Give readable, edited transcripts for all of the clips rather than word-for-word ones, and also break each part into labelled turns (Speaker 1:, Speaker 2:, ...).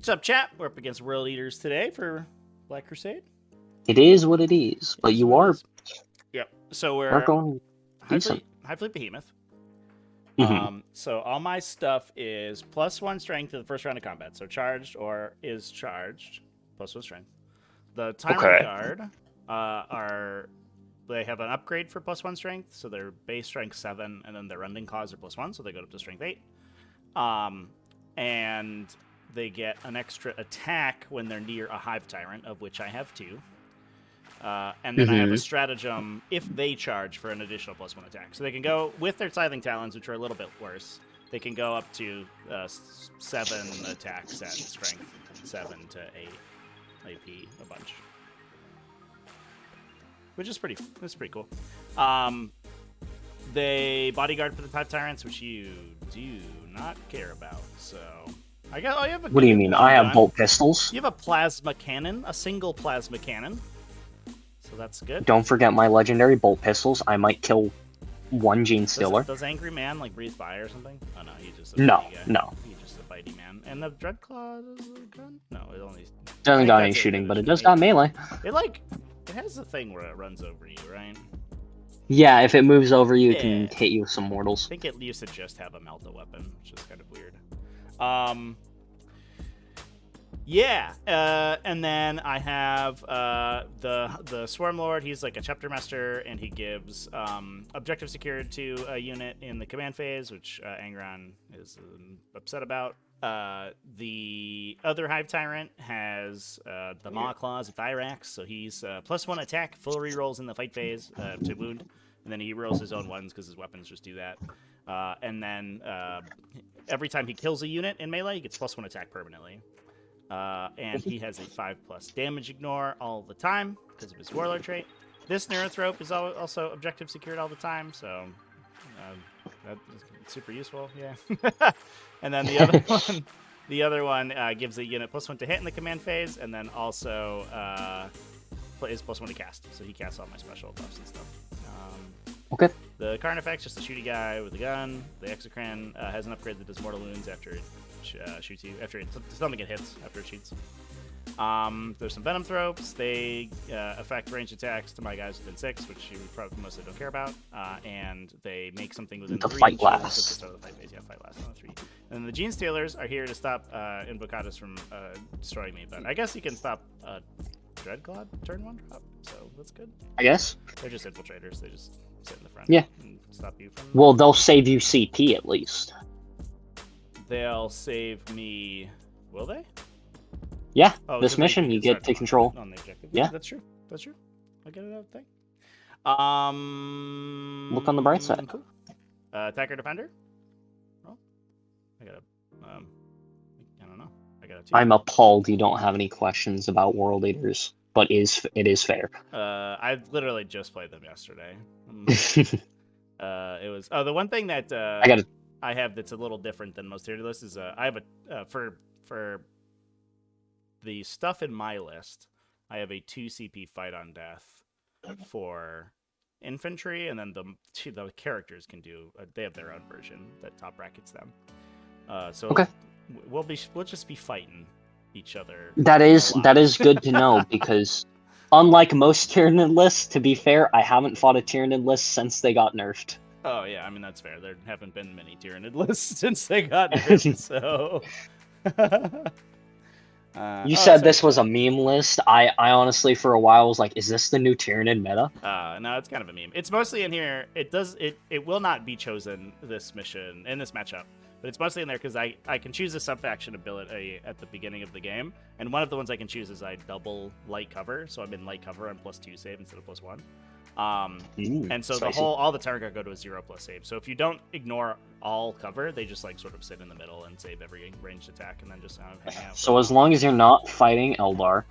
Speaker 1: What's up, chat? We're up against World Eaters today for Black Crusade.
Speaker 2: It is what it is, but you are
Speaker 1: Yep. So we're
Speaker 2: going
Speaker 1: High
Speaker 2: decent.
Speaker 1: Fleet Behemoth.
Speaker 2: Mhm.
Speaker 1: So all my stuff is +1 strength to the first round of combat. So charged or is charged, +1 strength. The Tyrant Guard they have an upgrade for +1 strength, so their base strength 7, and then their Rending Claws are +1, so they go up to strength 8. And they get an extra attack when they're near a Hive Tyrant, of which I have 2. And then I have a stratagem if they charge for an additional +1 attack. So they can go with their Scything Talons, which are a little bit worse. They can go up to 7 attacks at strength 7 to 8 AP, a bunch, which is pretty cool. They bodyguard for the Hive Tyrants, which you do not care about. So I guess you have a.
Speaker 2: What do you mean? I have bolt pistols.
Speaker 1: You have a plasma cannon, a single plasma cannon. So that's good.
Speaker 2: Don't forget my legendary bolt pistols. I might kill one Gene Stealer.
Speaker 1: Does Angry Man like breathe fire or something? Oh no, he's just a
Speaker 2: no,
Speaker 1: guy.
Speaker 2: no.
Speaker 1: He's just a bitey man. And the Dreadclaw does a gun? No, it only
Speaker 2: doesn't got any shooting, but it does got melee.
Speaker 1: It has a thing where it runs over you, right?
Speaker 2: Yeah, if it moves over you, it can hit you with some mortals.
Speaker 1: I think it used to just have a Melta weapon, which is kind of weird. Yeah, and then I have the Swarm Lord. He's like a chapter master, and he gives objective secured to a unit in the command phase, which Angron is upset about. The other Hive Tyrant has the Maw Claws of Thyrax, so he's +1 attack, full rerolls in the fight phase to wound, and then he rolls his own ones because his weapons just do that. And then every time he kills a unit in melee, he gets +1 attack permanently. And he has a 5+ damage ignore all the time because of his Warlord trait. This Neurothrope is also objective secured all the time, so that's super useful. Yeah. And then the other one gives a unit +1 to hit in the command phase, and then also is +1 to cast. So he casts all my special buffs and stuff.
Speaker 2: Okay.
Speaker 1: The Carnifex, just a shooty guy with a gun. The Exocrine has an upgrade that does mortal wounds after it shoots you. Something it hits after it shoots. There's some Venom Thropes. They affect ranged attacks to my guys within 6, which you probably mostly don't care about. And they make something within
Speaker 2: the
Speaker 1: 3
Speaker 2: fight
Speaker 1: inches
Speaker 2: blast.
Speaker 1: at the start of the fight phase. Yeah, fight blast on the 3. And then the Gene Stealers are here to stop Invocatus from destroying me. But I guess you can stop Dreadclaw turn 1 drop, so that's good.
Speaker 2: I guess.
Speaker 1: They're just infiltrators. They just sit in the front and stop you from...
Speaker 2: Well, they'll save you CP at least.
Speaker 1: They'll save me... Will they?
Speaker 2: Yeah,
Speaker 1: oh,
Speaker 2: this mission you get to control.
Speaker 1: On the objective.
Speaker 2: Yeah.
Speaker 1: That's true. I get another thing.
Speaker 2: Look on the bright side.
Speaker 1: Cool. Attacker Defender? Well, I gotta... I don't know. I gotta...
Speaker 2: I'm appalled you don't have any questions about World Eaters, but it is fair.
Speaker 1: I literally just played them yesterday. It was... Oh, the one thing that I have that's a little different than most tier lists is I have a... For the stuff in my list, I have a 2 CP fight on death for infantry, and then the characters can do... they have their own version that top brackets them. So
Speaker 2: okay.
Speaker 1: We'll just be fighting each other.
Speaker 2: That is good to know, because unlike most Tyranid lists, to be fair, I haven't fought a Tyranid list since they got nerfed.
Speaker 1: Oh yeah, I mean that's fair. There haven't been many Tyranid lists since they got nerfed, so...
Speaker 2: You said this was a meme list. I honestly, for a while, was like, is this the new Tyranid meta?
Speaker 1: No, it's kind of a meme. It's mostly in here. It will not be chosen this mission, in this matchup. But it's mostly in there because I can choose a sub-faction ability at the beginning of the game. And one of the ones I can choose is I double light cover. So I'm in light cover on +2 save instead of +1. And so
Speaker 2: spicy.
Speaker 1: all the target go to a 0+ save. So if you don't ignore all cover, they just like sort of sit in the middle and save every ranged attack and then just kind of hang out.
Speaker 2: So as long as you're not fighting Eldar.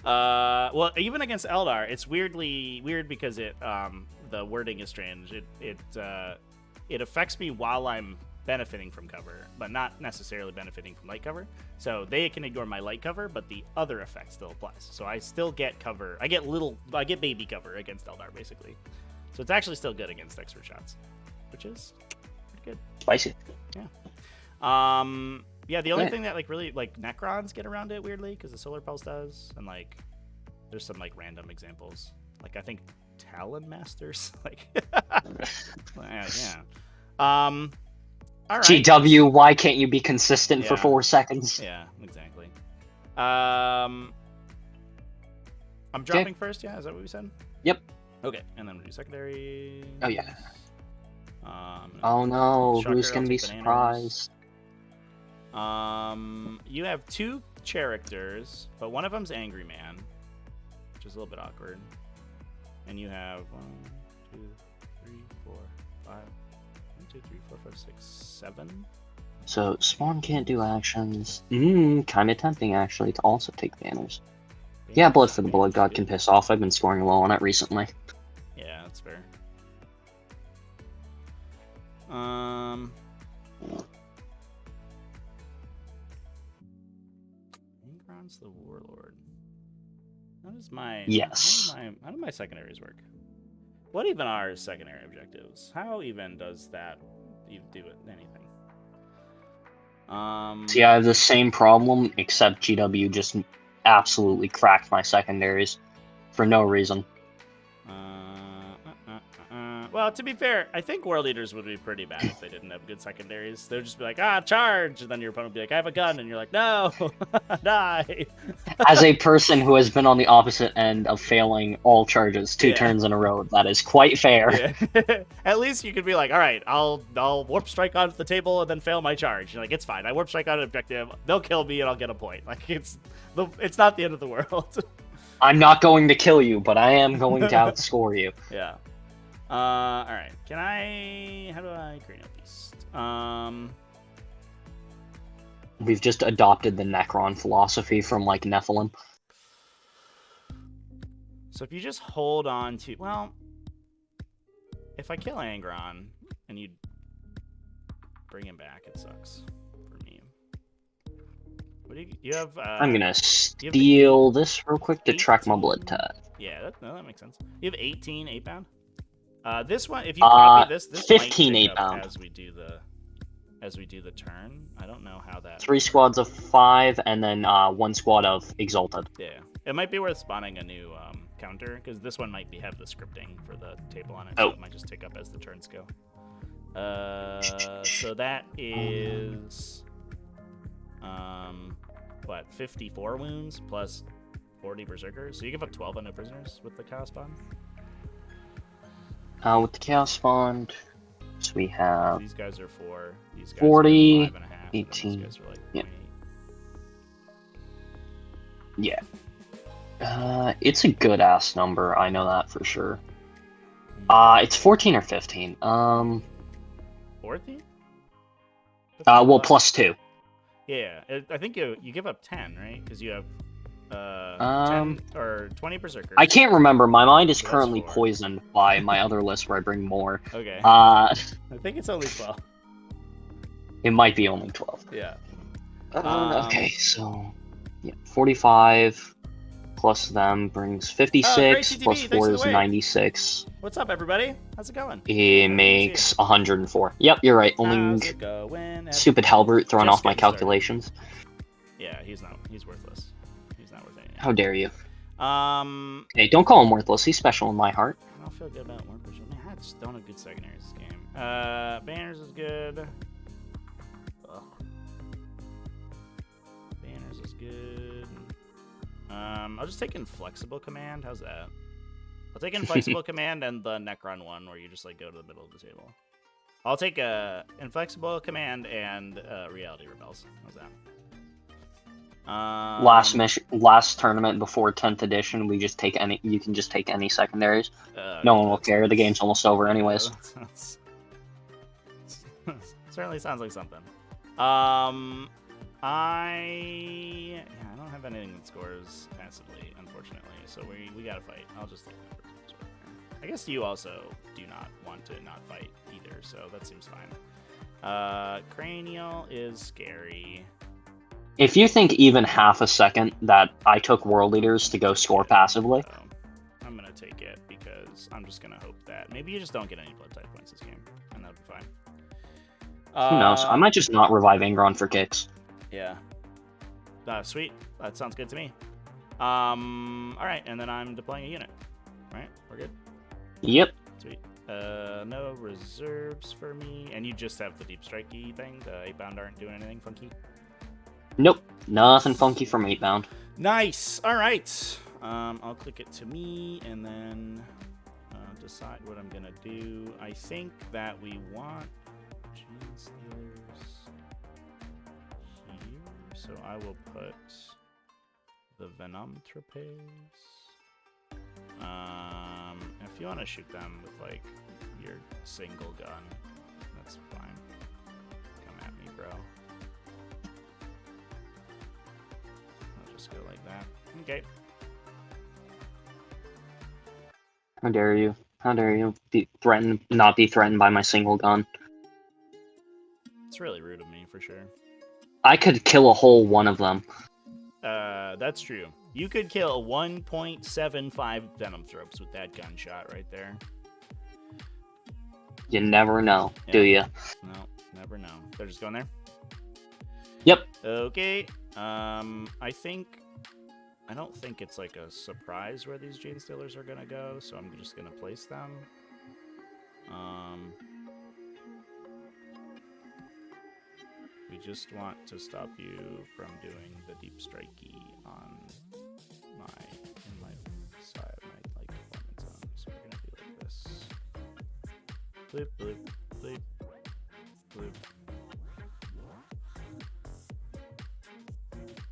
Speaker 1: Well, even against Eldar, it's weird because the wording is strange. It affects me while I'm benefiting from cover, but not necessarily benefiting from light cover. So they can ignore my light cover, but the other effect still applies. So I still get cover. I get baby cover against Eldar, basically. So it's actually still good against expert shots, which is pretty good.
Speaker 2: Spicy.
Speaker 1: Yeah. Yeah, the only thing that like really like Necrons get around it weirdly because the Solar Pulse does, and like there's some like random examples. Like I think Talon Masters. Like yeah. All right.
Speaker 2: GW, why can't you be consistent for
Speaker 1: Yeah.
Speaker 2: 4 seconds?
Speaker 1: Yeah, exactly. I'm dropping first. Yeah, is that what we said?
Speaker 2: Yep.
Speaker 1: Okay, and then we'll do secondary.
Speaker 2: Oh yeah. Oh no, who's gonna be surprised?
Speaker 1: You have 2 characters, but one of them's Angry Man, which is a little bit awkward. And you have 1, 2, 3, 4, 5. 1, 2, 3, 4, 5, 6, 7.
Speaker 2: So Spawn can't do actions. Kind of tempting actually to also take banners. Yeah, Blood for the Blood God can piss off. I've been scoring low on it recently.
Speaker 1: Yeah, that's fair. Ingron's the Warlord. How does my how do my secondaries work? What even are secondary objectives? How even does that even do anything?
Speaker 2: See, I have the same problem, except GW just absolutely cracked my secondaries for no reason.
Speaker 1: Well, to be fair, I think World Eaters would be pretty bad if they didn't have good secondaries. They'd just be like, charge! And then your opponent would be like, I have a gun. And you're like, no, die.
Speaker 2: As a person who has been on the opposite end of failing all charges 2 turns in a row, that is quite fair.
Speaker 1: Yeah. At least you could be like, all right, I'll Warp Strike onto the table and then fail my charge. You're like, it's fine. I Warp Strike on an objective. They'll kill me and I'll get a point. Like, it's not the end of the world.
Speaker 2: I'm not going to kill you, but I am going to outscore you.
Speaker 1: Yeah. All right. How do I create a beast?
Speaker 2: We've just adopted the Necron philosophy from, like, Nephilim.
Speaker 1: So if you just hold on to... Well, if I kill Angron and you bring him back, it sucks for me. What do you have...
Speaker 2: I'm gonna steal this real quick to
Speaker 1: 18?
Speaker 2: track my blood type.
Speaker 1: Yeah, that makes sense. You have 18 8-pound? This one, if you copy this
Speaker 2: 15
Speaker 1: might
Speaker 2: 8-pound.
Speaker 1: As we do the turn. I don't know how that...
Speaker 2: 3 squads of 5, and then 1 squad of Exalted.
Speaker 1: Yeah. It might be worth spawning a new counter, because this one might have the scripting for the table on it, so it might just tick up as the turns go. So that is... what, 54 wounds plus 40 berserkers? So you give up 12 on no prisoners with the Chaos Bond?
Speaker 2: With the Chaos Bond, so we have...
Speaker 1: These guys are 4. These guys
Speaker 2: 40,
Speaker 1: are 5.5.
Speaker 2: 18.
Speaker 1: These guys are like
Speaker 2: Yeah.
Speaker 1: 28.
Speaker 2: Yeah. It's a good-ass number, I know that for sure. It's 14 or 15.
Speaker 1: 14?
Speaker 2: Well, plus 2.
Speaker 1: Yeah, I think you give up 10, right? Because you have 10 or 20 berserkers.
Speaker 2: I can't remember. My mind is
Speaker 1: So
Speaker 2: currently
Speaker 1: that's 4.
Speaker 2: poisoned by my other list where I bring more.
Speaker 1: Okay.
Speaker 2: I
Speaker 1: think it's only 12.
Speaker 2: It might be only 12.
Speaker 1: Yeah.
Speaker 2: Okay, so... Yeah, 45 plus them brings 56, plus 4 is 96.
Speaker 1: What's up, everybody? How's it going?
Speaker 2: It makes 104. Yep, you're right. Only stupid Halbert throwing off my calculations.
Speaker 1: Yeah, he's worthless. He's not worth anything.
Speaker 2: How dare you? Hey, don't call him worthless. He's special in my heart.
Speaker 1: I don't feel good about worthless. Man, I just don't have good secondaries this game. Banners is good. Ugh. Banners is good. I'll just take Inflexible Command. How's that? I'll take Inflexible Command and the Necron one, where you just like go to the middle of the table. I'll take Inflexible Command and Reality Rebels. How's that?
Speaker 2: Last tournament before 10th edition, we just take any. You can just take any secondaries. No one will care. The game's almost over, anyways.
Speaker 1: Certainly sounds like something. I don't have anything that scores passively, unfortunately. So we gotta fight. I'll just. I guess you also do not want to not fight either, so that seems fine. Cranial is scary.
Speaker 2: If you think even half a second that I took World Leaders to go score passively,
Speaker 1: I'm gonna take it because I'm just gonna hope that maybe you just don't get any blood type points this game, and that'll be fine.
Speaker 2: Who knows? I might just not revive Angron for kicks.
Speaker 1: Yeah. Sweet. That sounds good to me. All right, and then I'm deploying a unit. Right? We're good?
Speaker 2: Yep.
Speaker 1: Sweet. No reserves for me. And you just have the deep strikey thing? The 8-bound aren't doing anything funky?
Speaker 2: Nope. Nothing funky from 8-bound.
Speaker 1: Nice. All right. I'll click it to me and then decide what I'm gonna do. I think that we want Gene Stealers here, so I will put the Venom Trapeze. If you want to shoot them with like your single gun, that's fine. Come at me, bro. I'll just go like that. Okay.
Speaker 2: How dare you? How dare you not be threatened by my single gun?
Speaker 1: It's really rude of me, for sure.
Speaker 2: I could kill a whole one of them.
Speaker 1: That's true. You could kill 1.75 Venom Thropes with that gunshot right there.
Speaker 2: You never know,
Speaker 1: Yeah.
Speaker 2: do you?
Speaker 1: No, never know. They're just going there?
Speaker 2: Yep.
Speaker 1: Okay. I don't think it's like a surprise where these Gene Stealers are gonna go, so I'm just gonna place them. We just want to stop you from doing the deep strikey on my side, my like deployment zone. So we're gonna do like this. Bloop, bloop, bloop, bloop.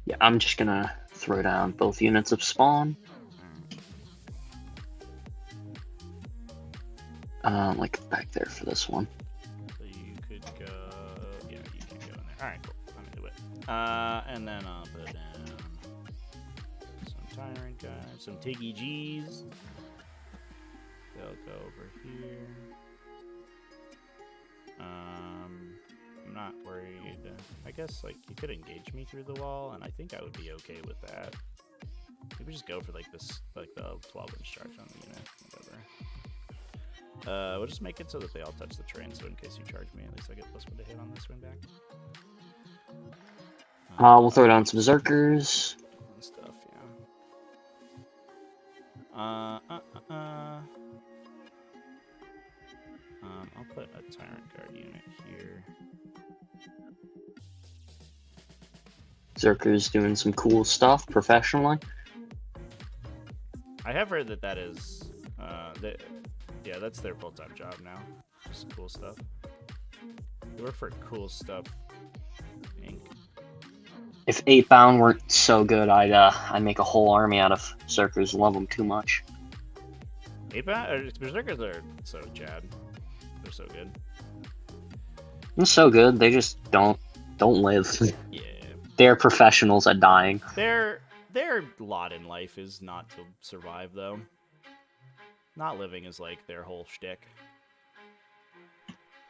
Speaker 2: Yeah, I'm just gonna throw down both units of spawn. Like back there for this one.
Speaker 1: So you could go, yeah, you can go in there. All right, cool. I'm into it. And then I'll put down some Tyrant guys, some Tiggy G's. They'll go over here. I'm not worried. I guess like you could engage me through the wall, and I think I would be okay with that. Maybe just go for like this, like the 12-inch charge on the unit, whatever. We'll just make it so that they all touch the terrain, so in case you charge me, at least I get +1 to hit on this swing back.
Speaker 2: We'll throw down some Berserkers.
Speaker 1: And stuff, yeah. I'll put a Tyrant Guard unit here.
Speaker 2: Berserkers doing some cool stuff professionally.
Speaker 1: I have heard that is, yeah, that's their full-time job now. Just cool stuff. You work for Cool Stuff Inc.
Speaker 2: If 8-bound weren't so good, I'd make a whole army out of Berserkers. Love them too much.
Speaker 1: 8-bound? Berserkers are so Chad. They're so good.
Speaker 2: They're so good, they just don't live.
Speaker 1: Yeah.
Speaker 2: They're professionals at dying.
Speaker 1: Their lot in life is not to survive, though. Not living is like their whole shtick.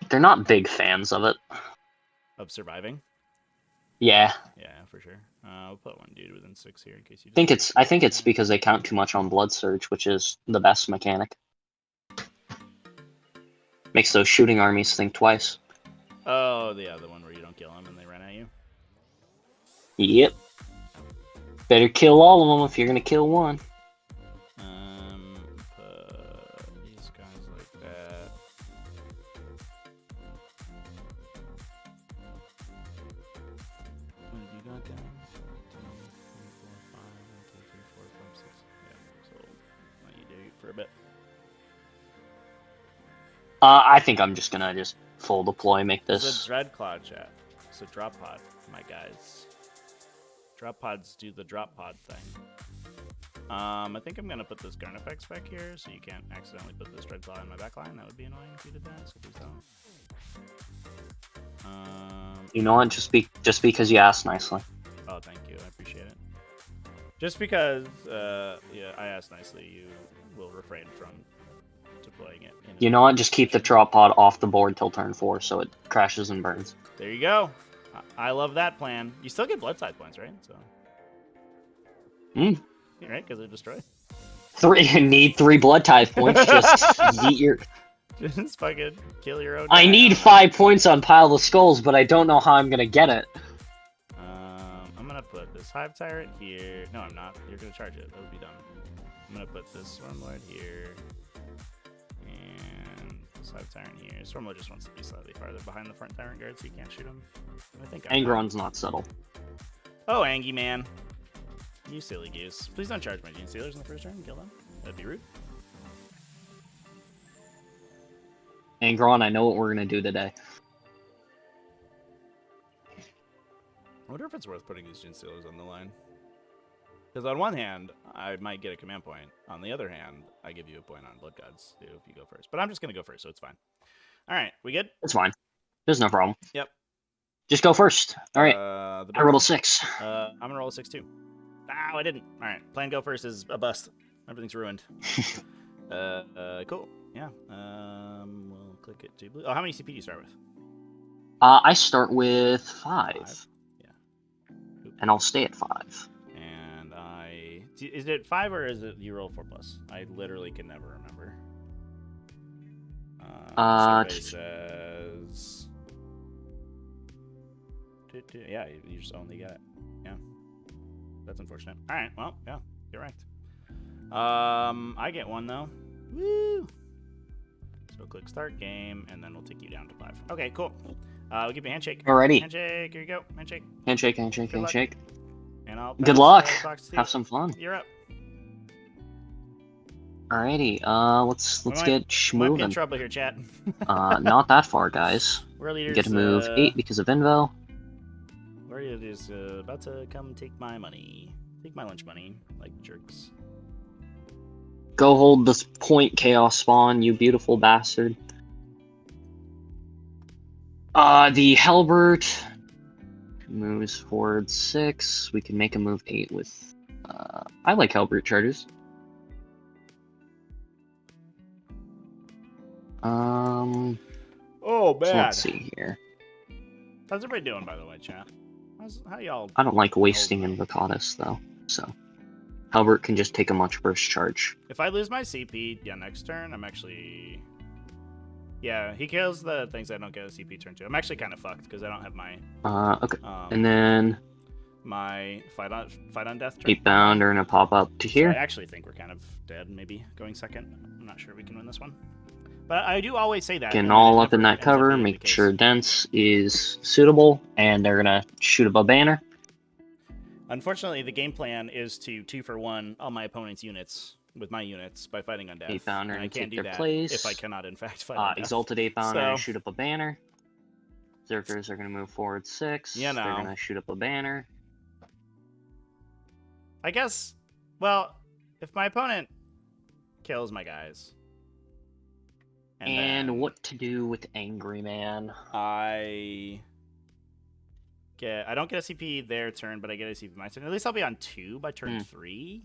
Speaker 2: They're not big fans of it.
Speaker 1: Of surviving?
Speaker 2: Yeah.
Speaker 1: Yeah, for sure. We'll put one dude within 6 here in case you.
Speaker 2: I think it's because they count too much on Blood Surge, which is the best mechanic. Makes those shooting armies think twice.
Speaker 1: Oh, yeah, the one where you don't kill them and they run at you.
Speaker 2: Yep. Better kill all of them if you're gonna kill one.
Speaker 1: Put these guys like that. What have you got down? 2, 3, 4, 5, 1, 2, 3, 4, 5, 6. Yeah, so I'll let you do it for a bit.
Speaker 2: I think I'm just gonna full deploy, make
Speaker 1: It's
Speaker 2: this.
Speaker 1: a Dreadclaw chat. It's a drop pod, my guys. Drop pods do the drop pod thing. I think I'm gonna put this Garnifex back here, so you can't accidentally put this Dreadclaw in my backline. That would be annoying if you did that, so please don't.
Speaker 2: You know what? Just because you asked nicely.
Speaker 1: Oh, thank you. I appreciate it. Just because, yeah, I asked nicely, you will refrain from deploying it.
Speaker 2: You know what? Just keep the drop pod off the board till turn 4, so it crashes and burns.
Speaker 1: There you go. I love that plan. You still get blood side points, right? So.
Speaker 2: Hmm.
Speaker 1: Right, because they're destroyed.
Speaker 2: Need 3 blood tithe points. Just yeet your.
Speaker 1: Just fucking kill your own.
Speaker 2: I need 5 points on Pile of Skulls, but I don't know how I'm gonna get it.
Speaker 1: Hive Tyrant here. No, I'm not. You're gonna charge it. That would be dumb. I'm gonna put this Swarmlord here. And this Hive Tyrant here. Swarmlord just wants to be slightly farther behind the front Tyrant guard so you can't shoot him. I think
Speaker 2: Angron's not subtle.
Speaker 1: Oh, Angie, man. You silly goose. Please don't charge my Gene Stealers in the first turn and kill them. That'd be rude.
Speaker 2: Angron, I know what we're gonna do today.
Speaker 1: I wonder if it's worth putting these Gene Stealers on the line. Because on one hand, I might get a command point. On the other hand, I give you a point on Blood Gods too if you go first. But I'm just going to go first, so it's fine. All right, we good?
Speaker 2: It's fine. There's no problem.
Speaker 1: Yep.
Speaker 2: Just go first. All right. I rolled a 6.
Speaker 1: I'm going to roll a 6 too. Oh, I didn't. All right. Plan go first is a bust. Everything's ruined. Cool. Yeah. We'll click it to blue. Oh, how many CP do you start with?
Speaker 2: I start with 5.
Speaker 1: 5. Yeah. Oop.
Speaker 2: And I'll stay at 5.
Speaker 1: And is it 5 or is it you roll 4+? I literally can never remember. Survey says. Yeah, you just only got it. Yeah. That's unfortunate. All right. Well, yeah, you're right. I get 1 though. Woo! So click start game, and then we'll take you down to 5. Okay, cool. We'll give you a handshake.
Speaker 2: Alrighty.
Speaker 1: Handshake. Here you go. Handshake.
Speaker 2: Handshake, handshake,
Speaker 1: Good
Speaker 2: handshake.
Speaker 1: And I'll
Speaker 2: Good luck.
Speaker 1: Box to
Speaker 2: Have
Speaker 1: you.
Speaker 2: some fun.
Speaker 1: You're up.
Speaker 2: Alrighty. Let's get
Speaker 1: Might be in
Speaker 2: schmoving.
Speaker 1: trouble here, chat.
Speaker 2: Not that far, guys.
Speaker 1: We're leaders.
Speaker 2: You get to move 8 because of Invo.
Speaker 1: We're leaders about to come take my money. Take my lunch money, like jerks.
Speaker 2: Go hold this point, Chaos Spawn, you beautiful bastard. The Halbert moves forward 6. We can make a move 8 with. I like Halbert charges.
Speaker 1: Oh,
Speaker 2: So
Speaker 1: bad.
Speaker 2: let's see here.
Speaker 1: How's everybody doing, by the way, chat? How y'all?
Speaker 2: I don't like wasting Invocatus though, so Halbert can just take a much worse charge.
Speaker 1: If I lose my CP, yeah, next turn, I'm actually. Yeah, he kills the things I don't get a CP turn to. I'm actually kind of fucked because I don't have my.
Speaker 2: Okay. And then
Speaker 1: my fight on death turn.
Speaker 2: 8 bound are gonna pop up to
Speaker 1: So
Speaker 2: here.
Speaker 1: I actually think we're kind of dead. Maybe going second. I'm not sure we can win this one. But I do always say that.
Speaker 2: Getting
Speaker 1: and
Speaker 2: all
Speaker 1: it
Speaker 2: up in
Speaker 1: never
Speaker 2: that
Speaker 1: ends up
Speaker 2: cover,
Speaker 1: being the
Speaker 2: make
Speaker 1: case.
Speaker 2: sure Dense is suitable, and they're gonna shoot up a banner.
Speaker 1: Unfortunately, the game plan is to 2-for-1 all my opponent's units with my units by fighting on death.
Speaker 2: 8 bounder
Speaker 1: and I
Speaker 2: and
Speaker 1: can't
Speaker 2: take
Speaker 1: do
Speaker 2: their
Speaker 1: that
Speaker 2: place.
Speaker 1: if I cannot, in fact, fight on death.
Speaker 2: Exalted 8 bounder
Speaker 1: So-
Speaker 2: and shoot up a banner. Zerkers are gonna move forward 6.
Speaker 1: You know.
Speaker 2: They're gonna shoot up a banner.
Speaker 1: I guess, well, if my opponent kills my guys...
Speaker 2: And
Speaker 1: then
Speaker 2: what to do with Angry Man?
Speaker 1: I don't get a CP their turn, but I get a CP my turn. At least I'll be on 2 by turn 3.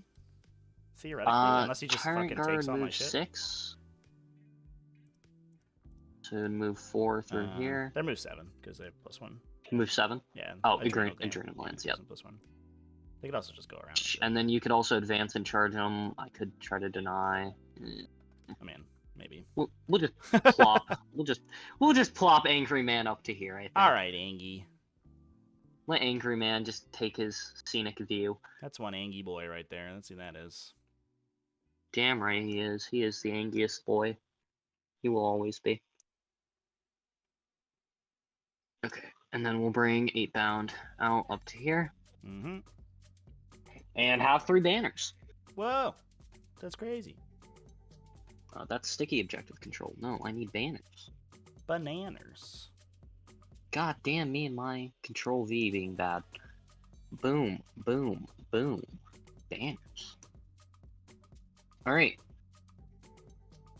Speaker 1: Theoretically, unless he just
Speaker 2: Tyrant
Speaker 1: fucking
Speaker 2: Guard
Speaker 1: takes all my
Speaker 2: moves
Speaker 1: shit.
Speaker 2: 6. So move 4 through here.
Speaker 1: They're move 7 because they have +1.
Speaker 2: Move 7.
Speaker 1: Yeah.
Speaker 2: Oh,
Speaker 1: Adrenal
Speaker 2: Adrenal Glands, yep.
Speaker 1: +1. They could also just go around.
Speaker 2: And then you could also advance and charge them. I could try to deny.
Speaker 1: I mean, maybe.
Speaker 2: We'll just plop. we'll just plop Angry Man up to here. I think.
Speaker 1: All right, Angie.
Speaker 2: Let Angry Man just take his scenic view.
Speaker 1: That's one Angie boy right there. Let's see who that is.
Speaker 2: Damn right he is. He is the angiest boy. He will always be. Okay, and then we'll bring 8 bound out up to here.
Speaker 1: Mm-hmm.
Speaker 2: And have 3 banners.
Speaker 1: Whoa, that's crazy.
Speaker 2: That's sticky objective control. No, I need banners.
Speaker 1: Bananas.
Speaker 2: God damn me and my control V being bad. Boom, boom, boom. Banners. Alright.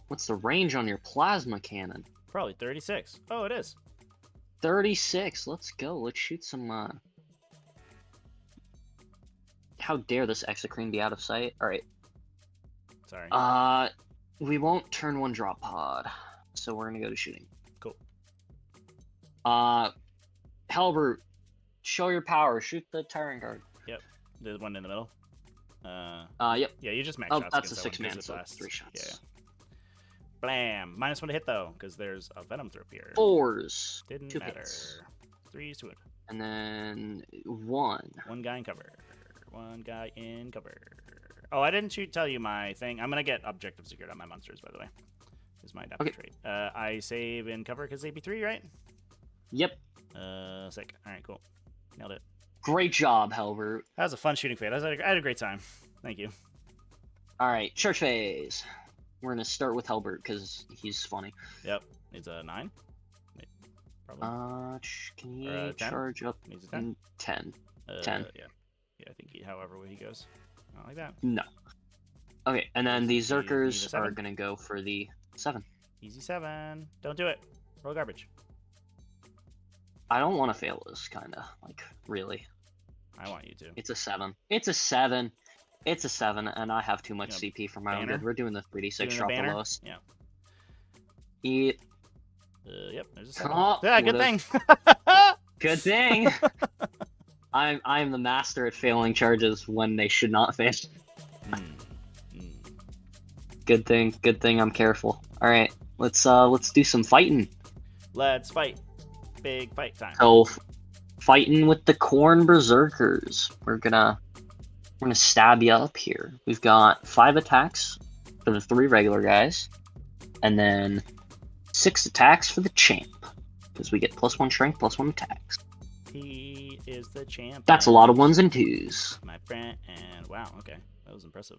Speaker 2: What's the range on your plasma cannon?
Speaker 1: Probably 36. Oh, it is.
Speaker 2: 36. Let's go. Let's shoot some, How dare this Exocrine be out of sight? Alright.
Speaker 1: Sorry.
Speaker 2: We won't turn 1 drop pod. So we're gonna go to shooting.
Speaker 1: Cool.
Speaker 2: Halbert, show your power. Shoot the Tyrant Guard.
Speaker 1: Yep. The one in the middle.
Speaker 2: Yep.
Speaker 1: Yeah, you just max
Speaker 2: Oh,
Speaker 1: shots.
Speaker 2: that's a
Speaker 1: against
Speaker 2: 6 man,
Speaker 1: that one, 'cause it
Speaker 2: so
Speaker 1: blasts.
Speaker 2: 3 shots.
Speaker 1: Yeah. Blam. -1 to hit though, because there's a Venom Thrope here.
Speaker 2: 4s.
Speaker 1: Didn't
Speaker 2: 2
Speaker 1: matter.
Speaker 2: hits.
Speaker 1: 3s to it.
Speaker 2: And then 1.
Speaker 1: 1 guy in cover. One guy in cover. Oh, I didn't tell you my thing. I'm gonna get objective secured on my monsters, by the way. Is my adaptive trait. I save in cover because AP3, right?
Speaker 2: Yep.
Speaker 1: Sick. All right, cool. Nailed it.
Speaker 2: Great job, Halbert.
Speaker 1: That was a fun shooting fade. I had a great time. Thank you.
Speaker 2: All right, church phase. We're gonna start with Halbert because he's funny.
Speaker 1: Yep. Needs a 9. Wait, probably.
Speaker 2: Can he charge up?
Speaker 1: Needs a 10.
Speaker 2: 10.
Speaker 1: 10.
Speaker 2: 10.
Speaker 1: Yeah. I think however he goes. Not like that.
Speaker 2: No. Okay, and then the Zerkers are gonna go for the 7.
Speaker 1: Easy 7. Don't do it. Roll garbage.
Speaker 2: I don't want to fail this, kinda. Like, really.
Speaker 1: I want you to.
Speaker 2: It's a 7. It's a 7. It's a 7, and I have too much CP for my own good. We're doing the 3d6 drop the lowest.
Speaker 1: Yeah. Yep, there's a 7.
Speaker 2: Oh,
Speaker 1: yeah, good thing.
Speaker 2: Good thing. I'm the master at failing charges when they should not fail. Good thing I'm careful. All right, let's do some fighting.
Speaker 1: Let's fight. Big fight time.
Speaker 2: So, fighting with the Corn Berserkers. We're gonna stab you up here. We've got 5 attacks for the 3 regular guys, and then 6 attacks for the champ, because we get +1 strength, +1 attacks.
Speaker 1: He is the champ.
Speaker 2: That's a lot of 1s and 2s.
Speaker 1: My friend, and wow, okay, that was impressive.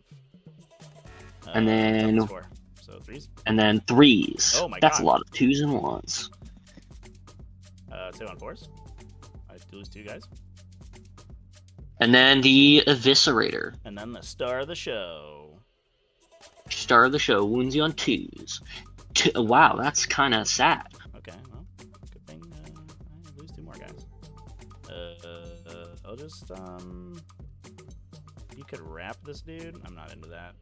Speaker 2: And then
Speaker 1: 4, so 3s.
Speaker 2: And then 3s.
Speaker 1: Oh my god,
Speaker 2: that's a lot of 2s and 1s.
Speaker 1: 2 on 4s. I lose 2 guys.
Speaker 2: And then the Eviscerator.
Speaker 1: And then the star of the show.
Speaker 2: Star of the show wounds you on 2s. Wow, that's kind of sad.
Speaker 1: Okay, well, good thing I lose 2 more guys. I'll just you could wrap this dude. I'm not into that.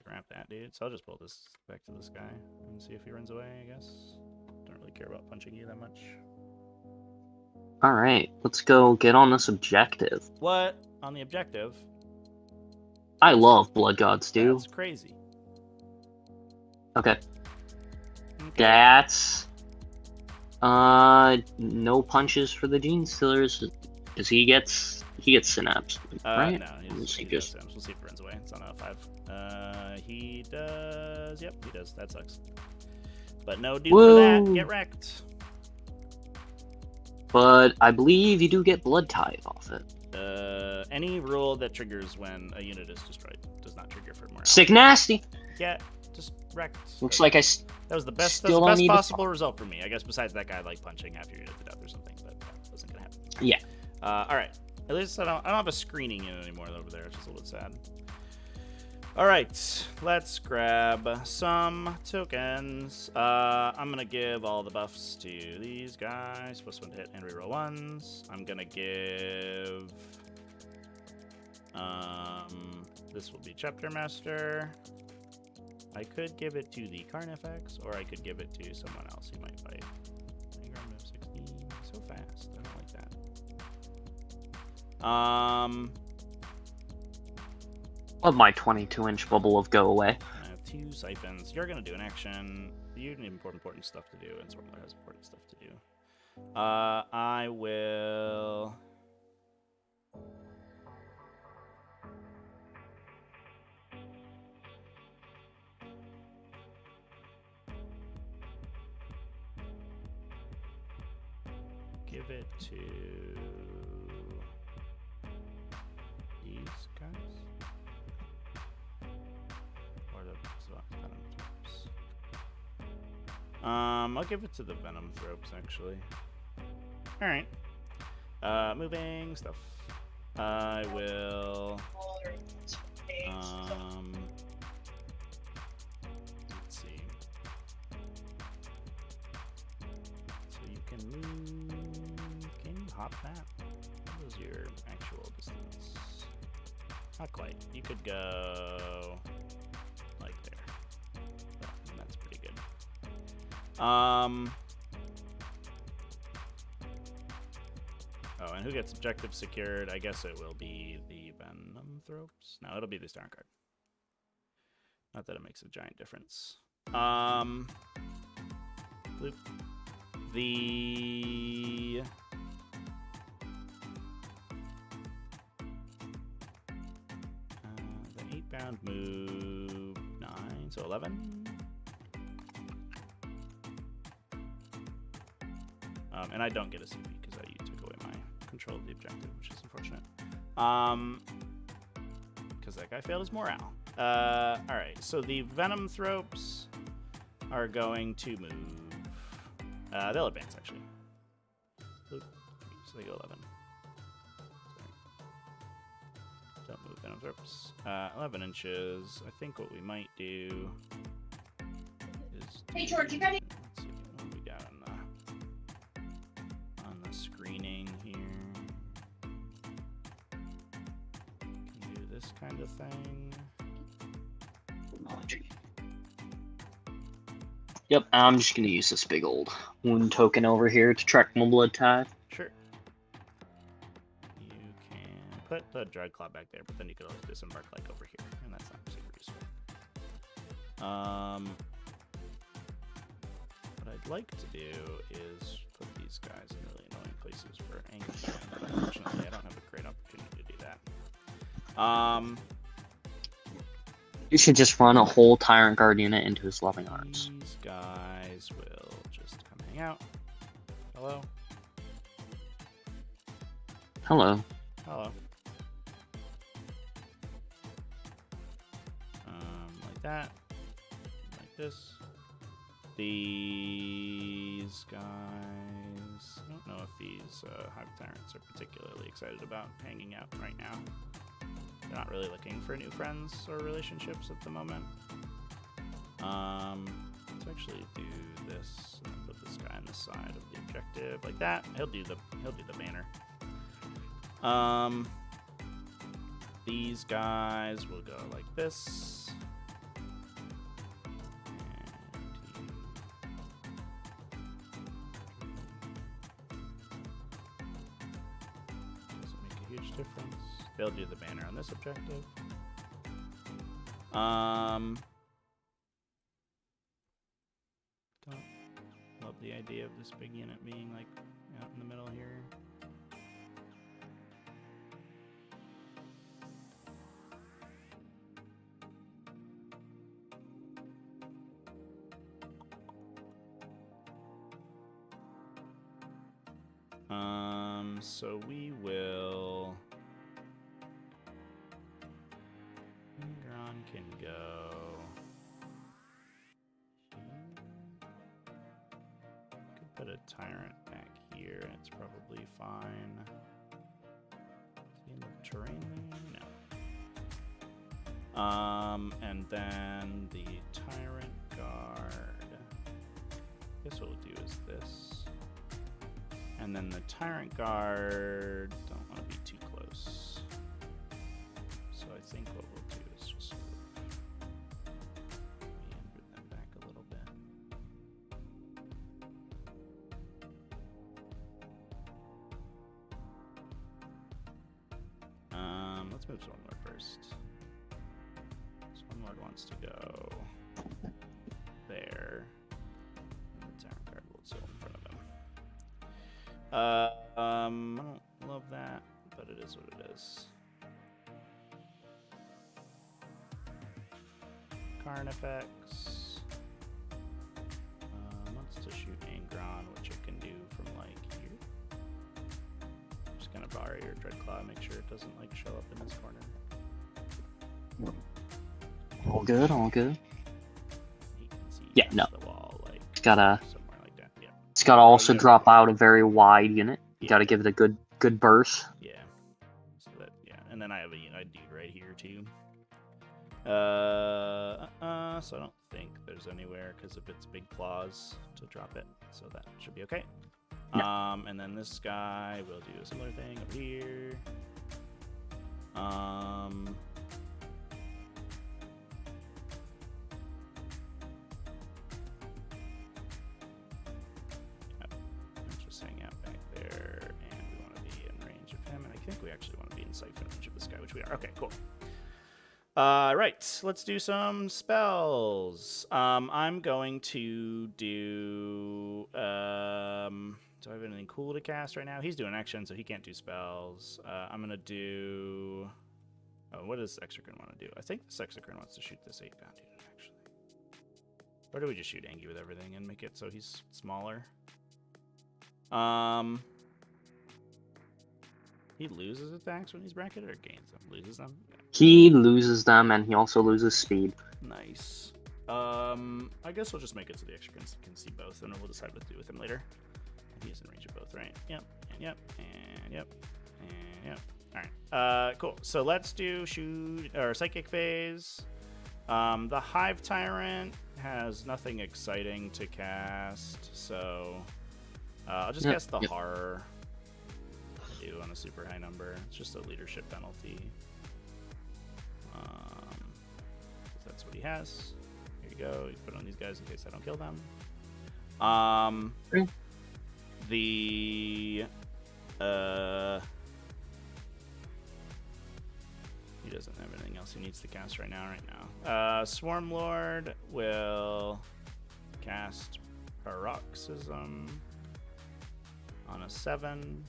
Speaker 1: Wrap that dude. So I'll just pull this back to this guy and see if he runs away. I guess. Don't really care about punching you that much.
Speaker 2: All right, let's go get on this objective.
Speaker 1: What on the objective?
Speaker 2: I love Blood Gods, dude.
Speaker 1: That's crazy.
Speaker 2: Okay. That's no punches for the Gene Stealers, because he gets synapse, right?
Speaker 1: No, he just we'll see if he runs away. It's on a 5. He does. Yep, he does. That sucks. But no dude for that. Get wrecked.
Speaker 2: But I believe you do get Blood Tithe off it.
Speaker 1: Any rule that triggers when a unit is destroyed does not trigger for morale.
Speaker 2: Sick nasty.
Speaker 1: Yeah, just wrecked.
Speaker 2: Looks like
Speaker 1: that was the best. That was the best possible result for me. I guess besides that guy like punching half your unit to death or something, but that wasn't gonna happen.
Speaker 2: Yeah.
Speaker 1: All right. At least I don't have a screening unit anymore over there, which is a little bit sad. All right, let's grab some tokens. I'm gonna give all the buffs to these guys. +1 to hit and reroll 1s. I'm gonna give. This will be Chapter Master. I could give it to the Carnifex, or I could give it to someone else who might fight. 16, so fast. I don't like that.
Speaker 2: Let my 22-inch bubble of go away.
Speaker 1: I have 2 siphons. You're gonna do an action. You need important stuff to do, and Swarmler has important stuff to do. I will. Give it to these guys. Or the Venom Thropes. I'll give it to the Venom Thropes, actually. Alright. Moving stuff. I will... let's see. So you can move... Can you hop that? What is your actual distance? Not quite. You could go... like there. Oh, that's pretty good. Oh, and who gets objective secured? I guess it will be the Venom Thropes. No, it'll be the Star card. Not that it makes a giant difference. Loop. bound, move 9, so 11. And I don't get a CP because you took away my control of the objective, which is unfortunate. Because that guy failed his morale. Alright, so the Venom Thropes are going to move. They'll advance, actually. So they go 11. Sorry. Don't move Venom Thropes. 11 inches. I think what we might do is...
Speaker 3: Hey, George, you got it?
Speaker 1: Let's see what we got on the screening here. Can do this kind of thing.
Speaker 2: Yep, I'm just gonna use this big old wound token over here to track my blood tide.
Speaker 1: Sure. You can put the Dread Claw back there, but then you could always disembark like over here, and that's not super useful. What I'd like to do is put these guys in really annoying places for angles, but unfortunately I don't have a great opportunity to do that.
Speaker 2: You should just run a whole Tyrant Guard unit into his loving arms.
Speaker 1: These guys will just come hang out. Hello?
Speaker 2: Hello.
Speaker 1: Hello. Like that. Like this. These guys... I don't know if these Hive Tyrants are particularly excited about hanging out right now. They're not really looking for new friends or relationships at the moment. Let's actually do this and put this guy on the side of the objective like that. He'll do the banner. These guys will go like this. Doesn't make a huge difference. They'll do the banner on this objective. Don't love the idea of this big unit being like out in the middle here. So we will... Ingron can go... Could put a Tyrant back here, and it's probably fine. Is he in the terrain there? No. And then the Tyrant Guard. I guess what we'll do is this. And then the Tyrant Guard, don't want to be too close. So I think what we'll do is just meander them back a little bit. Let's move Swarmlord first. Swarmlord wants to go there. And the Tyrant Guard will still in front of him. I don't love that, but it is what it is. Carnifex wants to shoot Angron, which it can do from like here. Just gonna borrow your Dreadclaw, make sure it doesn't like show up in this corner.
Speaker 2: All good, all good.
Speaker 1: You can see
Speaker 2: Yeah,
Speaker 1: past
Speaker 2: no.
Speaker 1: the wall, like
Speaker 2: It's gotta
Speaker 1: somewhere like that. Yeah.
Speaker 2: it's gotta also
Speaker 1: yeah.
Speaker 2: drop out a very wide unit. You
Speaker 1: Yeah.
Speaker 2: gotta give it a good burst.
Speaker 1: Yeah. So that, yeah, and then I have a dude right here too. So I don't think there's anywhere because of its big claws to drop it, so that should be okay.
Speaker 2: No.
Speaker 1: And then this guy will do a similar thing over here. Let's just hang out back there, and we want to be in range of him, and I think we actually want to be in sight range of this guy, which we are. Okay, cool. Right, let's do some spells. I'm going to do... do I have anything cool to cast right now? He's doing action, so he can't do spells. I'm going to do... Oh, what does Exocrine want to do? I think this Exocrine wants to shoot this 8-pound unit, actually. Or do we just shoot Angie with everything and make it so he's smaller? He loses attacks when he's bracketed or gains them? Loses them? Yeah.
Speaker 2: He loses them, and he also loses speed.
Speaker 1: Nice. I guess we'll just make it so the Exocrines can see both, and we'll decide what to do with him later. He's in range of both, right? Yep, and yep, and yep, and yep. Alright, cool. So let's do shoot or psychic phase. The Hive Tyrant has nothing exciting to cast, so I'll just cast the horror. Do on a super high number. It's just a leadership penalty. That's what he has. Here you go. You put on these guys in case I don't kill them. The he doesn't have anything else he needs to cast right now. Swarm Lord will cast Paroxysm on a 7.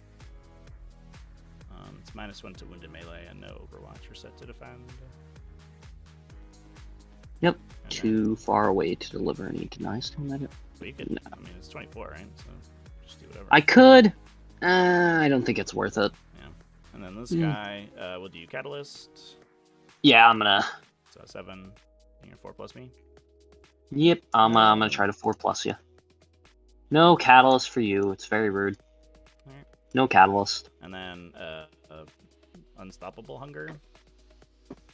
Speaker 1: It's -1 to wounded melee and no Overwatch or set to defend.
Speaker 2: Yep.
Speaker 1: And
Speaker 2: Too far away to deliver any denies to him.
Speaker 1: So you could, I mean, it's 24, right? So just do whatever.
Speaker 2: I could. I don't think it's worth it.
Speaker 1: Yeah. And then this guy will do Catalyst.
Speaker 2: Yeah, I'm gonna.
Speaker 1: So 7. And you're 4+ me.
Speaker 2: Yep, I'm gonna try to 4+ you. No catalyst for you. It's very rude.
Speaker 1: Right.
Speaker 2: No catalyst.
Speaker 1: And then Unstoppable Hunger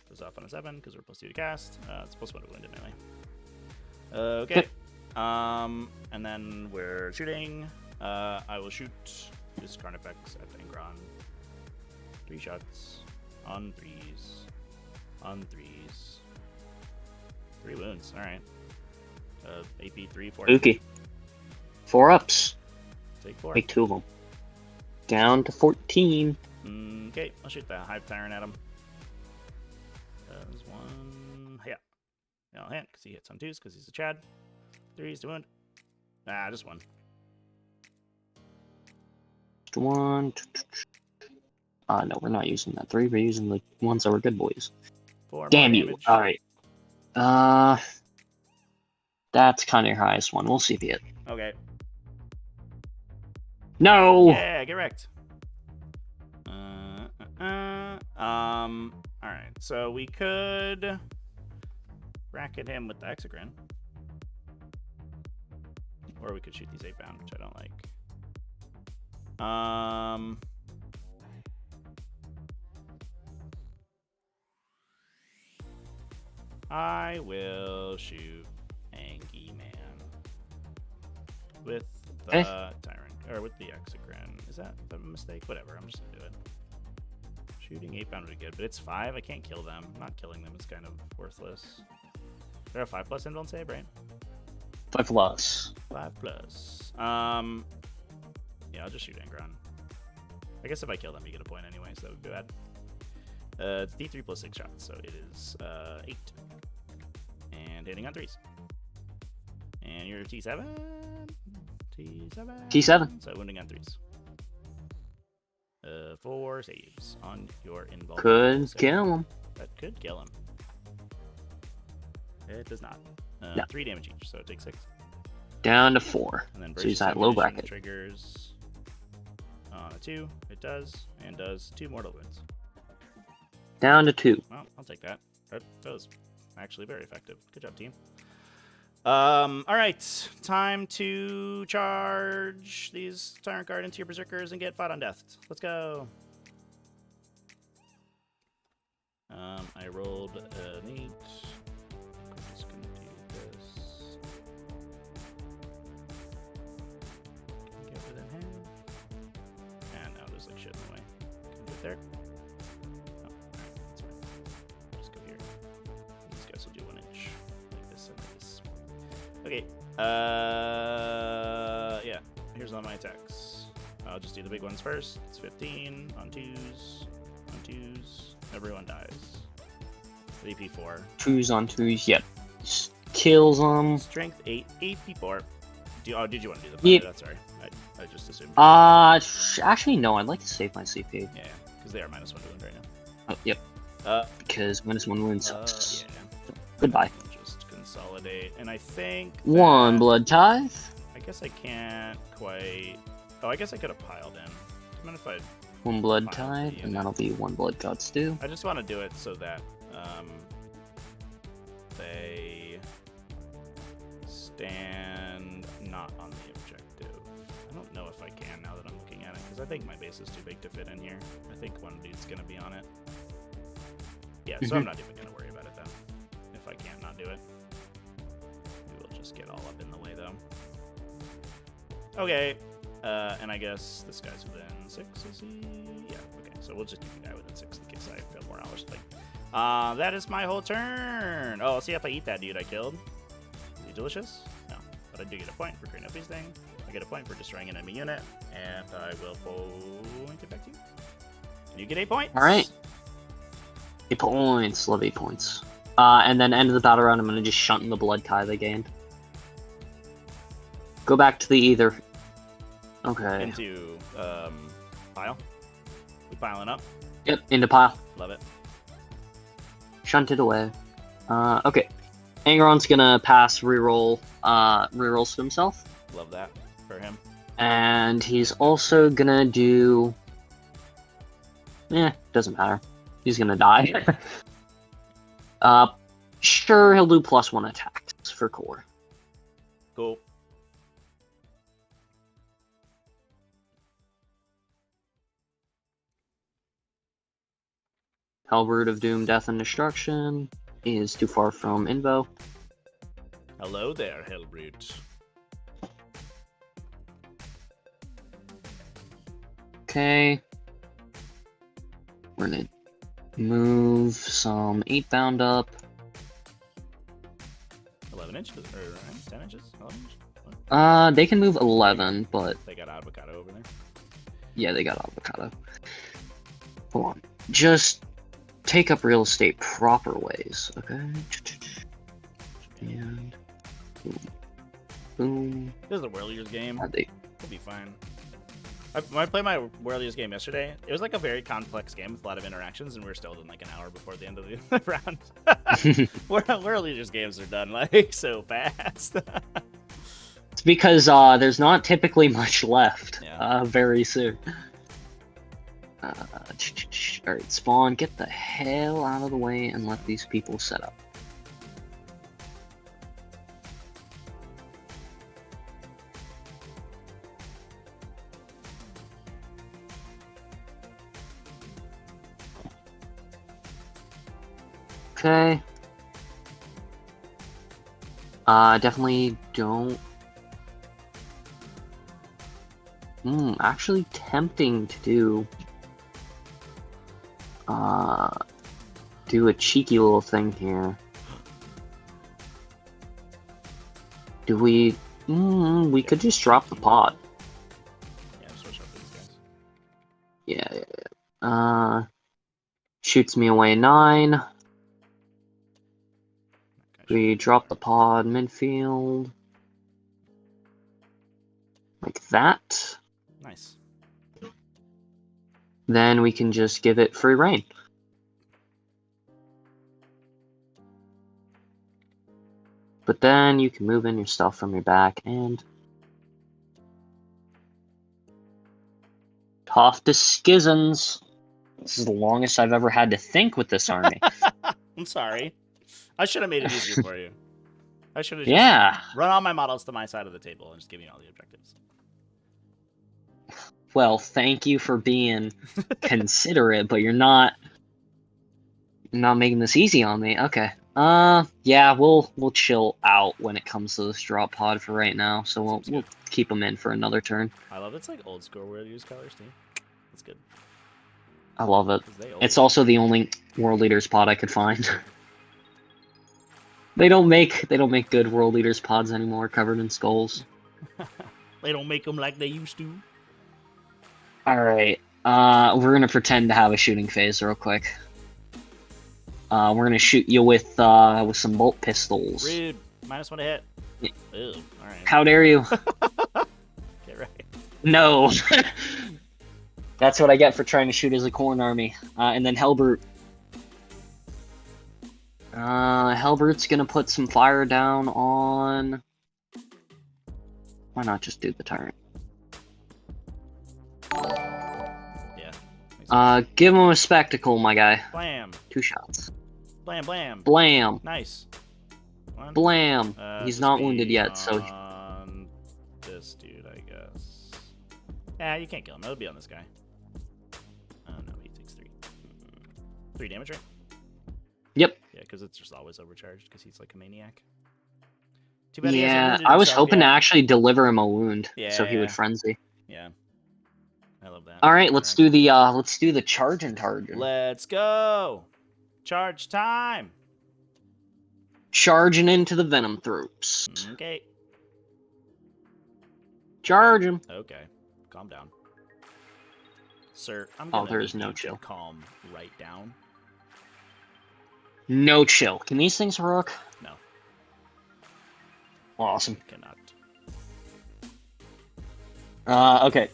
Speaker 1: goes off on a 7 because we're +2 to cast. It's +1 to wounded melee. Okay. And then we're shooting. I will shoot this Carnifex at Angron. 3 shots on 3s. On 3s. 3 wounds. All right. AP 3, 4.
Speaker 2: Okay. 4 ups.
Speaker 1: Take 4.
Speaker 2: Take 2 of them. Down to 14.
Speaker 1: Okay, I'll shoot the Hive Tyrant at him. There's 1. Yeah. I'll hit because he hits on 2s because he's a Chad. 3s to wound. Ah, just 1.
Speaker 2: Just 1. No, we're not using that 3. We're using the ones that were good boys.
Speaker 1: 4
Speaker 2: Damn
Speaker 1: more
Speaker 2: you.
Speaker 1: damage.
Speaker 2: Alright. That's kind of your highest one. We'll see if you hit.
Speaker 1: Okay.
Speaker 2: No!
Speaker 1: Yeah, get wrecked. Alright, so we could bracket him with the Exocrine. Or we could shoot these 8-pound, which I don't like. I will shoot Angie Man with the Tyrant, or with the Exocrine. Is that a mistake? Whatever, I'm just gonna do it. Shooting 8-pound would be good, but it's 5. I can't kill them. Not killing them is kind of worthless. They're a 5+ invuln save, right?
Speaker 2: 5+.
Speaker 1: 5+. Yeah, I'll just shoot Angron. I guess if I kill them, you get a point anyway, so that would be bad. It's D3 + 6 shots, so it is 8. And hitting on 3s. And you're T7?
Speaker 2: T7.
Speaker 1: So wounding on 3s. 4 saves on your invulnerable.
Speaker 2: Could kill him.
Speaker 1: That could kill him. It does not. 3 damage each, so it takes 6.
Speaker 2: Down to 4.
Speaker 1: And then
Speaker 2: so he's at low bracket.
Speaker 1: Triggers on a 2. It does, and does 2 mortal wounds.
Speaker 2: Down to 2.
Speaker 1: Well, I'll take that. That was actually very effective. Good job, team. All right, time to charge these Tyrant Guard into your Berserkers and get fought on death. Let's go. I rolled an 8. I'm just gonna do this. Can we get within hand? And now there's like shit in the way. Can we get there? Oh, alright, that's fine. Just go here. These guys will do 1 inch. Like this and like this. Okay. Yeah. Here's all my attacks. I'll just do the big ones first. It's 15 on 2s. On 2s. Everyone dies. AP 4.
Speaker 2: 2s on 2s. Yep. Kills them.
Speaker 1: Strength 8. AP 4. Did you want to do the fight?
Speaker 2: Yep.
Speaker 1: That's sorry. I just assumed.
Speaker 2: Actually, no. I'd like to save my CP.
Speaker 1: Yeah, because they are -1 to wound right now.
Speaker 2: Oh, yep. Because -1 wounds.
Speaker 1: Yeah.
Speaker 2: Goodbye.
Speaker 1: Just consolidate, and I think
Speaker 2: One
Speaker 1: that-
Speaker 2: blood tithe.
Speaker 1: I guess I can't quite. Oh, I guess I could have piled in. What if I?
Speaker 2: One blood
Speaker 1: Pile
Speaker 2: tithe,
Speaker 1: the
Speaker 2: and
Speaker 1: unit.
Speaker 2: that'll be one blood god stew.
Speaker 1: I just want to do it so that they stand not on the objective. I don't know if I can now that I'm looking at it, because I think my base is too big to fit in here. I think one dude's going to be on it. Yeah, so I'm not even going to worry about it, though. If I can't not do it. We will just get all up in the way, though. Okay, and I guess this guy's within 6, is he? Yeah, okay, so we'll just keep the guy within 6 in case I feel more hours. That is my whole turn. Oh, I'll see if I eat that dude I killed. Is he delicious? No, but I do get a point for creating a beast thing. I get a point for destroying an enemy unit, and I will point it back to you. And you get 8 points.
Speaker 2: All right. 8 points. Love 8 points. And then end of the battle round, I'm going to just shunt in the blood tithe I gained. Go back to the either. Okay.
Speaker 1: Into pile. We piling up.
Speaker 2: Yep, into pile.
Speaker 1: Love it.
Speaker 2: Shunt it away. Okay. Angeron's gonna pass rerolls to himself.
Speaker 1: Love that for him.
Speaker 2: And he's also gonna do... doesn't matter. He's gonna die. Sure, he'll do +1 attacks for core.
Speaker 1: Cool.
Speaker 2: Halberd of Doom, Death, and Destruction is too far from Invo.
Speaker 1: Hello there, Hellbrute.
Speaker 2: Okay. We're gonna move some 8 bound up.
Speaker 1: 11 inches? Or 10 inches? 11 inches?
Speaker 2: They can move 11, but
Speaker 1: They got avocado over there.
Speaker 2: yeah, they got avocado. Hold on. Just take up real estate proper ways, okay? And boom. Boom.
Speaker 1: This is a World Eaters game.
Speaker 2: Are they...
Speaker 1: It'll be fine. When I played my World Eaters game yesterday, it was like a very complex game with a lot of interactions, and we were still in like an hour before the end of the round. World Eaters games are done like so fast.
Speaker 2: It's because there's not typically much left very soon. Alright, spawn, get the hell out of the way and let these people set up. Okay. Definitely don't... actually tempting to do a cheeky little thing here. Do we... we could just drop the pod.
Speaker 1: Yeah, switch up these guys.
Speaker 2: Yeah. Shoots me away 9.
Speaker 1: Okay,
Speaker 2: We drop the pod midfield. Like that.
Speaker 1: nice.
Speaker 2: Then we can just give it free reign. But then you can move in your stuff from your back and... Tough to skizens. This is the longest I've ever had to think with this army.
Speaker 1: I'm sorry. I should have made it easier for you. I should have just run all my models to my side of the table and just give me all the objectives.
Speaker 2: Well, thank you for being considerate, but you're not making this easy on me. Okay. Yeah, we'll chill out when it comes to this drop pod for right now. So we'll keep them in for another turn.
Speaker 1: I love it's like old school World Eaters colors too. That's good.
Speaker 2: I love it.
Speaker 1: 'Cause they
Speaker 2: It's also the only World Leaders pod I could find. They don't make good World Leaders pods anymore, covered in skulls.
Speaker 1: They don't make them like they used to.
Speaker 2: All right. We're gonna pretend to have a shooting phase real quick. We're gonna shoot you with some bolt pistols.
Speaker 1: Rude. -1 to hit.
Speaker 2: Yeah.
Speaker 1: Ew. All right.
Speaker 2: How dare you?
Speaker 1: Get right.
Speaker 2: No. That's what I get for trying to shoot as a corn army. And then Hellbrute. Hellbroot's gonna put some fire down on... Why not just do the Tyrant?
Speaker 1: Yeah.
Speaker 2: Give him a spectacle, my guy.
Speaker 1: Blam.
Speaker 2: 2 shots.
Speaker 1: Blam, blam.
Speaker 2: Blam.
Speaker 1: Nice. One.
Speaker 2: Blam. He's
Speaker 1: Just
Speaker 2: not
Speaker 1: be
Speaker 2: wounded yet, so...
Speaker 1: on this dude, I guess. You can't kill him. It'll be on this guy. Oh, no, he takes 3. 3 damage, right?
Speaker 2: Yep.
Speaker 1: Yeah, because it's just always overcharged, because he's like a maniac. Too bad he hasn't
Speaker 2: Yeah,
Speaker 1: wounded
Speaker 2: I was
Speaker 1: himself
Speaker 2: hoping to
Speaker 1: yet.
Speaker 2: actually deliver him a wound, so he
Speaker 1: Yeah.
Speaker 2: would frenzy.
Speaker 1: Yeah. I love that.
Speaker 2: Alright, let's do the charge and target.
Speaker 1: Let's go! Charge time!
Speaker 2: Charging into the Venom Thropes.
Speaker 1: Okay.
Speaker 2: Charge him.
Speaker 1: Okay. Calm down. Sir, I'm
Speaker 2: Oh,
Speaker 1: gonna
Speaker 2: there is
Speaker 1: need
Speaker 2: no
Speaker 1: you to
Speaker 2: chill.
Speaker 1: calm right down.
Speaker 2: No chill. Can these things rook?
Speaker 1: No.
Speaker 2: Awesome.
Speaker 1: Cannot.
Speaker 2: Okay.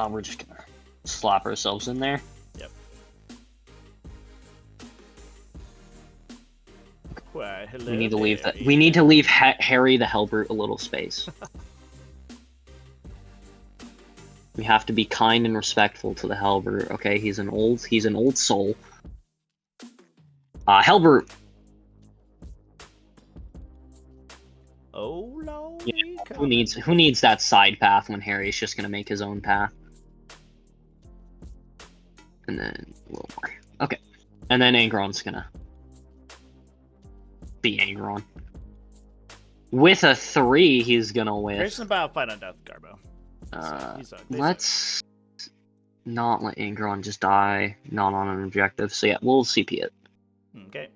Speaker 2: We're just gonna slap ourselves in there.
Speaker 1: Yep. Why, hello
Speaker 2: We need to leave that.
Speaker 1: there,
Speaker 2: We need to
Speaker 1: yeah.
Speaker 2: leave Harry the Hellbrute a little space. We have to be kind and respectful to the Hellbrute. Okay, he's an old soul. Hellbrute.
Speaker 1: Oh, no.
Speaker 2: Yeah, who needs that side path when Harry's just gonna make his own path? And then a little more. Okay. And then Angron's gonna be Angron. With a 3, he's gonna win.
Speaker 1: Here's about fight on death, Garbo.
Speaker 2: Let's not let Angron just die, not on an objective. So yeah, we'll CP it.
Speaker 1: Okay.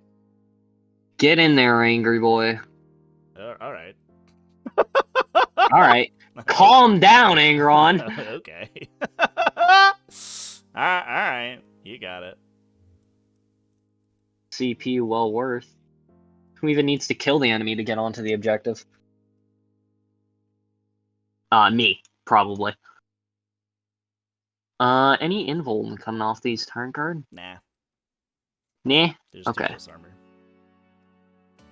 Speaker 2: Get in there, angry boy.
Speaker 1: All right.
Speaker 2: Alright. Calm down, Angron.
Speaker 1: Okay. All right. You got it.
Speaker 2: CP well worth. Who even needs to kill the enemy to get onto the objective? Me, probably. Any invuln coming off these turn card?
Speaker 1: Nah.
Speaker 2: Nah?
Speaker 1: There's
Speaker 2: Okay.
Speaker 1: too close armor.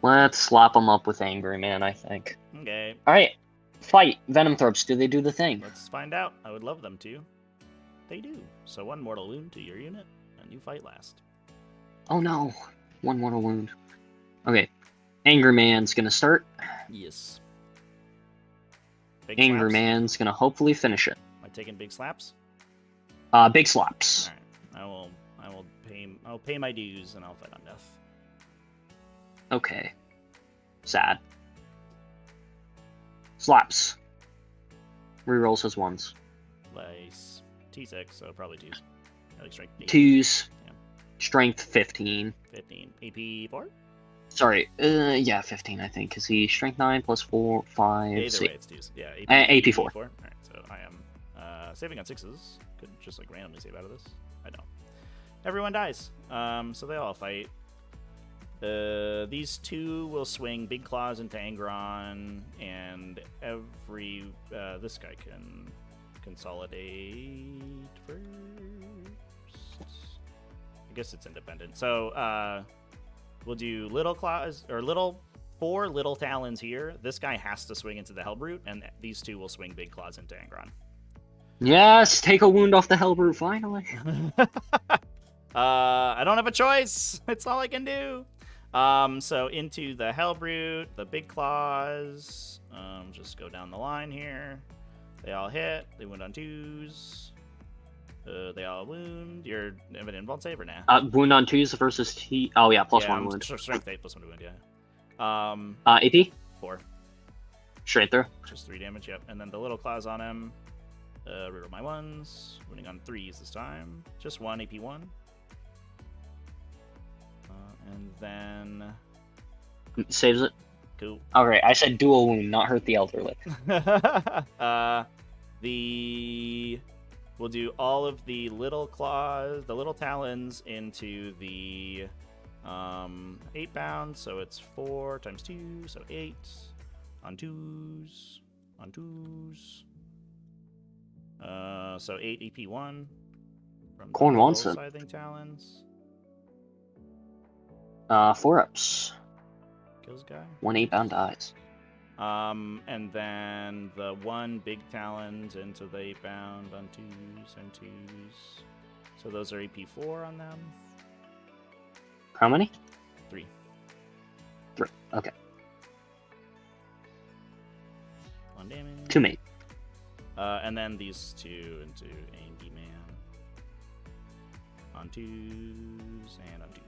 Speaker 2: Let's slap them up with Angry Man, I think.
Speaker 1: Okay.
Speaker 2: Alright. Fight. Venom Thropes, do they do the thing?
Speaker 1: Let's find out. I would love them to. They do. So 1 mortal wound to your unit, and you fight last.
Speaker 2: Oh no. 1 mortal wound. Okay. Angry Man's gonna start.
Speaker 1: Yes. Big
Speaker 2: Angry
Speaker 1: slaps?
Speaker 2: Man's gonna hopefully finish it.
Speaker 1: Am I taking big slaps?
Speaker 2: Big slaps.
Speaker 1: Alright. I'll pay my dues and I'll fight on death.
Speaker 2: Okay. Sad. Slaps. Rerolls his 1s.
Speaker 1: Nice. T6, so probably 2s. I like strength 8.
Speaker 2: 2s.
Speaker 1: Yeah.
Speaker 2: Strength 15.
Speaker 1: 15. AP 4?
Speaker 2: Sorry, yeah, 15 I think, because he's strength 9 plus 4, 5,
Speaker 1: Either
Speaker 2: 6.
Speaker 1: way, it's 2s. Yeah,
Speaker 2: AP 4.
Speaker 1: Alright, so I am saving on 6s. Could just like randomly save out of this. I don't. Everyone dies. So they all fight. These 2 will swing big claws into Angron, and this guy can consolidate first. I guess it's independent. So we'll do little claws or 4 little talons here. This guy has to swing into the Hellbrute, and these 2 will swing big claws into Angron.
Speaker 2: Yes, take a wound off the Hellbrute, finally.
Speaker 1: I don't have a choice. It's all I can do. So into the Hellbrute, the big claws. Just go down the line here. They all hit. They wound on 2s. They all wound. You're have an invuln save or nah?
Speaker 2: Wound on 2s versus T. Oh yeah, plus 1 wound.
Speaker 1: Strength 8 plus 1 wound. Yeah.
Speaker 2: AP
Speaker 1: 4.
Speaker 2: straight through.
Speaker 1: Just 3 damage. Yep. And then the little claws on him. Reroll my 1s. Wounding on 3s this time. Just 1 AP 1. And then
Speaker 2: Saves it.
Speaker 1: cool.
Speaker 2: Alright, I said dual wound, not hurt the elderly.
Speaker 1: We'll do all of the little claws, the little talons into the 8 bound, so it's 4 times 2, so 8 on 2s, on 2s. So 8 EP 1 from
Speaker 2: Corn
Speaker 1: the
Speaker 2: wants
Speaker 1: little
Speaker 2: it.
Speaker 1: scything talons.
Speaker 2: 4-ups.
Speaker 1: Kills guy.
Speaker 2: 1 8-bound dies.
Speaker 1: And then the 1 big talons into the 8-bound on 2s and 2s. So those are AP4 on them.
Speaker 2: How many?
Speaker 1: 3.
Speaker 2: 3. Okay.
Speaker 1: 1 damage.
Speaker 2: 2 mate.
Speaker 1: And then these 2 into A&D man. On 2s and on 2s.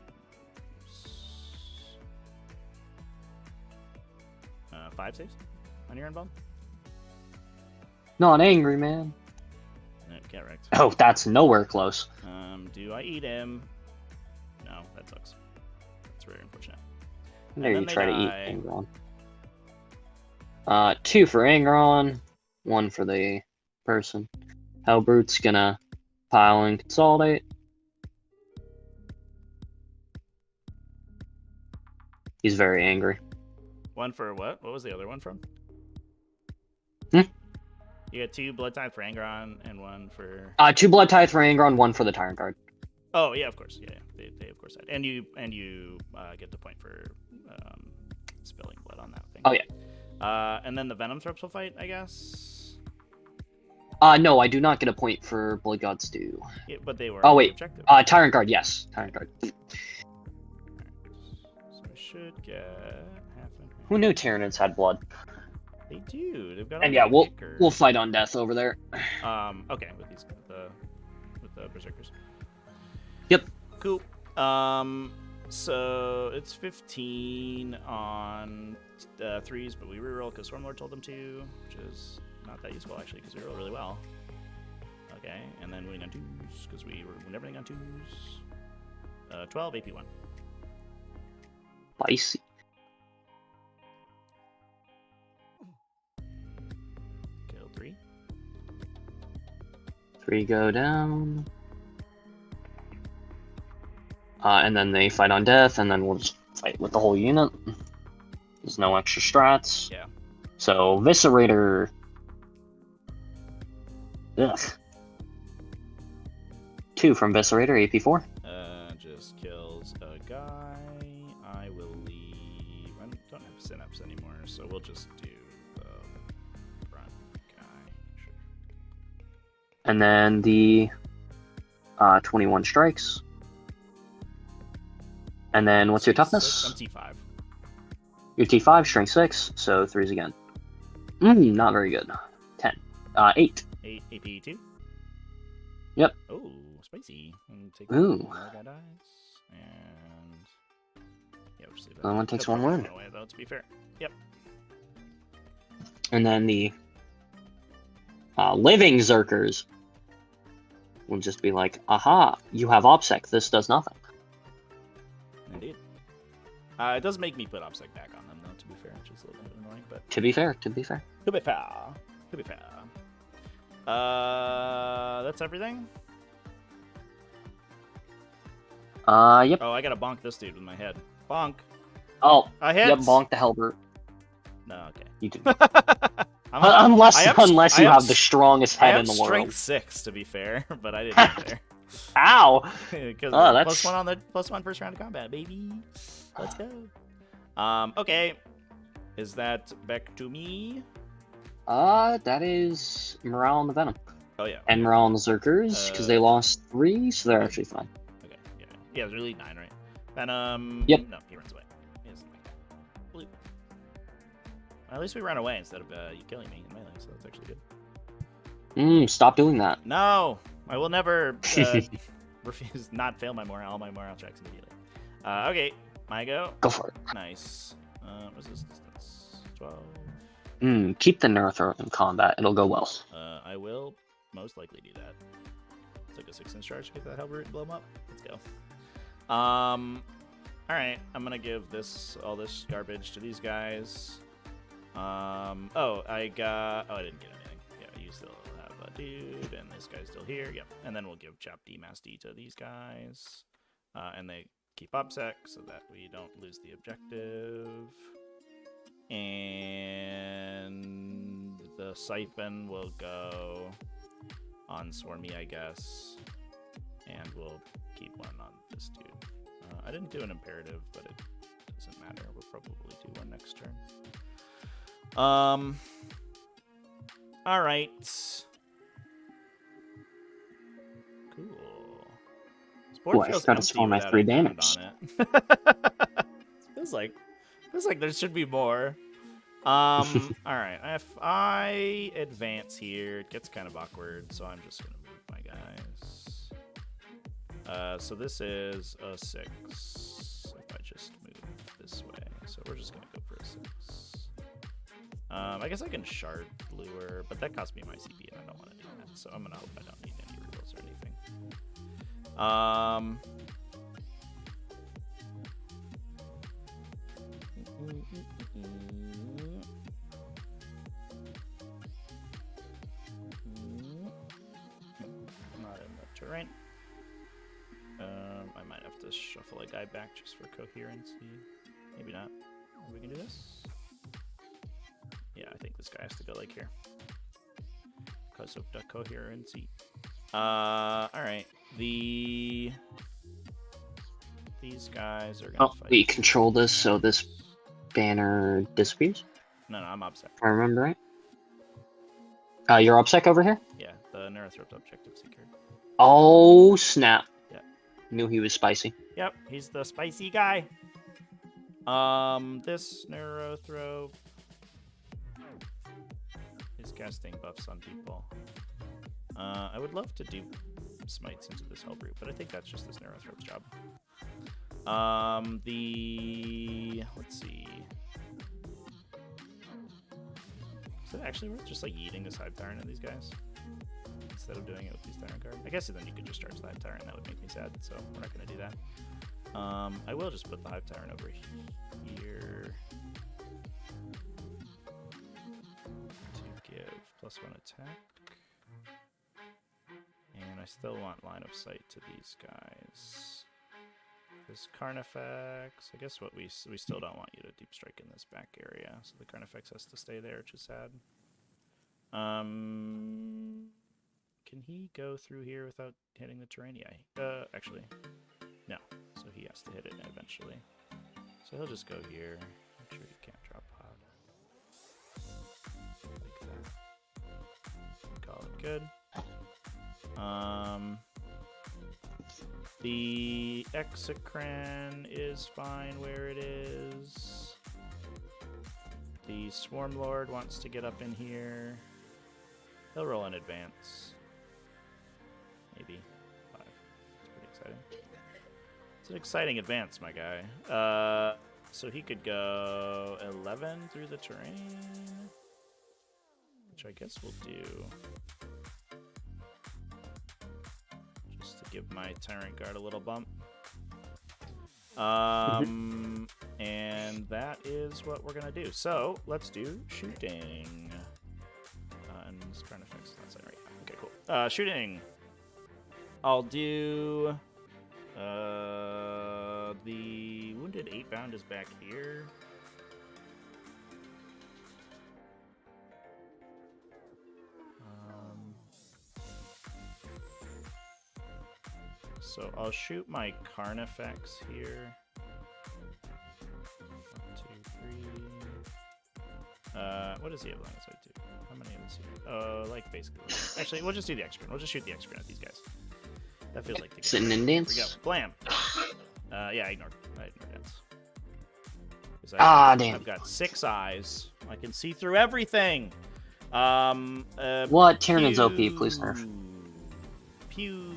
Speaker 1: 5 saves on your inbound?
Speaker 2: Not angry, man.
Speaker 1: No, get wrecked.
Speaker 2: Oh, that's nowhere close.
Speaker 1: Do I eat him? No, that sucks. That's very unfortunate.
Speaker 2: There you
Speaker 1: then they
Speaker 2: try to eat
Speaker 1: die.
Speaker 2: Angron. 2 for Angron, 1 for the person. Hellbrute's gonna pile and consolidate. He's very angry.
Speaker 1: 1 for what? What was the other one from?
Speaker 2: Hmm?
Speaker 1: You got 2 blood tithe for Angron and 1 for.
Speaker 2: 2 blood tithe for Angron, 1 for the Tyrant Guard.
Speaker 1: Oh yeah, of course. Yeah, they of course had. And you get the point for spilling blood on that thing.
Speaker 2: Oh yeah.
Speaker 1: And then the Venom Threps will fight, I guess.
Speaker 2: No, I do not get a point for Blood God Stew.
Speaker 1: Yeah, but they were.
Speaker 2: Oh wait.
Speaker 1: Objective.
Speaker 2: Tyrant Guard, yes. Tyrant Guard.
Speaker 1: So I should get half and half.
Speaker 2: Who knew Tyranids had blood?
Speaker 1: They do. They've got.
Speaker 2: And yeah, we'll fight on death over there.
Speaker 1: Okay, with the berserkers.
Speaker 2: Yep.
Speaker 1: Cool. So it's 15 on 3s, but we reroll because Stormlord told them to, which is not that useful actually because we roll really well. Okay, and then winning on 2s because we win everything on 2s. 12 AP1.
Speaker 2: Spicy.
Speaker 1: Kill 3.
Speaker 2: 3 go down. And then they fight on death, and then we'll just fight with the whole unit. There's no extra strats.
Speaker 1: Yeah.
Speaker 2: So, Viscerator. Ugh. 2 from Viscerator, AP4.
Speaker 1: Just kills a guy. I will leave. I don't have synapse anymore, so we'll just do the front guy. Sure.
Speaker 2: And then the 21 strikes. And then what's your toughness?
Speaker 1: I'm T5.
Speaker 2: Your T5, strength 6, so 3s again. Not very good. 10. 8.
Speaker 1: 8 AP2.
Speaker 2: Yep.
Speaker 1: Oh, spicy. And take
Speaker 2: Ooh.
Speaker 1: One guy dies. And yeah, we'll just leave that.
Speaker 2: The other one takes
Speaker 1: He'll
Speaker 2: 1
Speaker 1: probably
Speaker 2: wound.
Speaker 1: run away, though, to be fair. Yep.
Speaker 2: And then the living Zerkers will just be like, aha, you have OPSEC, this does nothing.
Speaker 1: Indeed. It does make me put OPSEC back on them, though, to be fair, which is a little bit annoying, but...
Speaker 2: To be fair.
Speaker 1: To be fair. That's everything?
Speaker 2: Yep.
Speaker 1: Oh, I gotta bonk this dude with my head. Bonk.
Speaker 2: Oh,
Speaker 1: I hit.
Speaker 2: yep, bonk the Hellbrute.
Speaker 1: No, okay.
Speaker 2: You do.
Speaker 1: Unless
Speaker 2: Unless you have the strongest head in the world.
Speaker 1: strength 6, to be fair, but I didn't get there.
Speaker 2: Ow!
Speaker 1: Because
Speaker 2: that's...
Speaker 1: +1 first round of combat, baby. Let's go. Okay. Is that back to me?
Speaker 2: That is morale on the Venom.
Speaker 1: Oh yeah.
Speaker 2: And morale on the Zerkers, because they lost 3, so they're actually fine.
Speaker 1: Okay. Yeah, it's really 9, right? Venom.
Speaker 2: Yep.
Speaker 1: No, he runs away. He doesn't like that. Well, at least we ran away instead of you killing me in melee, so that's actually good.
Speaker 2: Stop doing that.
Speaker 1: No, I will never refuse not fail my morale checks immediately. Okay, my go.
Speaker 2: Go for it.
Speaker 1: Nice. What's this distance? 12.
Speaker 2: Keep the nerf throw in combat. It'll go well.
Speaker 1: I will most likely do that. It's like a 6-inch charge to get that Hellbrute and blow him up. Let's go. All right, I'm gonna give all this garbage to these guys. I didn't get anything. Yeah, you still have a dude, and this guy's still here. Yep, and then we'll give Chap D Mass D to these guys, and they keep OPSEC so that we don't lose the objective. And the Siphon will go on Swarmy, I guess, and we'll keep one on this dude. I didn't do an imperative, but it doesn't matter. We'll probably do one next turn. All right. Cool. This board
Speaker 2: Oh, I
Speaker 1: feels
Speaker 2: forgot to
Speaker 1: empty
Speaker 2: spell my
Speaker 1: without
Speaker 2: 3
Speaker 1: a count
Speaker 2: damage.
Speaker 1: on it. feels like there should be more. All right. If I advance here, it gets kind of awkward, so I'm just gonna move my guys. So this is a 6. If I just move this way, so we're just gonna go for a 6. I guess I can shard lure, but that costs me my CP, and I don't want to do that. So I'm gonna hope I don't need any rerolls or anything. Not in the terrain. I might have to shuffle a guy back just for coherency. Maybe not. We can do this. Yeah, I think this guy has to go like here because of the coherency. All right. These guys are gonna fight.
Speaker 2: We control this, so this banner disappears.
Speaker 1: No, I'm upset.
Speaker 2: If I remember right. You're upset over here?
Speaker 1: Yeah, the Neurothrope objective secured.
Speaker 2: Oh snap!
Speaker 1: Yeah.
Speaker 2: Knew he was spicy.
Speaker 1: Yep, he's the spicy guy. This Neurothrope is casting buffs on people. I would love to do smites into this Hellbrute, but I think that's just this Neurothrope's job. Let's see. Is it actually worth just like yeeting this Hive Tyrant at these guys instead of doing it with these Tyrant cards? I guess then you could just charge the Hive Tyrant, and that would make me sad, so we're not going to do that. I will just put the Hive Tyrant over here to give +1 attack. And I still want line of sight to these guys. This Carnifex, I guess we still don't want you to deep strike in this back area, so the Carnifex has to stay there, which is sad. Can he go through here without hitting the terrain? Yeah, actually, no. So he has to hit it eventually. So he'll just go here. Make sure he can't drop pod. Like that. Call it good. The Exocrine is fine where it is. The Swarm Lord wants to get up in here. He'll roll in advance. Maybe 5. It's pretty exciting. It's an exciting advance, my guy. So he could go 11 through the terrain, which I guess we'll do. Just to give my Tyrant Guard a little bump. And that is what we're gonna do. So let's do shooting. And this Carnifex, that's it, right? Okay, cool. Shooting. I'll do. The Wounded 8-bound is back here. So I'll shoot my Carnifex here. 1, 2, 3. What does he have line of sight to? How many of us here? Like basically. Actually, we'll just do the Exocrine. We'll just shoot the Exocrine at these guys. That feels like the
Speaker 2: Sitting in dance.
Speaker 1: Here we go. Blam. Yeah, I ignored dance.
Speaker 2: Damn.
Speaker 1: I've got 6 eyes. I can see through everything.
Speaker 2: What? Tyranids OP, please nerf.
Speaker 1: Pew.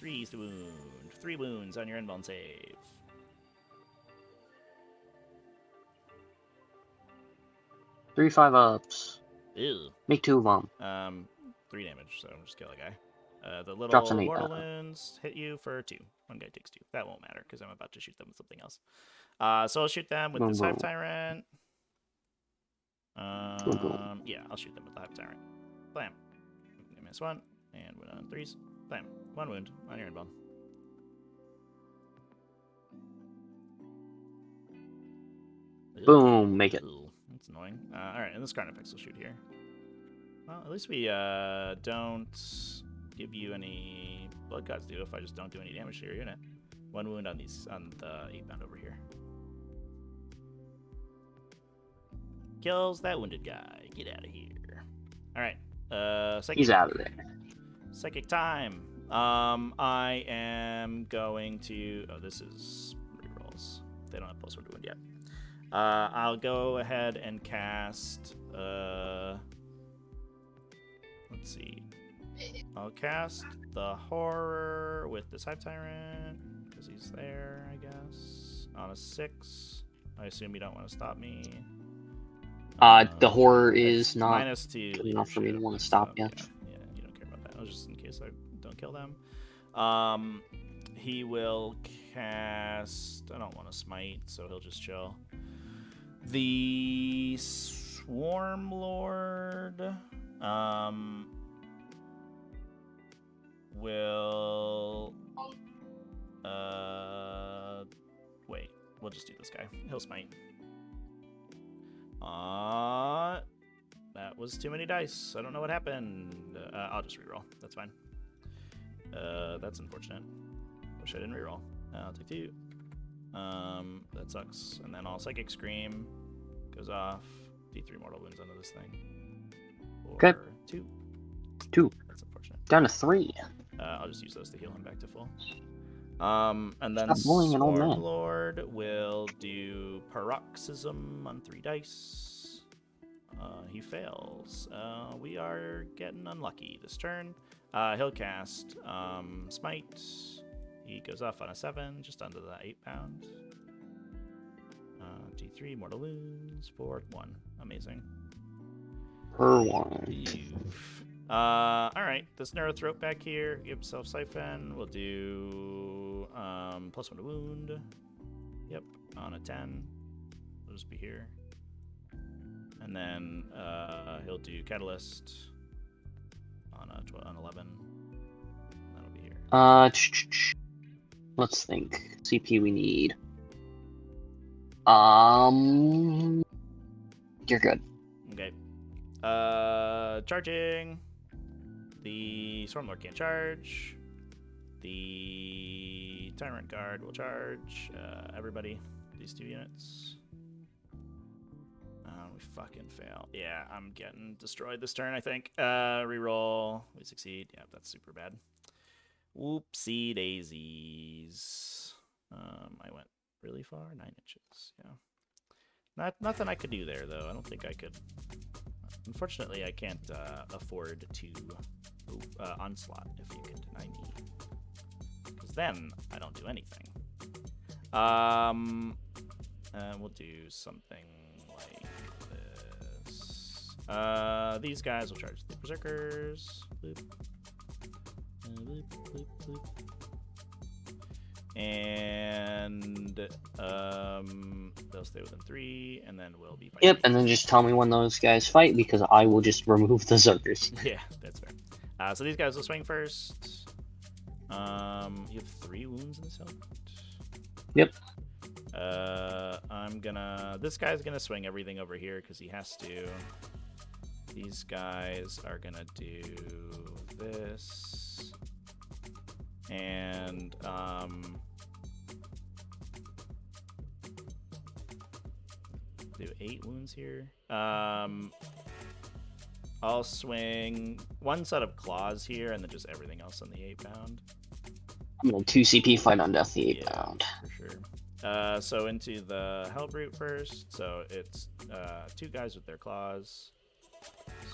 Speaker 1: 3's the wound. 3 wounds on your inbound save.
Speaker 2: Three 5-ups.
Speaker 1: Ew.
Speaker 2: Make 2 of them.
Speaker 1: 3 damage, so just kill a guy. The little
Speaker 2: Drops an 8.
Speaker 1: mortal wounds hit you for 2. One guy takes 2. That won't matter because I'm about to shoot them with something else. So I'll shoot them with this Hive Tyrant. Yeah, I'll shoot them with the Hive Tyrant. Blam. -1 and win on 3s. Blam. 1 wound on your inbound.
Speaker 2: Boom, make it.
Speaker 1: Ooh, that's annoying. Alright, and this Carnifex will shoot here. Well, at least we don't give you any Blood Gods do if I just don't do any damage to your unit. 1 wound on the 8-pound over here. Kills that wounded guy. Get out of here. All right. Psychic.
Speaker 2: He's out of there.
Speaker 1: Psychic time. I am going to. Oh, this is rerolls. They don't have +1 to wound yet. I'll go ahead and cast. Let's see. I'll cast the horror with this Hive Tyrant because he's there, I guess. On a 6. I assume you don't want to stop me.
Speaker 2: The horror is not
Speaker 1: -2
Speaker 2: good enough for me to want to
Speaker 1: leadership,
Speaker 2: stop
Speaker 1: so,
Speaker 2: you.
Speaker 1: Yeah, you don't care about that. It was just in case I don't kill them. He will cast. I don't want to smite, so he'll just chill. The Swarm Lord will wait. We'll just do this guy. He'll smite. That was too many dice. I don't know what happened. I'll just reroll. That's fine. That's unfortunate. Wish I didn't reroll. I'll take 2. That sucks. And then all Psychic Scream goes off. D3 mortal wounds onto this thing.
Speaker 2: Okay.
Speaker 1: 2.
Speaker 2: 2.
Speaker 1: That's unfortunate.
Speaker 2: Down to 3.
Speaker 1: I'll just use those to heal him back to full. And then
Speaker 2: Stop bullying an old
Speaker 1: Swarm
Speaker 2: man.
Speaker 1: Lord will do Paroxysm on 3 dice. He fails. We are getting unlucky this turn. He'll cast Smite. He goes off on a 7, just under the 8-pound. D3 mortal wounds for 1. Amazing.
Speaker 2: Per 1.
Speaker 1: Alright, this Neurothrope back here, give himself Siphon. We'll do +1 to wound. Yep, on a 10. We'll just be here. And then he'll do Catalyst on a 11. That'll be here.
Speaker 2: Let's think. CP we need. You're good.
Speaker 1: Okay. Charging. The Stormlord can't charge. The Tyrant Guard will charge. Everybody, these 2 units. We fucking fail. Yeah, I'm getting destroyed this turn, I think. Reroll. We succeed. Yeah, that's super bad. Whoopsie daisies. I went really far. 9 inches. Yeah. Nothing I could do there, though. I don't think I could. Unfortunately, I can't afford to onslaught if you can deny me. Because then I don't do anything. We'll do something like this. These guys will charge the Berserkers. Bloop. Bloop, bloop, bloop. And they'll stay within 3, and then we'll be fighting.
Speaker 2: Yep, and then just tell me when those guys fight, because I will just remove the Zerkers.
Speaker 1: Yeah, that's fair. So these guys will swing first. You have 3 wounds in this helmet.
Speaker 2: Yep.
Speaker 1: This guy's gonna swing everything over here because he has to. These guys are gonna do this. And do 8 wounds here. I'll swing 1 set of claws here, and then just everything else on the 8-pound.
Speaker 2: I'm gonna 2 CP fight on death the 8-pound.
Speaker 1: For sure. So into the Hellbrute first. So it's 2 guys with their claws.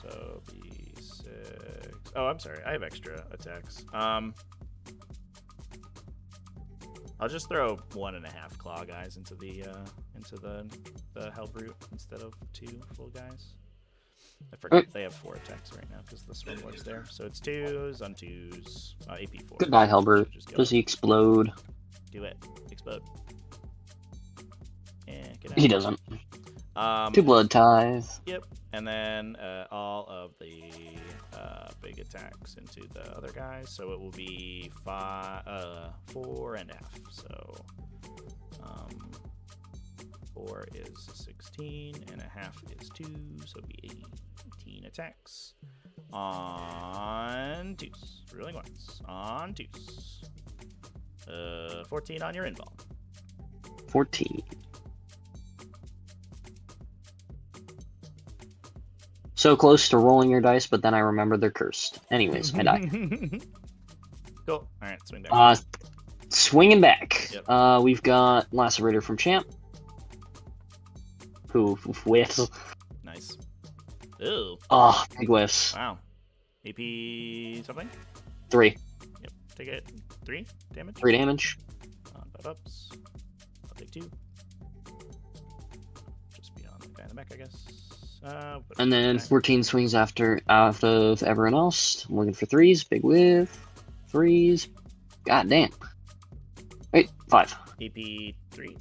Speaker 1: So B6. Oh, I'm sorry. I have extra attacks. I'll just throw 1.5 claw guys into the Hellbrute instead of 2 full guys. I forgot they have 4 attacks right now because the Swimlord's there. So it's 2s on 2s. AP 4.
Speaker 2: Goodbye, Hellbrute. Does he explode?
Speaker 1: Do it. Explode. Yeah, get out.
Speaker 2: He doesn't. 2 blood tithe.
Speaker 1: Yep. And then all of the big attacks into the other guys. So it will be 4.5. So 4 is 16, and 1/2 is 2, so it'll be 18 attacks. On 2s. Rolling 1s. On 2s. 14 on your invuln.
Speaker 2: 14. So close to rolling your dice, but then I remember they're cursed. Anyways, I die.
Speaker 1: Cool. Alright, swing back.
Speaker 2: Swinging back.
Speaker 1: Yep.
Speaker 2: We've got Lacerator from Champ. Who whiffs.
Speaker 1: Nice. Ooh.
Speaker 2: Oh, big whiffs.
Speaker 1: Wow. AP something?
Speaker 2: 3.
Speaker 1: Yep. Take it. 3 damage?
Speaker 2: 3 damage.
Speaker 1: On butt-ups. I'll take 2. Just be on the guy in the back, I guess.
Speaker 2: And then 14 swings out of everyone else. I'm looking for 3s. Big whiff. 3s. God damn. Wait, 5.
Speaker 1: AP 3.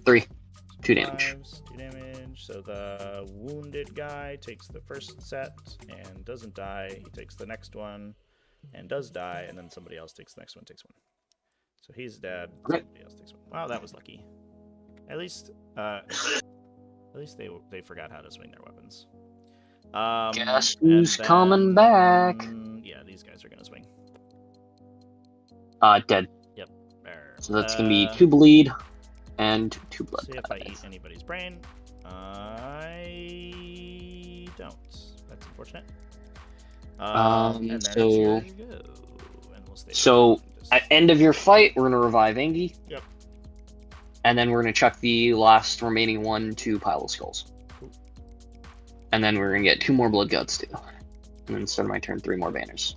Speaker 2: 3. 2 damage.
Speaker 1: 2 damage. So the wounded guy takes the first set and doesn't die. He takes the next one and does die, and then somebody else takes the next one, takes 1. So he's dead.
Speaker 2: Okay.
Speaker 1: Somebody else takes 1. Wow, that was lucky. At least they forgot how to swing their weapons.
Speaker 2: Guess who's coming back?
Speaker 1: Yeah, these guys are gonna swing.
Speaker 2: Dead.
Speaker 1: Yep.
Speaker 2: So that's gonna be 2 bleed and 2 blood.
Speaker 1: See if I eat anybody's brain. I don't. That's unfortunate. And then
Speaker 2: so
Speaker 1: it's yours to go. And we'll stay
Speaker 2: so at end of your fight, we're gonna revive Angie.
Speaker 1: Yep.
Speaker 2: And then we're gonna chuck the last remaining 1 to Pile of Skulls.
Speaker 1: Cool.
Speaker 2: And then we're gonna get 2 more Blood Guts too. And then start of my turn, 3 more banners.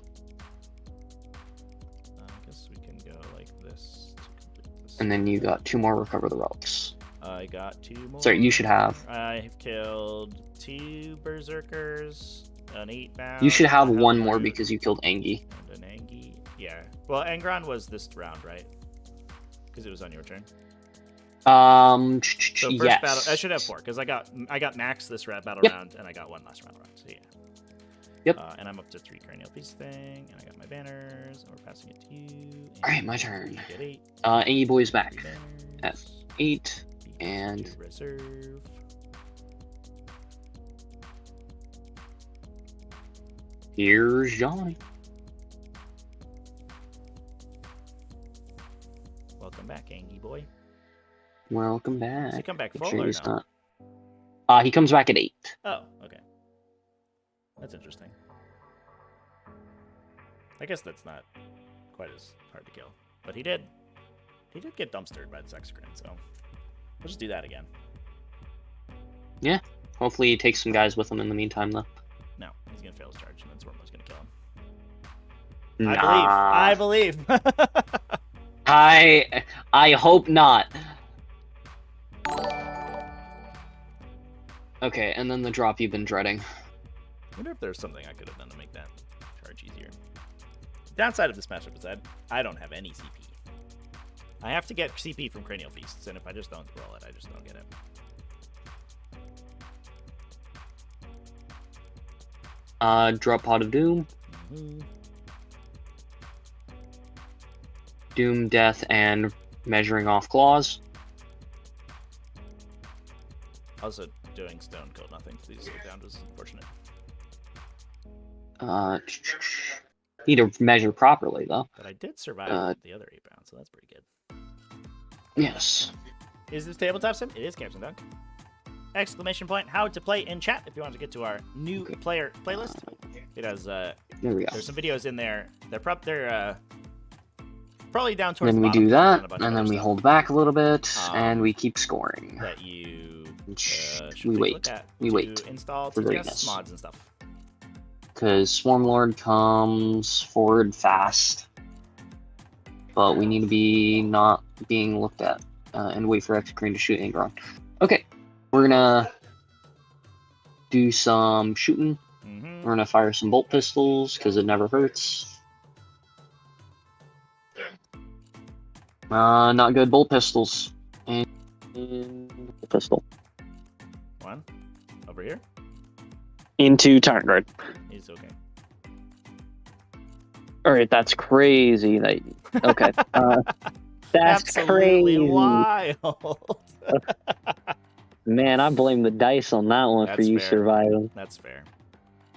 Speaker 1: I guess we can go like this to complete this.
Speaker 2: And then you got 2 more Recover the Relics.
Speaker 1: I got 2 more.
Speaker 2: Sorry, you should have.
Speaker 1: I've killed 2 berserkers, an 8 bound.
Speaker 2: You should have
Speaker 1: a
Speaker 2: 1 more
Speaker 1: Hellbrute,
Speaker 2: because you killed Angie.
Speaker 1: and an Angie. Yeah. Well, Angron was this round, right? Because it was on your turn.
Speaker 2: So
Speaker 1: So first
Speaker 2: yes.
Speaker 1: battle, I should have 4 because I got max this battle
Speaker 2: Yep.
Speaker 1: round and I got 1 last round. So yeah.
Speaker 2: Yep.
Speaker 1: And I'm up to 3 cranial piece thing, and I got my banners, and we're passing it to you.
Speaker 2: All right, my turn.
Speaker 1: You get 8.
Speaker 2: Angie boy's back
Speaker 1: Banners,
Speaker 2: at 8,
Speaker 1: BCO2
Speaker 2: and
Speaker 1: reserve.
Speaker 2: here's Johnny.
Speaker 1: Welcome back, Angie boy.
Speaker 2: Welcome back.
Speaker 1: Does he come back
Speaker 2: Make
Speaker 1: full
Speaker 2: sure
Speaker 1: or
Speaker 2: he's
Speaker 1: no?
Speaker 2: not. He comes back at 8.
Speaker 1: Oh, okay. That's interesting. I guess that's not quite as hard to kill. But he did get dumpstered by the Sexagrin, so we'll just do that again.
Speaker 2: Yeah. Hopefully he takes some guys with him in the meantime, though.
Speaker 1: No, he's gonna fail his charge, and then Swarmlord's gonna kill him.
Speaker 2: Nah.
Speaker 1: I believe.
Speaker 2: I hope not. Okay, and then the drop you've been dreading.
Speaker 1: I wonder if there's something I could have done to make that charge easier. Downside of this matchup is that I don't have any CP. I have to get CP from Cranial Feasts, and if I just don't roll it, I just don't get it.
Speaker 2: Drop Pot of Doom.
Speaker 1: Mm-hmm.
Speaker 2: Doom, Death, and Measuring Off Claws.
Speaker 1: Also, doing Stone Cold Nothing to these down was unfortunate.
Speaker 2: Need to measure properly, though.
Speaker 1: But I did survive the other 8 bounds, so that's pretty good.
Speaker 2: Yes.
Speaker 1: Is this Tabletop Sim? It is Camps and Dunk. Exclamation point, how to play in chat if you want to get to our new player playlist. It has,
Speaker 2: There we go.
Speaker 1: there's some videos in there. They're probably down towards
Speaker 2: Then
Speaker 1: the
Speaker 2: we
Speaker 1: bottom.
Speaker 2: do
Speaker 1: There's a
Speaker 2: that,
Speaker 1: bunch of
Speaker 2: and then
Speaker 1: other
Speaker 2: we
Speaker 1: stuff
Speaker 2: hold back a little bit,
Speaker 1: Um,
Speaker 2: and we keep scoring.
Speaker 1: that you should
Speaker 2: We
Speaker 1: take a
Speaker 2: wait.
Speaker 1: look at
Speaker 2: We
Speaker 1: to
Speaker 2: wait
Speaker 1: install
Speaker 2: for
Speaker 1: TTS
Speaker 2: greatness.
Speaker 1: mods and stuff.
Speaker 2: Because Swarmlord comes forward fast, but we need to be not being looked at and wait for Exocrine to shoot Angron. Okay, we're gonna do some shooting.
Speaker 1: Mm-hmm.
Speaker 2: We're gonna fire some bolt pistols because it never hurts. Not good bolt pistols. And pistol
Speaker 1: One over here.
Speaker 3: into Tyranids.
Speaker 1: He's okay.
Speaker 3: All right, that's crazy. Okay, that's
Speaker 1: Absolutely
Speaker 3: crazy.
Speaker 1: wild.
Speaker 3: Man, I blame the dice on that one for
Speaker 1: That's
Speaker 3: you
Speaker 1: fair.
Speaker 3: surviving.
Speaker 1: That's fair.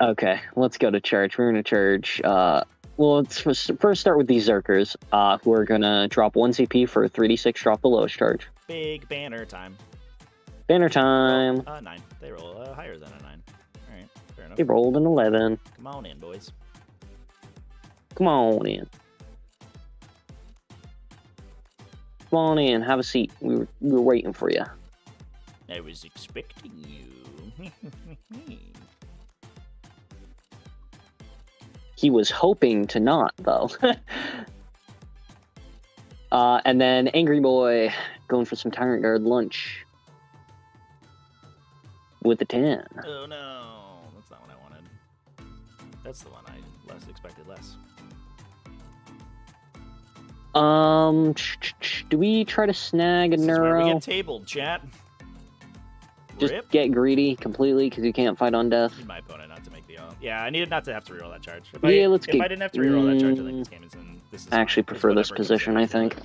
Speaker 3: Okay, let's go to church. We're gonna charge well, let's first start with these Zerkers, who are gonna drop 1 CP for a 3d6 drop the lowest charge.
Speaker 1: Big banner time.
Speaker 3: Banner time.
Speaker 1: 9. They roll higher than a 9. All right, fair enough.
Speaker 3: They rolled an 11.
Speaker 1: Come on in, boys.
Speaker 3: Come on in. Come on in. Have a seat. We were waiting for you.
Speaker 1: I was expecting you.
Speaker 3: He was hoping to not, though. And then Angry Boy going for some Tyrant Guard lunch with a 10.
Speaker 1: Oh no, that's not what I wanted. That's the one I expected less.
Speaker 3: Do we try to snag a
Speaker 1: This is where we
Speaker 3: Neuro?
Speaker 1: get tabled, chat.
Speaker 3: Just
Speaker 1: Rip.
Speaker 3: get greedy completely because you can't fight on death.
Speaker 1: Need my opponent not to make the. Yeah, I needed not to have to reroll that charge. If
Speaker 3: Yeah, let's
Speaker 1: if
Speaker 3: get
Speaker 1: I didn't have to reroll that charge, I think this game is in. This is
Speaker 3: I actually
Speaker 1: fine. It's
Speaker 3: prefer this
Speaker 1: whatever comes
Speaker 3: position,
Speaker 1: in,
Speaker 3: I
Speaker 1: do
Speaker 3: think.
Speaker 1: it.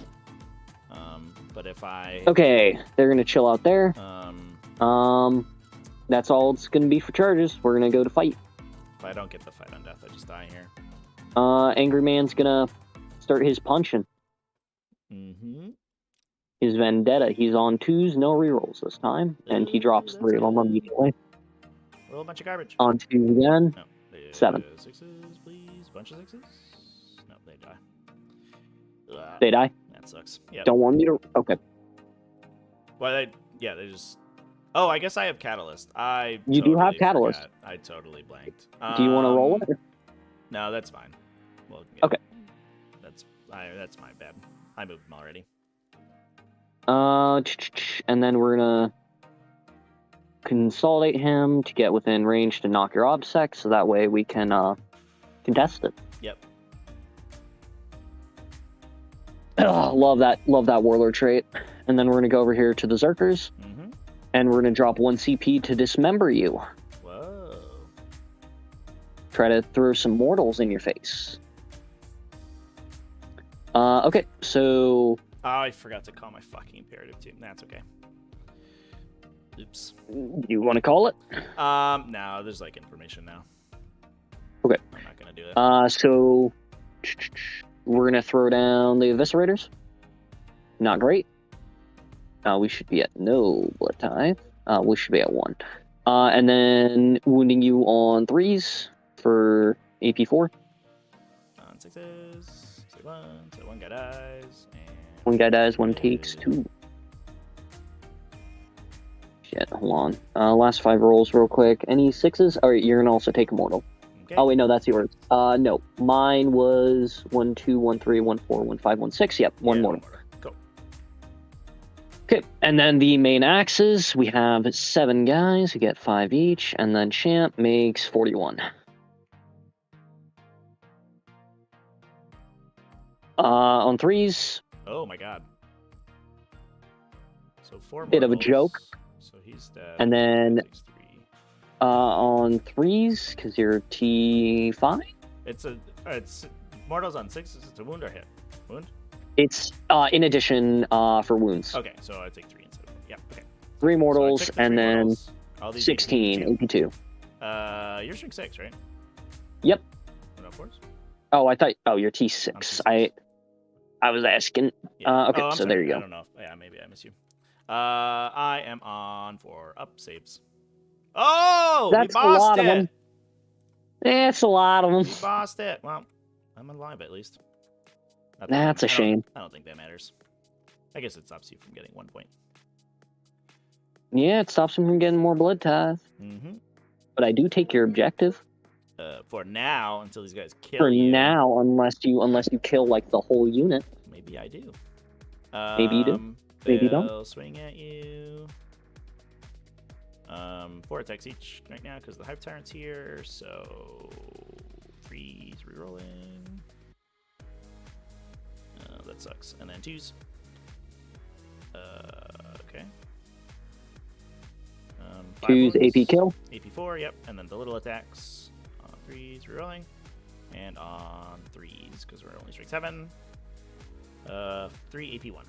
Speaker 1: But if I.
Speaker 3: Okay, they're gonna chill out there.
Speaker 1: Um,
Speaker 3: That's all it's gonna be for charges. We're gonna go to fight.
Speaker 1: if I don't get the fight on death, I just die here.
Speaker 3: Angry Man's gonna start his punching.
Speaker 1: Mm-hmm.
Speaker 3: His vendetta. He's on 2s, no rerolls this time, and he drops
Speaker 1: Ooh,
Speaker 3: 3 of them
Speaker 1: that's
Speaker 3: immediately.
Speaker 1: Roll a bunch of garbage.
Speaker 3: On 2s again.
Speaker 1: No.
Speaker 3: 7.
Speaker 1: 6s, please. Bunch of 6s. No, they die.
Speaker 3: They die.
Speaker 1: That sucks. Yeah.
Speaker 3: Don't want me to. Okay.
Speaker 1: Well, they just. Oh, I guess I have Catalyst.
Speaker 3: You do have Catalyst.
Speaker 1: Forgot. I totally blanked.
Speaker 3: Do you want to roll it?
Speaker 1: No, that's fine. Well, yeah.
Speaker 3: Okay.
Speaker 1: That's my bad. I moved him already.
Speaker 3: And then we're gonna consolidate him to get within range to knock your obsec, so that way we can contest it.
Speaker 1: Yep.
Speaker 3: Love that warlord trait. And then we're gonna go over here to the Zerkers,
Speaker 1: Mm-hmm.
Speaker 3: and we're gonna drop 1 CP to dismember you.
Speaker 1: Whoa.
Speaker 3: Try to throw some mortals in your face. Okay, so
Speaker 1: Oh, I forgot to call my fucking imperative too. That's okay. Oops.
Speaker 3: you want to call it?
Speaker 1: No, there's like information now.
Speaker 3: Okay.
Speaker 1: I'm not gonna do it.
Speaker 3: So we're gonna throw down the eviscerators. Not great. We should be at no blood tithe. We should be at 1. And then wounding you on 3s for AP4.
Speaker 1: On 6s. Say 1. So 1 guy dies. And
Speaker 3: 1 guy dies, 1 takes 2. Shit, hold on. Last 5 rolls real quick. Any 6s? Alright, you're gonna also take a mortal.
Speaker 1: Okay.
Speaker 3: Oh wait, no, that's yours. No. Mine was 1, 2, 1, 3, 1, 4, 1, 5, 1, 6. Yep, 1 mortal.
Speaker 1: Cool.
Speaker 3: Okay, and then the main axes, we have 7 guys who get 5 each, and then Champ makes 41. On 3s,
Speaker 1: Oh my god. So 4
Speaker 3: Bit of a
Speaker 1: mortals.
Speaker 3: joke.
Speaker 1: So he's dead.
Speaker 3: and then
Speaker 1: Takes 3.
Speaker 3: on 3s, because you're T5,
Speaker 1: It's mortals on 6s. It's a wound or hit. Wound.
Speaker 3: it's in addition for wounds.
Speaker 1: Okay, so I take 3 instead of 1. Yeah. Okay.
Speaker 3: 3
Speaker 1: So I
Speaker 3: mortals,
Speaker 1: took the
Speaker 3: and
Speaker 1: 3
Speaker 3: then
Speaker 1: mortals. All these
Speaker 3: 16, AP2.
Speaker 1: You're string 6, right?
Speaker 3: Yep.
Speaker 1: No force?
Speaker 3: Oh, I thought. Oh, you're
Speaker 1: I'm
Speaker 3: T6.
Speaker 1: T6.
Speaker 3: I was asking.
Speaker 1: Yeah.
Speaker 3: Okay,
Speaker 1: I'm
Speaker 3: so
Speaker 1: sorry.
Speaker 3: there you
Speaker 1: I
Speaker 3: go.
Speaker 1: don't know. Yeah, maybe I miss you. I am on for up saves. Oh,
Speaker 3: That's
Speaker 1: we
Speaker 3: a
Speaker 1: bossed
Speaker 3: lot
Speaker 1: it.
Speaker 3: of them. That's a lot of
Speaker 1: We
Speaker 3: them.
Speaker 1: bossed it. Well, I'm alive at least. Not that
Speaker 3: That's a
Speaker 1: I don't-
Speaker 3: shame.
Speaker 1: I don't think that matters. I guess it stops you from getting 1 point.
Speaker 3: Yeah, it stops him from getting more blood tithe.
Speaker 1: Mm-hmm.
Speaker 3: But I do take your objective
Speaker 1: For now, until these guys kill
Speaker 3: for
Speaker 1: you.
Speaker 3: now, unless you kill like the whole unit.
Speaker 1: Maybe I do.
Speaker 3: Maybe you do. Maybe you don't.
Speaker 1: They'll swing at you. 4 attacks each right now because the Hive Tyrant's here. So 3's rerolling. That sucks. And then 2s. Okay. 5
Speaker 3: Choose
Speaker 1: wounds.
Speaker 3: AP kill.
Speaker 1: AP4, yep. And then the little attacks on 3s rerolling. And on 3s because we're only strike 7. 3 AP1.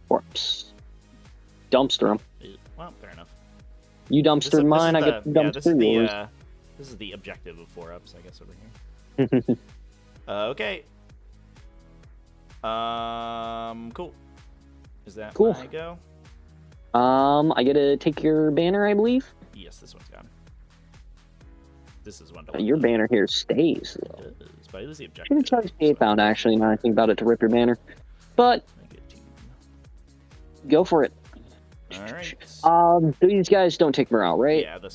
Speaker 3: Corpse. Dumpster him.
Speaker 1: Well, fair enough.
Speaker 3: You dumpster mine, I get to dumpster yours.
Speaker 1: This is the objective of 4-ups, I guess, over here. Okay. Cool. Is that
Speaker 3: Cool.
Speaker 1: my go?
Speaker 3: I get to take your banner, I believe.
Speaker 1: Yes, this one's gone. This is one.
Speaker 3: Your banner here stays. Though.
Speaker 1: It does, but I lose the objective.
Speaker 3: Should have charged me £8 actually. Now I think about it to rip your banner, but go for it.
Speaker 1: All right.
Speaker 3: These guys don't take morale, right?
Speaker 1: Yeah, the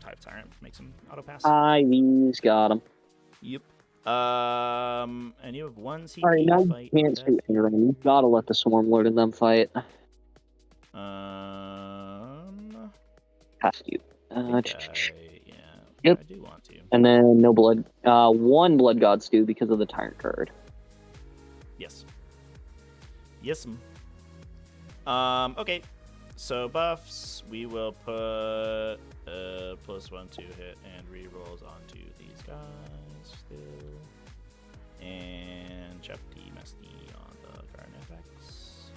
Speaker 1: type tyrant makes him auto pass.
Speaker 3: Ivy's got him.
Speaker 1: Yep. And you have one CP
Speaker 3: All right, now
Speaker 1: fight.
Speaker 3: you can't shoot Aaron. You gotta let the Swarm Lord and them fight. Past you.
Speaker 1: Yeah.
Speaker 3: Yep.
Speaker 1: I do want to.
Speaker 3: And then no blood. One blood god stew because of the tyrant card.
Speaker 1: Yes. Yes. Okay. So buffs, we will put +1 to hit and rerolls onto these guys still, and Chepty Mesty on the Carnifex.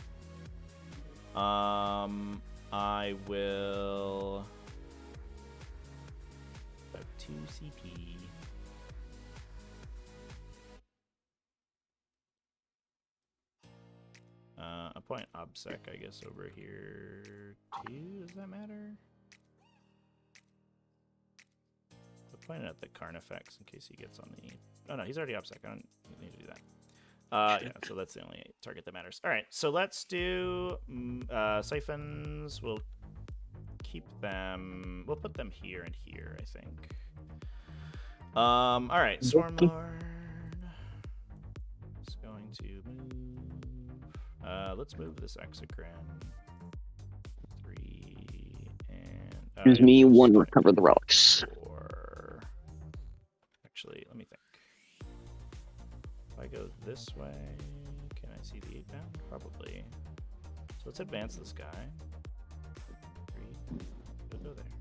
Speaker 1: I will have 2 CP. Appoint OBSEC, I guess, over here too. Does that matter? Appoint it at the Carnifex in case he gets on the. Oh no, he's already OBSEC. I don't need to do that. Yeah, so that's the only target that matters. All right, so let's do siphons. We'll keep them. We'll put them here and here, I think. All right, Swarmlord is going to move. Let's move this Exocrine. 3 and.
Speaker 3: Excuse me, 1 recover the relics.
Speaker 1: 4. Actually, let me think. If I go this way, can I see the 8 down? Probably. So let's advance this guy. 3. We'll go there.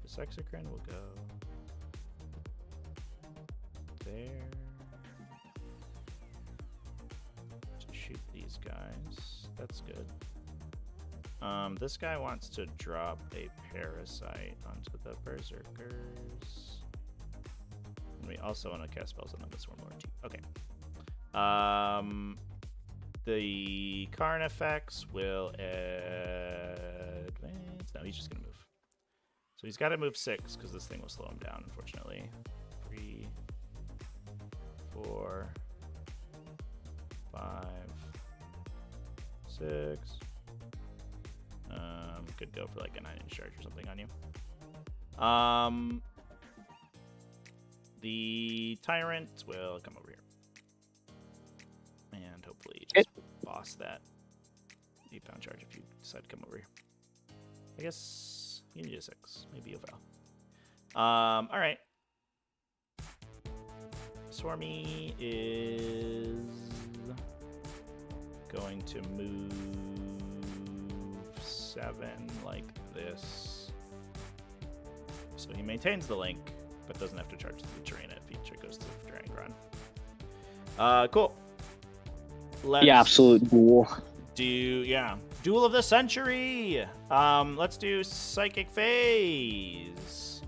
Speaker 1: This Exocrine will go there. To shoot these guys. That's good. This guy wants to drop a parasite onto the berserkers. And we also want to cast spells on them with Swarmlord too. Okay. The Carnifex will advance. No, he's just gonna move. So he's got to move 6 because this thing will slow him down, unfortunately. 3, 4, 5, 6. Could go for like a 9-inch charge or something on you. The Tyrant will come over here. And hopefully just boss that 8-pound charge if you decide to come over here. I guess you need a 6. Maybe you'll fail. Alright. Swarmy is going to move 7 like this. So he maintains the link, but doesn't have to charge the Tyranids if he goes to Drangron. Cool. Let's
Speaker 3: Absolute duel.
Speaker 1: Duel of the Century. Let's do Psychic Phase.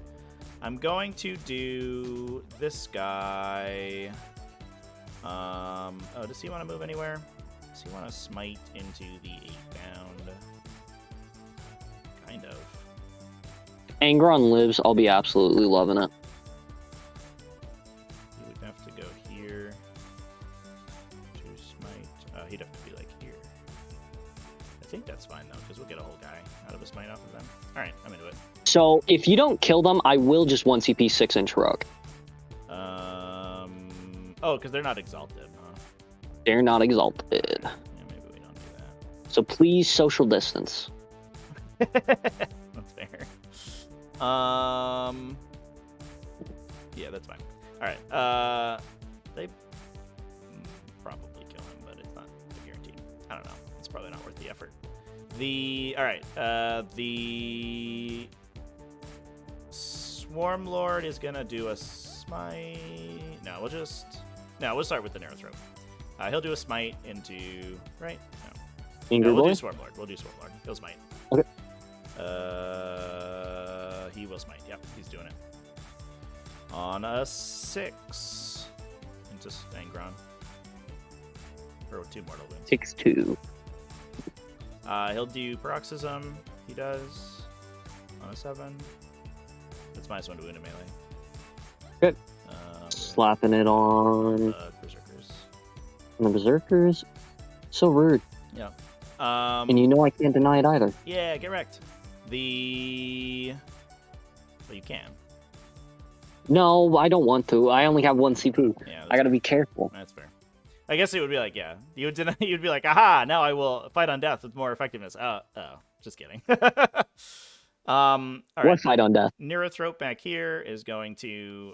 Speaker 1: I'm going to do this guy. Does he want to move anywhere? Does he want to smite into the 8-pound? Kind of.
Speaker 3: Angron lives, I'll be absolutely loving it.
Speaker 1: He would have to go here to smite. He'd have to be like here. I think that's fine though, because we'll get a whole guy out of a smite off of them. All right, I'm into it.
Speaker 3: So if you don't kill them, I will just 1 CP 6-inch rogue.
Speaker 1: Oh, because they're not exalted, huh?
Speaker 3: They're not exalted.
Speaker 1: Yeah, maybe we don't do that.
Speaker 3: So please social distance.
Speaker 1: That's fair. Yeah, that's fine. All right. They probably kill him, but it's not guaranteed. I don't know. It's probably not worth the effort. The Swarm Lord is gonna do a smite. No, we'll start with the Narrow Throat. He'll do a smite into right. No, we'll do Swarm Lord. He'll smite.
Speaker 3: Okay.
Speaker 1: He will smite. Yep, he's doing it. On a 6 into Angron. For 2 mortal wounds.
Speaker 3: 6-2.
Speaker 1: He'll do paroxysm. He does on a 7. That's -1 to wound and melee.
Speaker 3: Good.
Speaker 1: With
Speaker 3: Slapping it on
Speaker 1: berserkers.
Speaker 3: the berserkers. So rude.
Speaker 1: Yeah.
Speaker 3: And you know I can't deny it either.
Speaker 1: Yeah, get wrecked. Well, you can.
Speaker 3: No, I don't want to. I only have 1 CP.
Speaker 1: Yeah,
Speaker 3: I gotta be careful.
Speaker 1: That's fair. I guess it would be like, yeah, you'd be like, aha, now I will fight on death with more effectiveness. Oh, just kidding. All right.
Speaker 3: What fight on death?
Speaker 1: Neurothrope back here is going to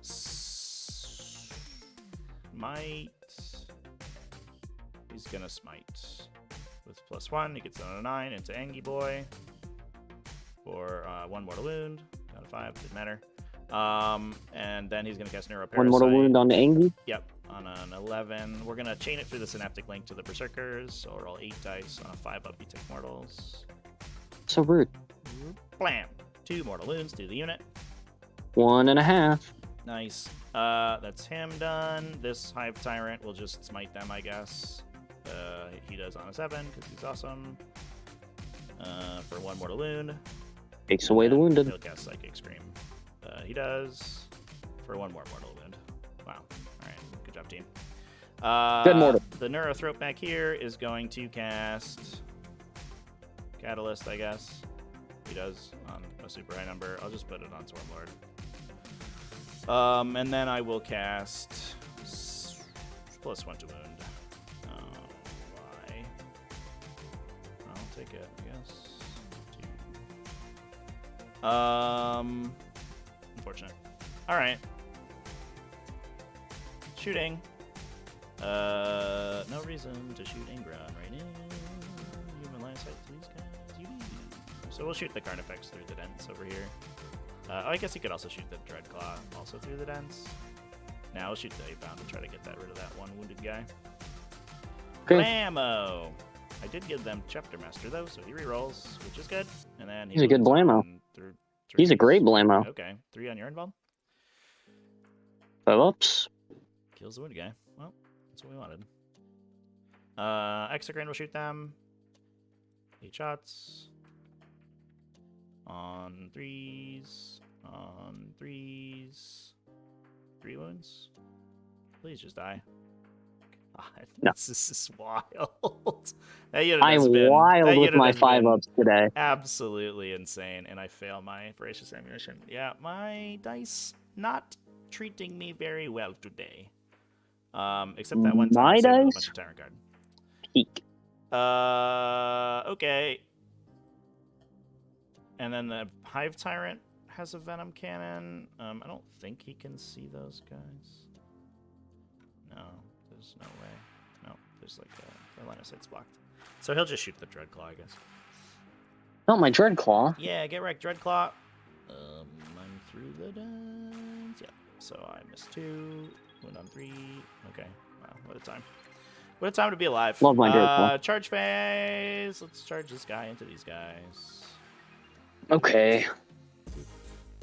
Speaker 1: smite. He's gonna smite with +1. He gets on a 9 into Angie Boy for 1 mortal wound. Not a 5, didn't matter. And then he's gonna cast Neuroparasite.
Speaker 3: 1 mortal wound on the Angie.
Speaker 1: Yep, on an 11. We're gonna chain it through the synaptic link to the berserkers. So roll 8 dice on a 5 up. You take mortals.
Speaker 3: So rude.
Speaker 1: Blam! 2 mortal wounds to the unit.
Speaker 3: 1.5.
Speaker 1: Nice. That's him done. This Hive Tyrant will just smite them, I guess. He does on a 7 because he's awesome. For 1 mortal wound.
Speaker 3: Takes away the wounded.
Speaker 1: He'll cast Psychic Scream. He does for 1 more mortal wound. Wow. All right. Good job, team.
Speaker 3: Good mortal.
Speaker 1: The Neurothrope back here is going to cast Catalyst, I guess. He does on a super high number. I'll just put it on Swarmlord. And then I will cast +1 to wound. Why? I'll take it, I guess. 2. Unfortunate. All right. Shooting. No reason to shoot Ingron right now. You have a line of sight to these guys. You do. So we'll shoot the Carnifex through the dents over here. I guess he could also shoot the Dreadclaw also through the dents. Now we'll shoot the 8-pound to try to get rid of that one wounded guy.
Speaker 3: Okay.
Speaker 1: Blammo! I did give them Chapter Master though, so he rerolls, which is good. And then
Speaker 3: He's a good
Speaker 1: wounds
Speaker 3: blammo.
Speaker 1: on through 3.
Speaker 3: He's a great blammo.
Speaker 1: Okay, 3 on your invuln.
Speaker 3: 5 ups.
Speaker 1: Kills the wounded guy. Well, that's what we wanted. Exocrine will shoot them. 8 shots. On 3s. On 3s. 3 wounds. Please just die. God,
Speaker 3: No.
Speaker 1: this is wild. That unit
Speaker 3: I'm
Speaker 1: has been,
Speaker 3: wild
Speaker 1: that
Speaker 3: with
Speaker 1: unit
Speaker 3: my
Speaker 1: has
Speaker 3: 5
Speaker 1: been
Speaker 3: ups today.
Speaker 1: absolutely insane, and I fail my voracious ammunition. Yeah, my dice not treating me very well today. Except that one time
Speaker 3: My
Speaker 1: I saved with a
Speaker 3: dice?
Speaker 1: bunch of Tyrant Guard.
Speaker 3: Peak.
Speaker 1: Okay. And then the Hive Tyrant has a Venom Cannon. I don't think he can see those guys. No, there's no way. No, there's like the line of sight's blocked. So he'll just shoot the Dreadclaw, I guess.
Speaker 3: Oh, my Dreadclaw.
Speaker 1: Yeah, get wrecked, Dreadclaw. I'm through the dance. Yeah, so I missed 2. Went on 3. Okay, wow, what a time. What a time to be alive.
Speaker 3: Love my Dreadclaw.
Speaker 1: Charge phase. Let's charge this guy into these guys.
Speaker 3: Okay.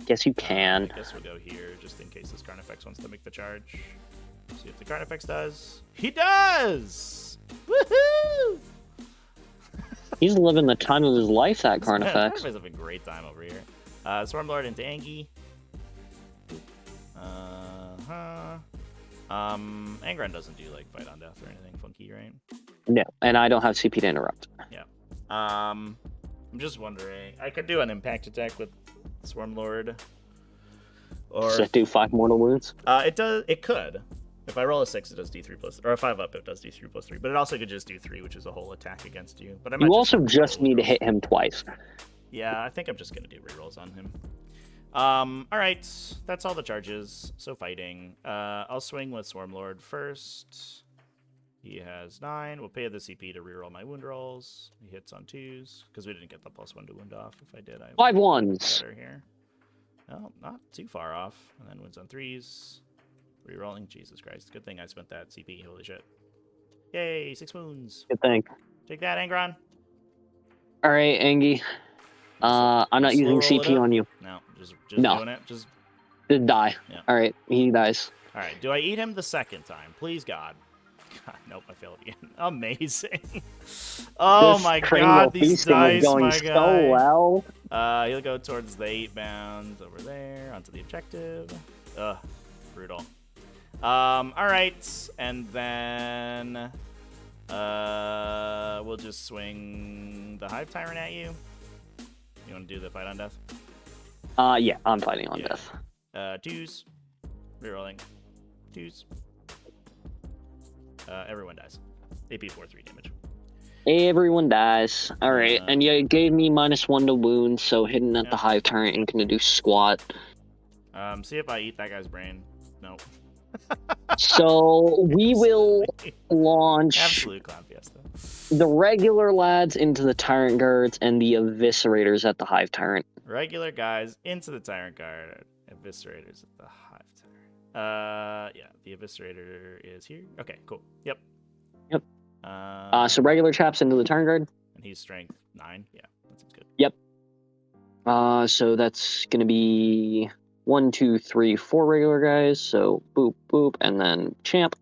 Speaker 3: Guess you can.
Speaker 1: I guess we'll go here just in case this Carnifex wants to make the charge. See if the Carnifex does. He does! Woohoo!
Speaker 3: He's living the time of his life, that
Speaker 1: Carnifex
Speaker 3: Carnifex.
Speaker 1: is having a great time over here. Swarmlord into Angie. Angron doesn't do like fight on death or anything funky, right?
Speaker 3: No, and I don't have CP to interrupt.
Speaker 1: Yeah. I'm just wondering. I could do an impact attack with Swarmlord. Or
Speaker 3: Does it do 5 mortal wounds?
Speaker 1: it does. It could. If I roll a 6, it does D3 plus, or a 5 up, it does D3 plus 3. But it also could just do 3, which is a whole attack against you. But I might
Speaker 3: You also
Speaker 1: roll
Speaker 3: just need to
Speaker 1: rerolls.
Speaker 3: hit him twice.
Speaker 1: Yeah, I think I'm just gonna do rerolls on him. All right, that's all the charges. So fighting. I'll swing with Swarmlord first. He has 9. We'll pay the CP to reroll my wound rolls. He hits on 2s because we didn't get the +1 to wound off. If I did, I
Speaker 3: 5
Speaker 1: would
Speaker 3: ones.
Speaker 1: better here. Well, not too far off. And then wins on 3s. Rerolling. Jesus Christ. Good thing I spent that CP. Holy shit. Yay, 6 wounds.
Speaker 3: Good thing.
Speaker 1: Take that, Angron.
Speaker 3: All right, Angie. I'm not
Speaker 1: Slow
Speaker 3: using
Speaker 1: roll it
Speaker 3: CP
Speaker 1: up?
Speaker 3: on you.
Speaker 1: No, just
Speaker 3: No.
Speaker 1: doing it. Just
Speaker 3: Just die.
Speaker 1: Yeah.
Speaker 3: All right, he dies.
Speaker 1: All right. Do I eat him the second time? Please, God. God, nope, I failed again. Amazing. Oh
Speaker 3: This
Speaker 1: my
Speaker 3: cranial
Speaker 1: God, these
Speaker 3: feasting
Speaker 1: dice,
Speaker 3: is going
Speaker 1: my
Speaker 3: so
Speaker 1: guy.
Speaker 3: well.
Speaker 1: He'll go towards the 8 bounds over there onto the objective. Ugh, brutal. All right, and then we'll just swing the Hive Tyrant at you. You want to do the fight on death?
Speaker 3: Yeah, I'm fighting on
Speaker 1: Yeah.
Speaker 3: death.
Speaker 1: 2s. Rerolling. 2s. Everyone dies. AP 4/3 damage.
Speaker 3: Everyone dies. All right, and you gave me -1 to wound, so hitting at
Speaker 1: Yeah.
Speaker 3: the Hive Tyrant ain't gonna do squat.
Speaker 1: See if I eat that guy's brain. No.
Speaker 3: So we will launch
Speaker 1: Absolute clown fiesta.
Speaker 3: the regular lads into the Tyrant Guards and the Eviscerators at the Hive Tyrant.
Speaker 1: Regular guys into the Tyrant Guard. Eviscerators at the Hive Tyrant. Yeah, the Eviscerator is here. Okay, cool. Yep.
Speaker 3: Yep. So regular chaps into the Tyrant Guard.
Speaker 1: And he's strength 9. Yeah, that seems good.
Speaker 3: Yep. So that's gonna be 1, 2, 3, 4 regular guys. So boop, boop, and then champ.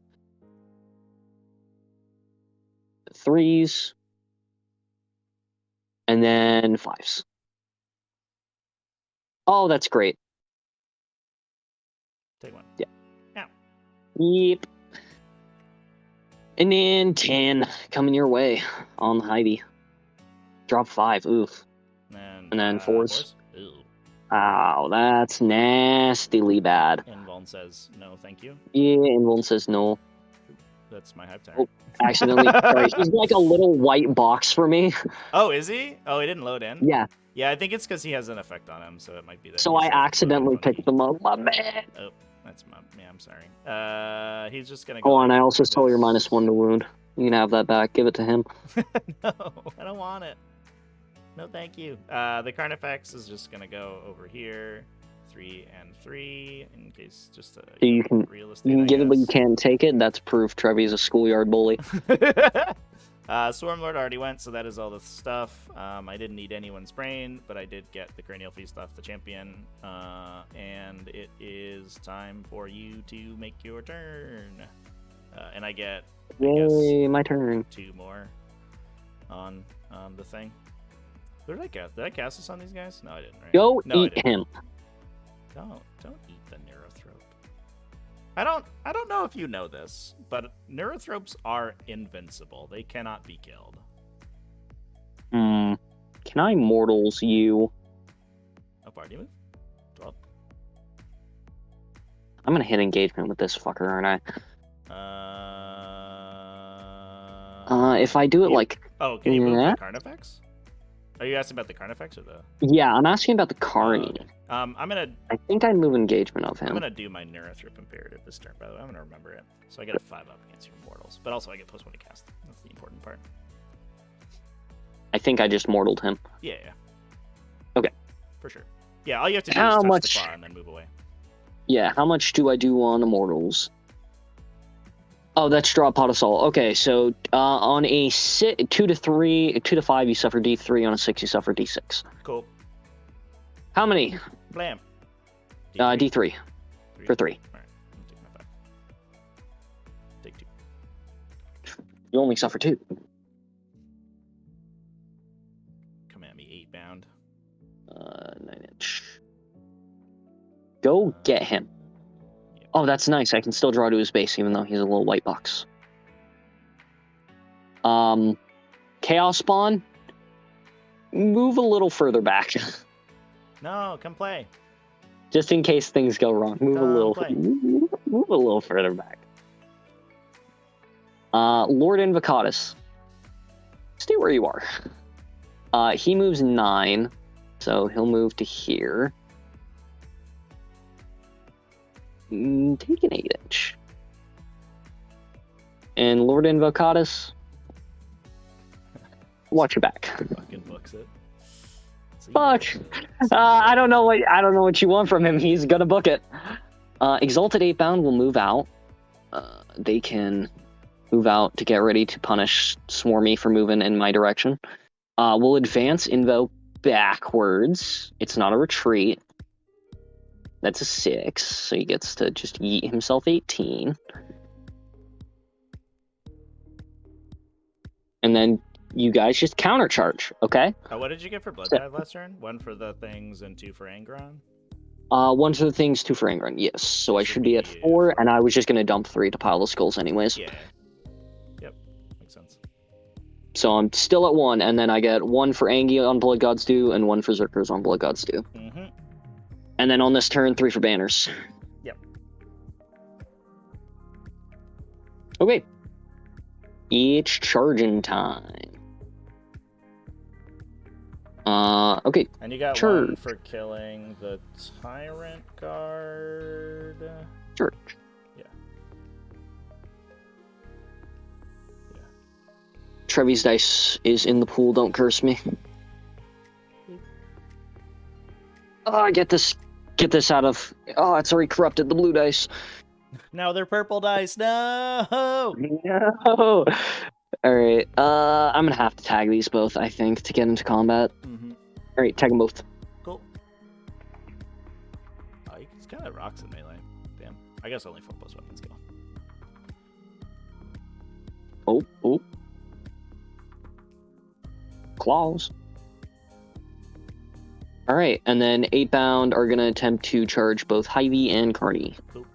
Speaker 3: 3s. And then 5s. Oh, that's great.
Speaker 1: Take one.
Speaker 3: Yeah.
Speaker 1: Ow.
Speaker 3: Yep. And then 10 coming your way on the Heidi. Drop 5. Oof. And then 4s.
Speaker 1: Ew.
Speaker 3: Ow, that's nastily bad.
Speaker 1: Invuln says no, thank you.
Speaker 3: Yeah, Invuln says no.
Speaker 1: That's my Hive Tyrant.
Speaker 3: Accidentally. Sorry, he's like a little white box for me.
Speaker 1: Oh, is he? Oh, he didn't load in?
Speaker 3: Yeah.
Speaker 1: Yeah, I think it's because he has an effect on him, so it might be that.
Speaker 3: So I accidentally picked them up. My bad.
Speaker 1: Oh, that's my. Yeah, I'm sorry. He's just gonna go.
Speaker 3: Oh, and I also stole your -1 to wound. You can have that back. Give it to him.
Speaker 1: No, I don't want it. No, thank you. The Carnifex is just gonna go over here, 3 and 3, in case just
Speaker 3: So you can
Speaker 1: realistic.
Speaker 3: you can give it, but you can't take it. That's proof Trevy's a schoolyard bully.
Speaker 1: Swarmlord already went, so that is all the stuff. I didn't need anyone's brain, but I did get the Cranial Feast off the champion. And it is time for you to make your turn. And I get,
Speaker 3: Yay, my turn.
Speaker 1: 2 more on the thing. What did I cast? Did I cast this on these guys? No, I didn't. Right?
Speaker 3: Go
Speaker 1: No, I
Speaker 3: eat
Speaker 1: didn't.
Speaker 3: him.
Speaker 1: Don't eat the Neurothrope. I don't know if you know this, but Neurothropes are invincible. They cannot be killed.
Speaker 3: Can I mortals you?
Speaker 1: How far do you move? 12.
Speaker 3: I'm gonna hit engagement with this fucker, aren't I? If I do it like...
Speaker 1: Oh, can you move
Speaker 3: Yeah.
Speaker 1: the Carnifex? Are you asking about the Carnifex or the...
Speaker 3: Yeah, I'm asking about the Carney.
Speaker 1: Okay. I'm gonna
Speaker 3: I think I'd move engagement of
Speaker 1: I'm
Speaker 3: him.
Speaker 1: gonna do my Neurothrop Imperative this turn, by the way. I'm gonna remember it. So I get a 5 up against your mortals. But also I get +1 to cast. That's the important part.
Speaker 3: I think I just mortaled him.
Speaker 1: Yeah.
Speaker 3: Okay.
Speaker 1: For sure. Yeah, all you have to do
Speaker 3: How
Speaker 1: is touch
Speaker 3: much-
Speaker 1: the claw and then move away.
Speaker 3: Yeah, how much do I do on immortals? Oh, that's draw pot of soul. Okay, so on a 2 to 5, you suffer D3. On a 6, you suffer D6.
Speaker 1: Cool.
Speaker 3: How many?
Speaker 1: Blam.
Speaker 3: D3 for 3.
Speaker 1: Alright, I'll take my 5. Take 2.
Speaker 3: You only suffer 2.
Speaker 1: Come at me, 8 bound.
Speaker 3: 9-inch. Go get him.
Speaker 1: Yep.
Speaker 3: Oh, that's nice. I can still draw to his base, even though he's a little white box. Chaos Spawn. Move a little further back.
Speaker 1: No, come play.
Speaker 3: Just in case things go wrong. Move
Speaker 1: Play.
Speaker 3: move a little further back. Lord Invocatus. Stay where you are. He moves 9, so he'll move to here. Take an 8-inch. And Lord Invocatus, watch your back.
Speaker 1: Fucking books it. See?
Speaker 3: Fuck. I don't know what you want from him. He's gonna book it. Exalted 8-bound will move out. They can move out to get ready to punish Swarmy for moving in my direction. We'll advance Invo backwards. It's not a retreat. That's a 6, so he gets to just yeet himself 18. And then you guys just countercharge, okay?
Speaker 1: What did you get for Blood Dive last turn? 1 for the things and 2 for Angron?
Speaker 3: 1 for the things, 2 for Angron, yes. So I should be at 4, and I was just going to dump 3 to pile the skulls anyways.
Speaker 1: Yeah. Yep. Makes sense.
Speaker 3: So I'm still at 1, and then I get 1 for Angie on Blood God's Due, and 1 for Zerkers on Blood God's Due.
Speaker 1: Mm-hmm.
Speaker 3: And then on this turn, 3 for Banners.
Speaker 1: Yep.
Speaker 3: Okay. It's charging time. Okay.
Speaker 1: And you got
Speaker 3: Charge.
Speaker 1: 1 for killing the Tyrant guard.
Speaker 3: Charge.
Speaker 1: Yeah.
Speaker 3: Trevy's dice is in the pool, don't curse me. Oh, get this out of... Oh, it's already corrupted the blue dice.
Speaker 1: No, they're purple dice. No!
Speaker 3: No! Alright, I'm gonna have to tag these both, I think, to get into combat.
Speaker 1: Mm-hmm.
Speaker 3: Alright, tag them both.
Speaker 1: Cool. Oh, he's kind of rocks in melee. Damn. I guess only 4+ weapon skill.
Speaker 3: Oh. Claws. Alright, and then 8 bound are gonna attempt to charge both Hy-Vee and Carney.
Speaker 1: Cool.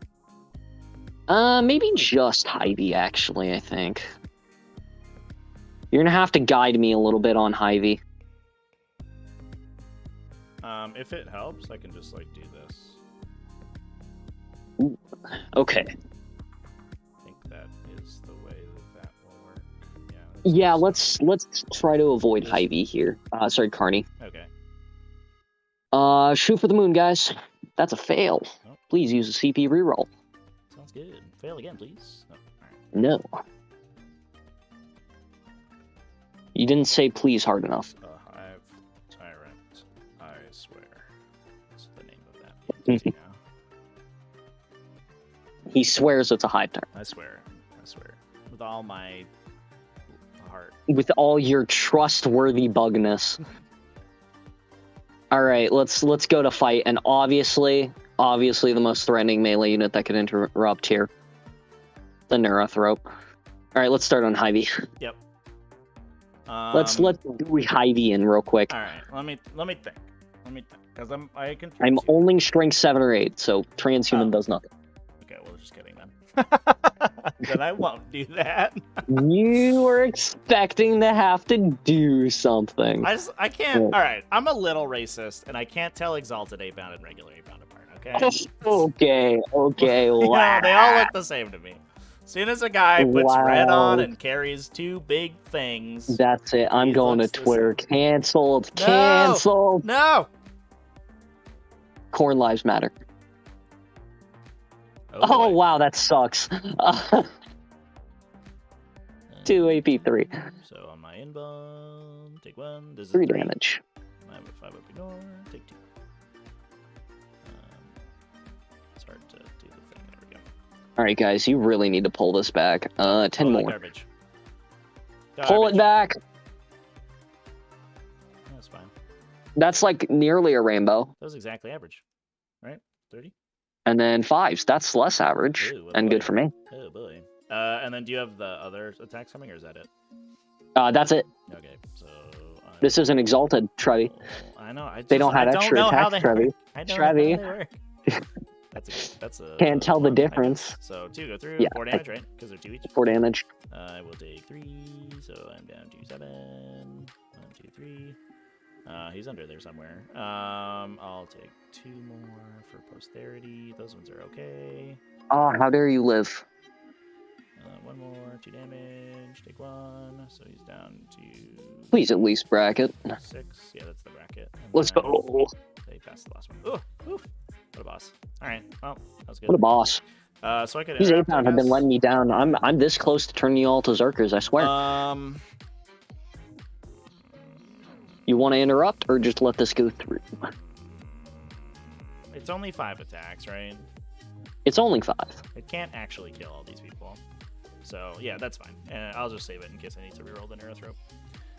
Speaker 3: Maybe just Hy-Vee, actually, I think. You're gonna have to guide me a little bit on Hy-Vee.
Speaker 1: If it helps, I can just like do this.
Speaker 3: Ooh. Okay.
Speaker 1: I think that is the way that will work.
Speaker 3: Yeah, let's try to avoid Hy-Vee here. Sorry, Carney.
Speaker 1: Okay.
Speaker 3: Shoot for the moon, guys. That's a fail.
Speaker 1: Oh.
Speaker 3: Please use a CP reroll.
Speaker 1: Sounds good. Fail again, please. Oh, alright.
Speaker 3: No. You didn't say please hard enough.
Speaker 1: Hive Tyrant, I swear. That's the name of that. entity now.
Speaker 3: He swears it's a hive turn.
Speaker 1: I swear. With all my heart.
Speaker 3: With all your trustworthy bugness. Alright, let's go to fight, and obviously the most threatening melee unit that could interrupt here. The Neurothrope. Alright, let's start on Hy-Vee.
Speaker 1: Yep.
Speaker 3: Let's do Hy-Vee in real quick.
Speaker 1: Alright, let me think. Because I can.
Speaker 3: I'm only strength 7 or 8, so transhuman does nothing.
Speaker 1: Okay, well, just kidding then. Then I won't do that.
Speaker 3: You were expecting to have to do something.
Speaker 1: I can't. All right, I'm a little racist, and I can't tell Exalted 8-bound and regular 8-bound apart. Okay.
Speaker 3: Okay. Wow.
Speaker 1: Yeah, they all look the same to me. As soon as a guy puts red on and carries 2 big things.
Speaker 3: That's it. I'm going to Twitter. Canceled. Canceled.
Speaker 1: No.
Speaker 3: Corn lives matter.
Speaker 1: Oh
Speaker 3: wow, that sucks. 2 AP3.
Speaker 1: So on my inbound, take 1. This is
Speaker 3: 3 damage.
Speaker 1: I have a 5 up ignore. Take 2. It's hard to do the thing. There we go.
Speaker 3: Alright, guys, you really need to pull this back. 10 more.
Speaker 1: Garbage.
Speaker 3: Pull it back.
Speaker 1: That's fine.
Speaker 3: That's like nearly a rainbow.
Speaker 1: That was exactly average, right? 30.
Speaker 3: And then 5s. That's less average and good for me.
Speaker 1: Oh boy. And then do you have the other attacks coming, or is that it?
Speaker 3: That's it.
Speaker 1: Okay, so
Speaker 3: this is an exalted Trevy.
Speaker 1: I know.
Speaker 3: They don't have extra attacks, Trevy.
Speaker 1: Trevy. That's a.
Speaker 3: Can't tell the difference.
Speaker 1: So 2 go through.
Speaker 3: Yeah,
Speaker 1: 4 damage, right? Because they're 2 each.
Speaker 3: 4 damage.
Speaker 1: I will take 3, so I'm down to 7. 1, 2, 3. He's under there somewhere. I'll take 2 more for posterity. Those ones are okay.
Speaker 3: Oh, how dare you live?
Speaker 1: 1 more, 2 damage. Take 1. So he's down to.
Speaker 3: Please at least bracket.
Speaker 1: 6. Yeah, that's the bracket. And
Speaker 3: Let's go.
Speaker 1: They passed the last one. Ooh, what a boss. All right, well, that was good.
Speaker 3: What a boss.
Speaker 1: So I could.
Speaker 3: These 8-bound have been letting me down. I'm this close to turning you all to Zerkers, I swear. You want to interrupt or just let this go through?
Speaker 1: It's only 5 attacks, right?
Speaker 3: It's only 5.
Speaker 1: It can't actually kill all these people. So, yeah, that's fine. And I'll just save it in case I need to reroll the Neurothrope.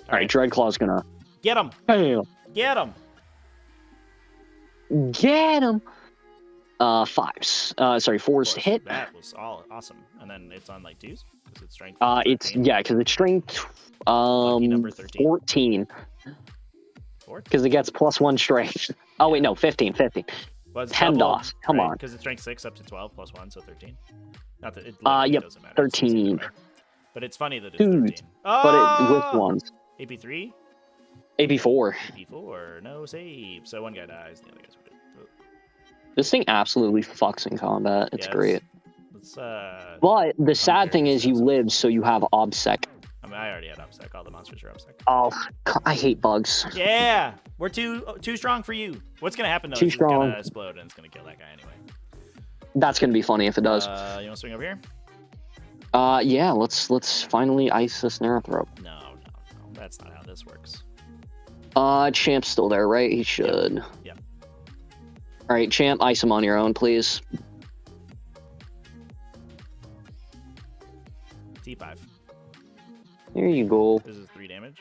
Speaker 3: All right, Dreadclaw's gonna...
Speaker 1: Get him!
Speaker 3: Bam!
Speaker 1: Get him!
Speaker 3: Get him! 5s. Sorry, 4s to hit.
Speaker 1: That was all awesome. And then it's on like 2s because it's strength.
Speaker 3: It's
Speaker 1: 13.
Speaker 3: because it's strength
Speaker 1: Lucky number 13.
Speaker 3: 14
Speaker 1: 14?
Speaker 3: because it gets +1 strength. Oh wait, no, 15.
Speaker 1: Well, it's
Speaker 3: PEMDAS,
Speaker 1: doubled,
Speaker 3: come on.
Speaker 1: Because it's strength 6 up to 12 plus 1, so 13. Not that it
Speaker 3: Yep,
Speaker 1: doesn't matter. It's the same
Speaker 3: 13.
Speaker 1: way. But it's funny that it's
Speaker 3: Dude,
Speaker 1: 13.
Speaker 3: But it with ones.
Speaker 1: AP3?
Speaker 3: AP4.
Speaker 1: AP4, no save. So one guy dies, and the other guys are good.
Speaker 3: This thing absolutely fucks in combat. It's
Speaker 1: Yeah,
Speaker 3: great.
Speaker 1: Let's,
Speaker 3: But the sad thing
Speaker 1: very
Speaker 3: is you
Speaker 1: expensive.
Speaker 3: live, so you have obsec.
Speaker 1: I mean, I already had obsec. All the monsters are obsec.
Speaker 3: Oh, I hate bugs.
Speaker 1: Yeah! We're too strong for you. What's gonna happen, though,
Speaker 3: Too
Speaker 1: is it's
Speaker 3: strong.
Speaker 1: gonna explode, and it's gonna kill that guy anyway.
Speaker 3: That's gonna be funny if it does.
Speaker 1: You wanna swing over here?
Speaker 3: Yeah, let's finally ice this Neurothrop.
Speaker 1: No. That's not how this works.
Speaker 3: Champ's still there, right? He should.
Speaker 1: Yep.
Speaker 3: All right, Champ, ice him on your own, please.
Speaker 1: T5.
Speaker 3: There you go.
Speaker 1: This is 3 damage.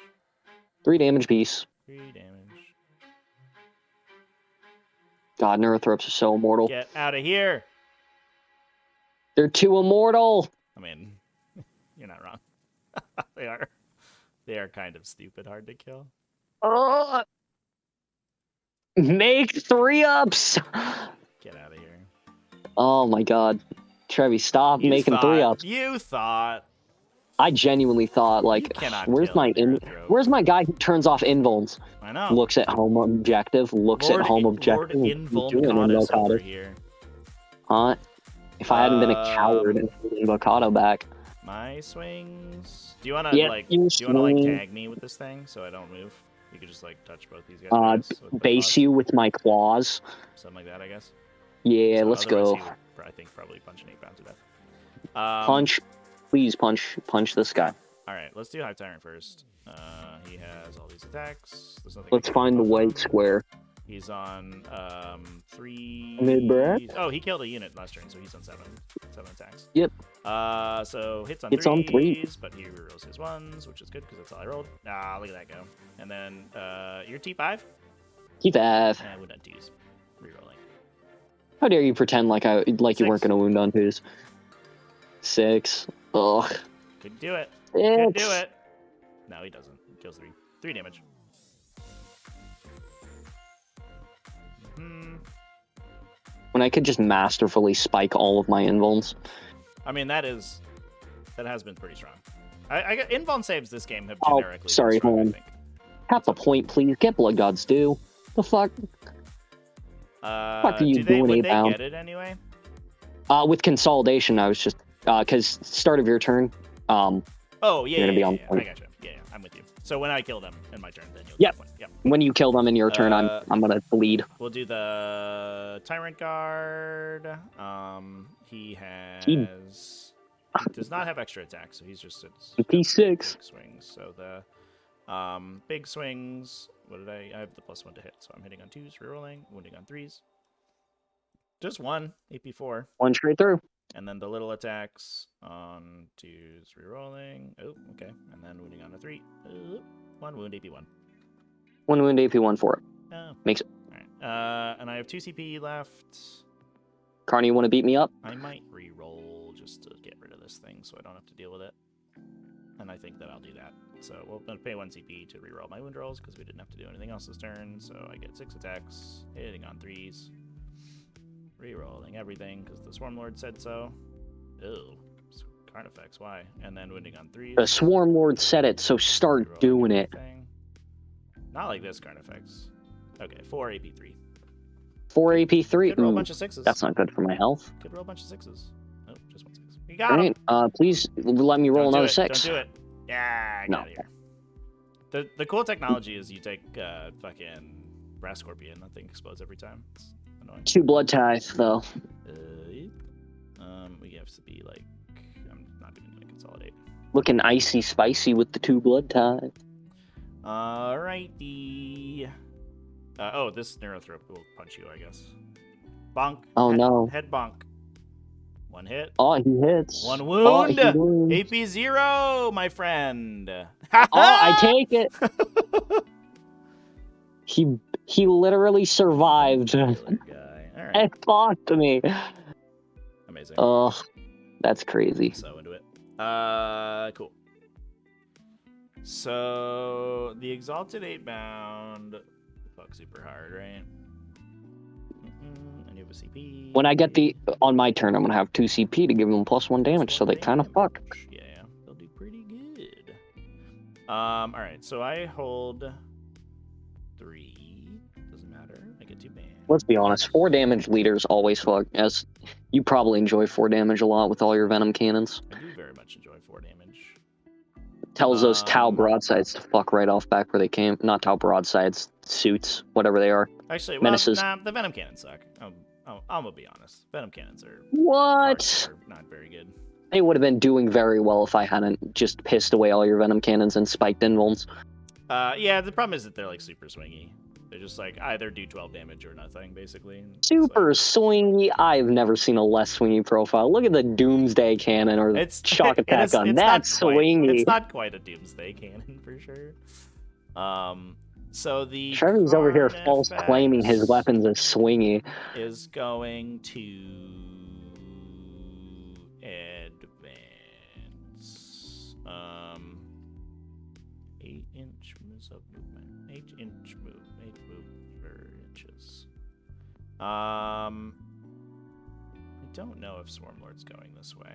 Speaker 3: 3 damage piece.
Speaker 1: 3 damage.
Speaker 3: God, Neurothrops are so immortal.
Speaker 1: Get out of here!
Speaker 3: They're too immortal.
Speaker 1: I mean, you're not wrong. They are kind of stupid hard to kill.
Speaker 3: Make 3-ups.
Speaker 1: Get out of here.
Speaker 3: Oh my God, Trevy, stop making 3-ups.
Speaker 1: You thought.
Speaker 3: I genuinely thought, like,
Speaker 1: You cannot
Speaker 3: where's
Speaker 1: kill
Speaker 3: my
Speaker 1: a Neurothrope.
Speaker 3: where's my guy who turns off invulns?
Speaker 1: I know.
Speaker 3: Looks at home objective. Looks at home objective.
Speaker 1: Lord
Speaker 3: What you doing,
Speaker 1: Invuln over
Speaker 3: Invocado?
Speaker 1: here.
Speaker 3: Huh? If I hadn't been a coward and put Invocado back.
Speaker 1: My swings. Do you wanna
Speaker 3: Yeah,
Speaker 1: like?
Speaker 3: you
Speaker 1: Do you wanna like
Speaker 3: swing.
Speaker 1: tag me with this thing so I don't move? You could just like touch both these guys. with the
Speaker 3: Base
Speaker 1: claws.
Speaker 3: you with my claws.
Speaker 1: Something like that, I guess.
Speaker 3: Yeah,
Speaker 1: So
Speaker 3: let's
Speaker 1: otherwise
Speaker 3: go.
Speaker 1: he would, I think probably punch an 8-pound to death.
Speaker 3: Punch. Please punch this guy.
Speaker 1: All right, let's do Hive Tyrant first. He has all these attacks. There's nothing.
Speaker 3: Let's find the white square.
Speaker 1: He's on 3.
Speaker 3: Mid-breath?
Speaker 1: Oh, he killed a unit last turn, so he's on 7 attacks.
Speaker 3: Yep.
Speaker 1: So hits on
Speaker 3: Hits
Speaker 1: threes,
Speaker 3: on 3.
Speaker 1: but he rerolls his 1s, which is good because that's all I rolled. Ah, look at that go. And then you're T5.
Speaker 3: Keep F.
Speaker 1: I would not use rerolling.
Speaker 3: How dare you pretend like you weren't
Speaker 1: 6.
Speaker 3: gonna wound on 2s? 6. Ugh.
Speaker 1: Could do it.
Speaker 3: 6.
Speaker 1: Could do it. No, he doesn't. He kills 3. 3 damage.
Speaker 3: When I could just masterfully spike all of my invulns.
Speaker 1: I mean, that has been pretty strong. I got invuln saves this game have
Speaker 3: Oh,
Speaker 1: generically been
Speaker 3: sorry,
Speaker 1: strong,
Speaker 3: hold
Speaker 1: I
Speaker 3: on.
Speaker 1: think.
Speaker 3: Half a point, please. Get Blood Gods due. The fuck? Fuck are you
Speaker 1: do they,
Speaker 3: doing,
Speaker 1: would they
Speaker 3: A-bound?
Speaker 1: get it anyway?
Speaker 3: With consolidation, I was just because start of your turn.
Speaker 1: Oh, yeah,
Speaker 3: You're gonna be
Speaker 1: yeah,
Speaker 3: on
Speaker 1: yeah,
Speaker 3: point.
Speaker 1: I gotcha. Yeah, I'm with you. So when I kill them in my turn, then you'll
Speaker 3: Yep.
Speaker 1: get 1. Yep.
Speaker 3: When you kill them in your turn, I'm gonna bleed.
Speaker 1: We'll do the Tyrant Guard. He
Speaker 3: He
Speaker 1: does not have extra attack, so he's just
Speaker 3: P6.
Speaker 1: big swings. So the big swings. What did I have the +1 to hit, so I'm hitting on 2s, rerolling, wounding on 3s. Just 1 AP4.
Speaker 3: 1 straight through.
Speaker 1: And then the little attacks on 2s, rerolling. Oh, okay. And then wounding on a 3. 1 wound, AP1.
Speaker 3: 1 wound, AP1 for it.
Speaker 1: Oh.
Speaker 3: Makes it.
Speaker 1: Alright. And I have 2 CP left.
Speaker 3: Carney, you want to beat me up?
Speaker 1: I might re-roll just to get rid of this thing so I don't have to deal with it. And I think that I'll do that. So we'll pay 1 CP to re-roll my wound rolls because we didn't have to do anything else this turn. So I get 6 attacks, hitting on 3s. Re-rolling everything because the Swarm Lord said so. Ew. Card effects, why? And then wounding on 3s.
Speaker 3: The Swarm Lord said it, so start
Speaker 1: Re-rolling
Speaker 3: doing it.
Speaker 1: everything. Not like this card effects. Okay, 4 AP3.
Speaker 3: 4 AP3.
Speaker 1: Could roll a
Speaker 3: Ooh,
Speaker 1: bunch of 6s.
Speaker 3: that's not good for my health.
Speaker 1: Could roll a bunch of 6s. Oh, just 1 6. You got
Speaker 3: All
Speaker 1: him.
Speaker 3: right, please let me roll
Speaker 1: Don't do
Speaker 3: another
Speaker 1: it.
Speaker 3: 6.
Speaker 1: Don't do it. Yeah, get
Speaker 3: No.
Speaker 1: out of here. The cool technology is you take fucking Brass Scorpion. That thing explodes every time. It's annoying.
Speaker 3: 2 Blood Tithe, though.
Speaker 1: Yep. We have to be like, I'm not even gonna consolidate.
Speaker 3: Looking icy spicy with the 2 Blood Tithe.
Speaker 1: Alrighty. Oh, this Neurothrop will punch you, I guess. Bonk.
Speaker 3: Oh, no.
Speaker 1: Head bonk. 1 hit.
Speaker 3: Oh, he hits.
Speaker 1: 1
Speaker 3: Oh,
Speaker 1: wound.
Speaker 3: he wounds.
Speaker 1: AP 0, my friend.
Speaker 3: Oh, I take it. He literally survived.
Speaker 1: Killer guy. All right.
Speaker 3: It fucked me.
Speaker 1: Amazing.
Speaker 3: Oh, that's crazy.
Speaker 1: So into it. Cool. So the Exalted 8-bound. Fuck super hard, right? And you have a CP.
Speaker 3: When I get on my turn, I'm gonna have 2 CP to give them +1 damage, so they kind of fuck.
Speaker 1: Yeah, they'll do pretty good. All right, so I hold 3. Doesn't matter. I get 2 bans.
Speaker 3: Let's be honest, 4 damage leaders always fuck. As you probably enjoy 4 damage a lot with all your venom cannons.
Speaker 1: I do very much enjoy 4 damage.
Speaker 3: Tells those Tau broadsides to fuck right off back where they came. Not Tau broadsides, suits, whatever they are.
Speaker 1: Actually, well,
Speaker 3: Menaces.
Speaker 1: nah, the venom cannons suck. I'm gonna be honest. Venom cannons are
Speaker 3: What?
Speaker 1: not very good.
Speaker 3: They would have been doing very well if I hadn't just pissed away all your venom cannons and spiked invulns.
Speaker 1: Yeah, the problem is that they're like super swingy. They're just like either do 12 damage or nothing, basically.
Speaker 3: Super swingy. I've never seen a less swingy profile. Look at the Doomsday Cannon or the Shock Attack gun. That's swingy.
Speaker 1: It's not quite a Doomsday Cannon for sure. So the
Speaker 3: Trevor's over here false claiming his weapons as swingy.
Speaker 1: Is going to advance. 8-inch moves up movement. 8-inch move. 8 move per inches. I don't know if Swarmlord's going this way.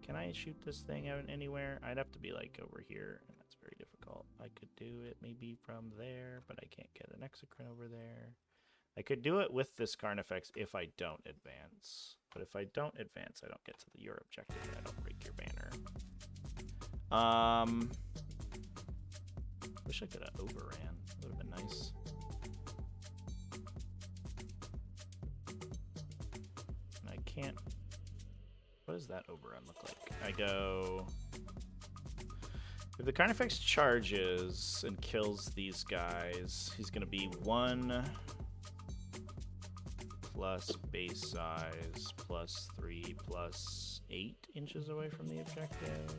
Speaker 1: Can I shoot this thing out anywhere? I'd have to be like over here, and that's very difficult. I could do it maybe from there, but I can't get an exocrine over there. I could do it with this Carnifex if I don't advance. But if I don't advance, I don't get to your objective, and I don't break your banner. Wish I could have overran. Would have been nice. And I can't. What does that overrun look like? I go. If the Carnifex charges and kills these guys, he's gonna be 1 plus base size plus 3 plus 8 inches away from the objective.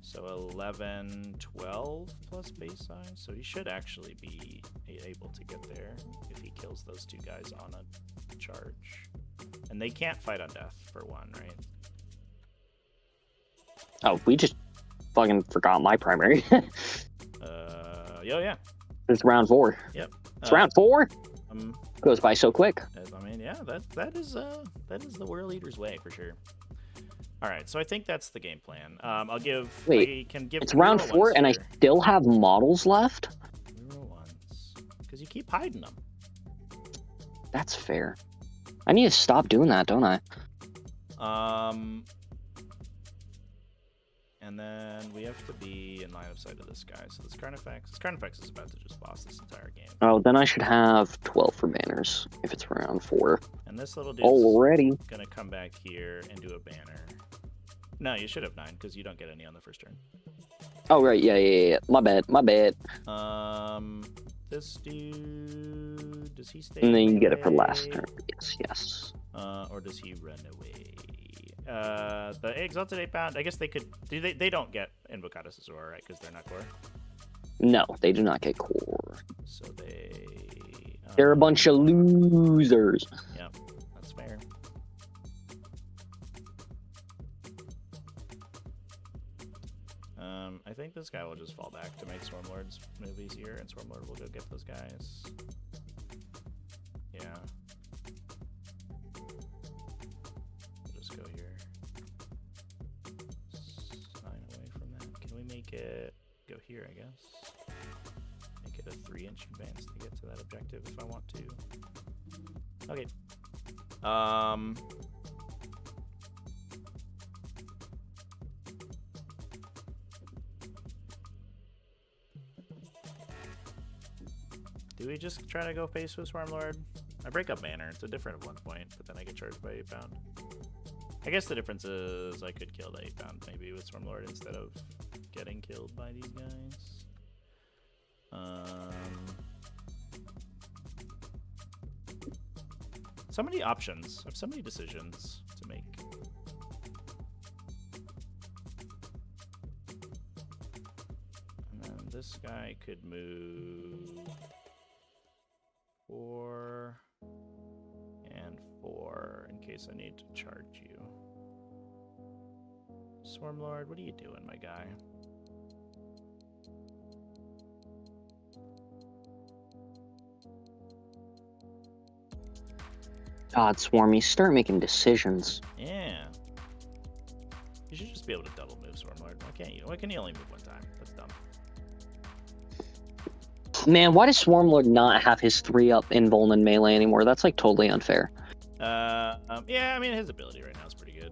Speaker 1: So 11, 12 plus base size. So he should actually be able to get there if he kills those 2 guys on a charge. And they can't fight on death for 1, right?
Speaker 3: Oh, we just fucking forgot my primary.
Speaker 1: Yeah.
Speaker 3: It's round 4.
Speaker 1: Yep.
Speaker 3: It's round 4? Goes by so quick.
Speaker 1: I mean, yeah, that is the World Eater's way for sure. All right, so I think that's the game plan. I'll give.
Speaker 3: Wait,
Speaker 1: I can give.
Speaker 3: It's round 4, and I still have models left.
Speaker 1: Reroll once, because you keep hiding them.
Speaker 3: That's fair. I need to stop doing that, don't I?
Speaker 1: And then we have to be in line of sight of this guy. So this Carnifex is about to just boss this entire game.
Speaker 3: Oh, then I should have 12 for banners if it's round 4.
Speaker 1: And this little dude's
Speaker 3: already
Speaker 1: gonna come back here and do a banner. No, you should have 9 because you don't get any on the first turn.
Speaker 3: Oh right, yeah. My bad.
Speaker 1: This dude, does he stay?
Speaker 3: And then you get it for last turn. Yes.
Speaker 1: Or does he run away? The Exalted 8-bound, I guess they could. They don't get Invocatus Azor, right? Because they're not core.
Speaker 3: No, they do not get core.
Speaker 1: So
Speaker 3: they're a bunch of losers.
Speaker 1: Yeah, that's fair. I think this guy will just fall back to make Swarmlords move easier, and Swarmlord will go get those guys. Yeah. We'll just go here. 9 away from that. Can we make it go here, I guess? Make it a 3-inch advance to get to that objective if I want to. Okay. Do we just try to go face with Swarmlord? I break up banner. It's a different at 1 point, but then I get charged by 8-bound. I guess the difference is I could kill the 8-bound maybe with Swarmlord instead of getting killed by these guys. So many options. I have so many decisions to make. And then this guy could move 4. 4 in case I need to charge you. Swarmlord, what are you doing, my guy?
Speaker 3: God, Swarmy, start making decisions.
Speaker 1: Yeah. You should just be able to double move Swarmlord. Why can't you? Why can you only move one time? That's dumb.
Speaker 3: Man, why does Swarmlord not have his 3-up invuln and melee anymore? That's like totally unfair.
Speaker 1: Yeah, I mean his ability right now is pretty good.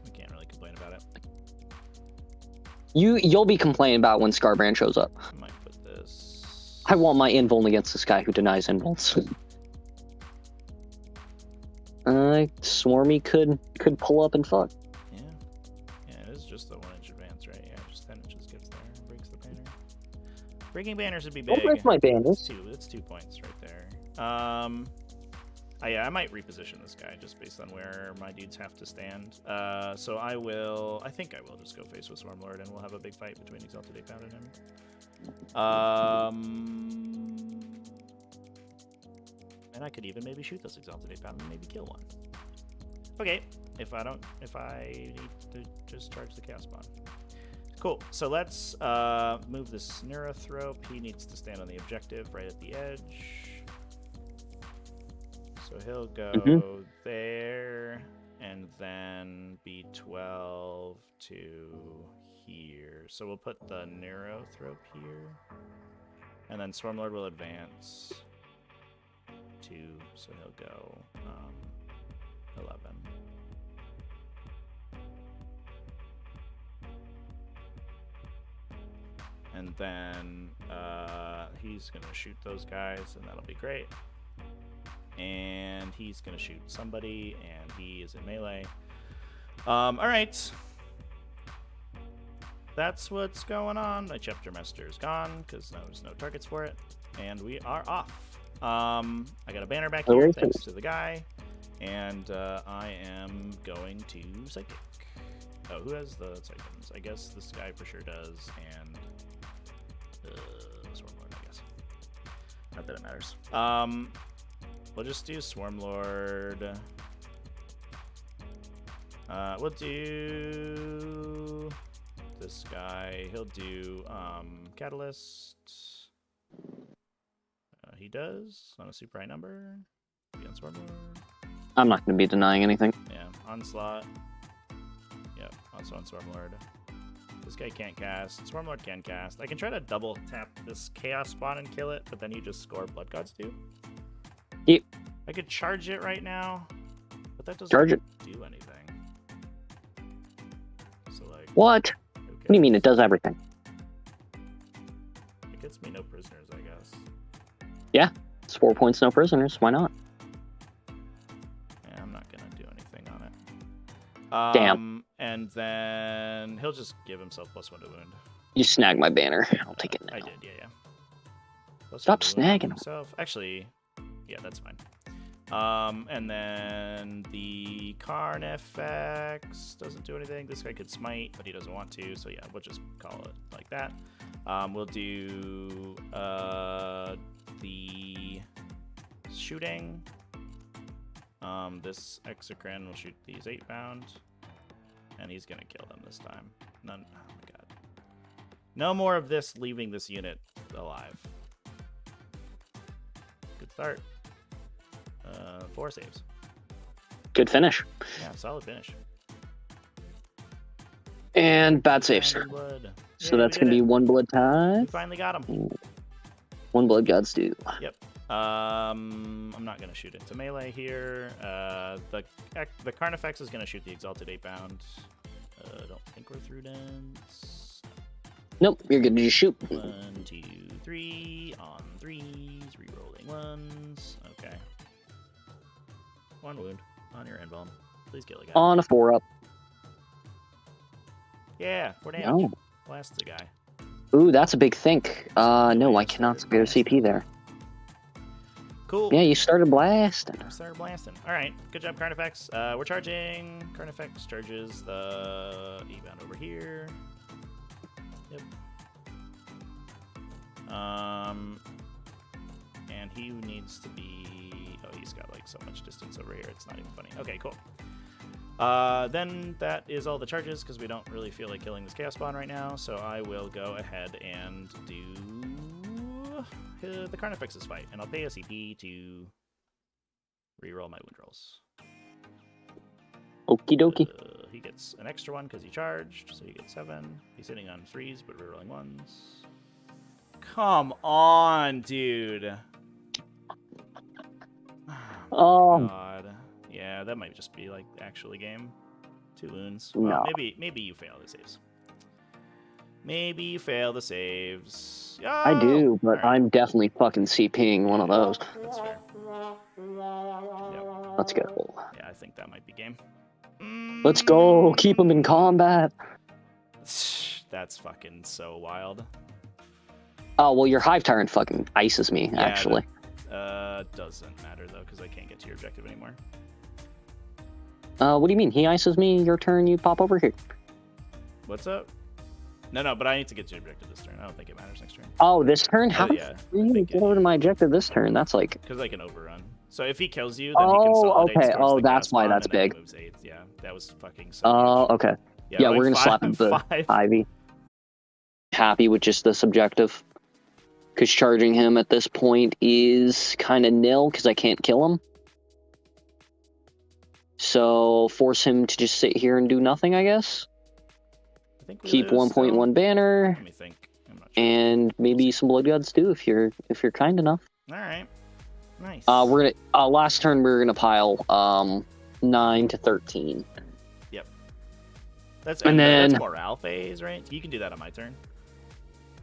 Speaker 1: We can't really complain about it.
Speaker 3: You'll be complaining about when Scarbrand shows up.
Speaker 1: I might put this.
Speaker 3: I want my invuln against this guy who denies invulns. Swarmy could pull up and fuck.
Speaker 1: Yeah. Yeah, it is just the 1-inch advance, right? Yeah, just 10 inches gets there and breaks the banner. Breaking banners would be big.
Speaker 3: Don't break my banners.
Speaker 1: It's 2 points right there. Yeah, I might reposition this guy just based on where my dudes have to stand. So I think I will just go face with Swarmlord and we'll have a big fight between Exalted Apehound and him. And I could even maybe shoot this Exalted Apehound and maybe kill one. Okay, if I need to just charge the Chaos Bond. Cool, so let's move this Neurothrope. He needs to stand on the objective right at the edge. So he'll go there, and then B12 to here. So we'll put the Neurothrope here, and then Swarmlord will advance 2, so he'll go 11. And then he's going to shoot those guys, and that'll be great. And he's going to shoot somebody, and he is in melee. All right. That's what's going on. My Chapter Master is gone because there's no targets for it. And we are off. I got a banner back here thanks to the guy. And I am going to Psychic. Oh, who has the Psychons? I guess this guy for sure does. And Swarmlord, I guess. Not that it matters. We'll just do Swarmlord. We'll do this guy. He'll do Catalyst. He does on a super high number. Be on Swarmlord.
Speaker 3: I'm not going to be denying anything.
Speaker 1: Yeah, Onslaught. Yep, also on Swarmlord. This guy can't cast. Swarmlord can cast. I can try to double tap this Chaos Spawn and kill it, but then you just score Blood Gods too.
Speaker 3: Yep.
Speaker 1: I could charge it right now, but that doesn't do anything. So like.
Speaker 3: What?
Speaker 1: Okay.
Speaker 3: What do you mean it does everything?
Speaker 1: It gets me no prisoners, I guess.
Speaker 3: Yeah, it's 4 points, no prisoners. Why not?
Speaker 1: Yeah, I'm not gonna do anything on it.
Speaker 3: Damn.
Speaker 1: And then he'll just give himself +1 to wound.
Speaker 3: You snagged my banner. I'll take it now.
Speaker 1: I did, yeah.
Speaker 3: Stop snagging
Speaker 1: himself. Actually, yeah, that's fine. And then the Carnifex doesn't do anything. This guy could smite, but he doesn't want to, so yeah, we'll just call it like that. We'll do the shooting. This Exocrine will shoot these 8-bound, and he's gonna kill them this time. None. Oh my god. No more of this leaving this unit alive. Good start. 4 saves.
Speaker 3: Good finish.
Speaker 1: Yeah, solid finish.
Speaker 3: And bad saves.
Speaker 1: Blood.
Speaker 3: So that's going to be 1 blood
Speaker 1: We
Speaker 3: tithe.
Speaker 1: finally got him.
Speaker 3: 1 blood gods do.
Speaker 1: Yep. I'm not going to shoot into melee here. The Carnifex is going to shoot the Exalted 8-bound. Don't think we're through dense.
Speaker 3: Nope, you're good to just shoot.
Speaker 1: 1, 2, 3. On 3s. Rerolling 1s. Okay. 1 wound on your invuln. Please kill the guy.
Speaker 3: On a 4-up.
Speaker 1: Yeah, 4 damage.
Speaker 3: No.
Speaker 1: Blast the guy.
Speaker 3: Ooh, that's a big think. No, I cannot spare CP there.
Speaker 1: Cool.
Speaker 3: Yeah, you started blasting.
Speaker 1: Started blasting. All right, good job, Carnifex. We're charging. Carnifex charges the E-bound over here. Yep. And he needs to be. Oh, he's got like so much distance over here. It's not even funny. Okay, cool. Then that is all the charges because we don't really feel like killing this Chaos Spawn right now. So I will go ahead and do the Carnifex's fight, and I'll pay a CP to reroll my wound rolls.
Speaker 3: Okie dokie.
Speaker 1: He gets an extra one because he charged, so he gets 7. He's hitting on 3s, but rerolling 1s. Come on, dude. Oh, God. Yeah, that might just be like actually game. 2 wounds. Well,
Speaker 3: No.
Speaker 1: maybe you fail the saves. Maybe you fail the saves. Oh!
Speaker 3: I do, but
Speaker 1: All right.
Speaker 3: I'm definitely fucking CPing one of those.
Speaker 1: That's fair. Yep.
Speaker 3: Let's go.
Speaker 1: Yeah, I think that might be game.
Speaker 3: Let's go. Keep them in combat.
Speaker 1: That's fucking so wild.
Speaker 3: Oh, well, your Hive Tyrant fucking ices me,
Speaker 1: Yeah,
Speaker 3: actually.
Speaker 1: Doesn't matter, though, because I can't get to your objective anymore.
Speaker 3: What do you mean? He ices me, your turn, you pop over here.
Speaker 1: What's up? No, but I need to get to your objective this turn. I don't think it matters next turn.
Speaker 3: Oh, this turn? How
Speaker 1: yeah,
Speaker 3: do you get over to my objective this turn? That's like...
Speaker 1: Because I can overrun. So if he kills you, then he consolidates
Speaker 3: okay.
Speaker 1: towards
Speaker 3: Oh,
Speaker 1: the
Speaker 3: that's
Speaker 1: Chaos
Speaker 3: why
Speaker 1: Spawn,
Speaker 3: that's
Speaker 1: and then he
Speaker 3: big.
Speaker 1: moves 8. Yeah, that was fucking so
Speaker 3: Oh,
Speaker 1: huge.
Speaker 3: okay.
Speaker 1: Yeah,
Speaker 3: Yeah,
Speaker 1: like
Speaker 3: we're gonna slap him the
Speaker 1: 5.
Speaker 3: Ivy. Happy with just this objective. Because charging him at this point is kind of nil, because I can't kill him. So, force him to just sit here and do nothing, I guess.
Speaker 1: I think we
Speaker 3: Keep
Speaker 1: lose
Speaker 3: 1.1
Speaker 1: still.
Speaker 3: banner,
Speaker 1: Let me think. I'm not sure.
Speaker 3: and maybe some Blood Gods too, if you're kind enough.
Speaker 1: All right. Nice.
Speaker 3: We're gonna last turn we're gonna pile 9 to 13.
Speaker 1: That's
Speaker 3: and then-
Speaker 1: that's morale phase, right? You can do that on my turn.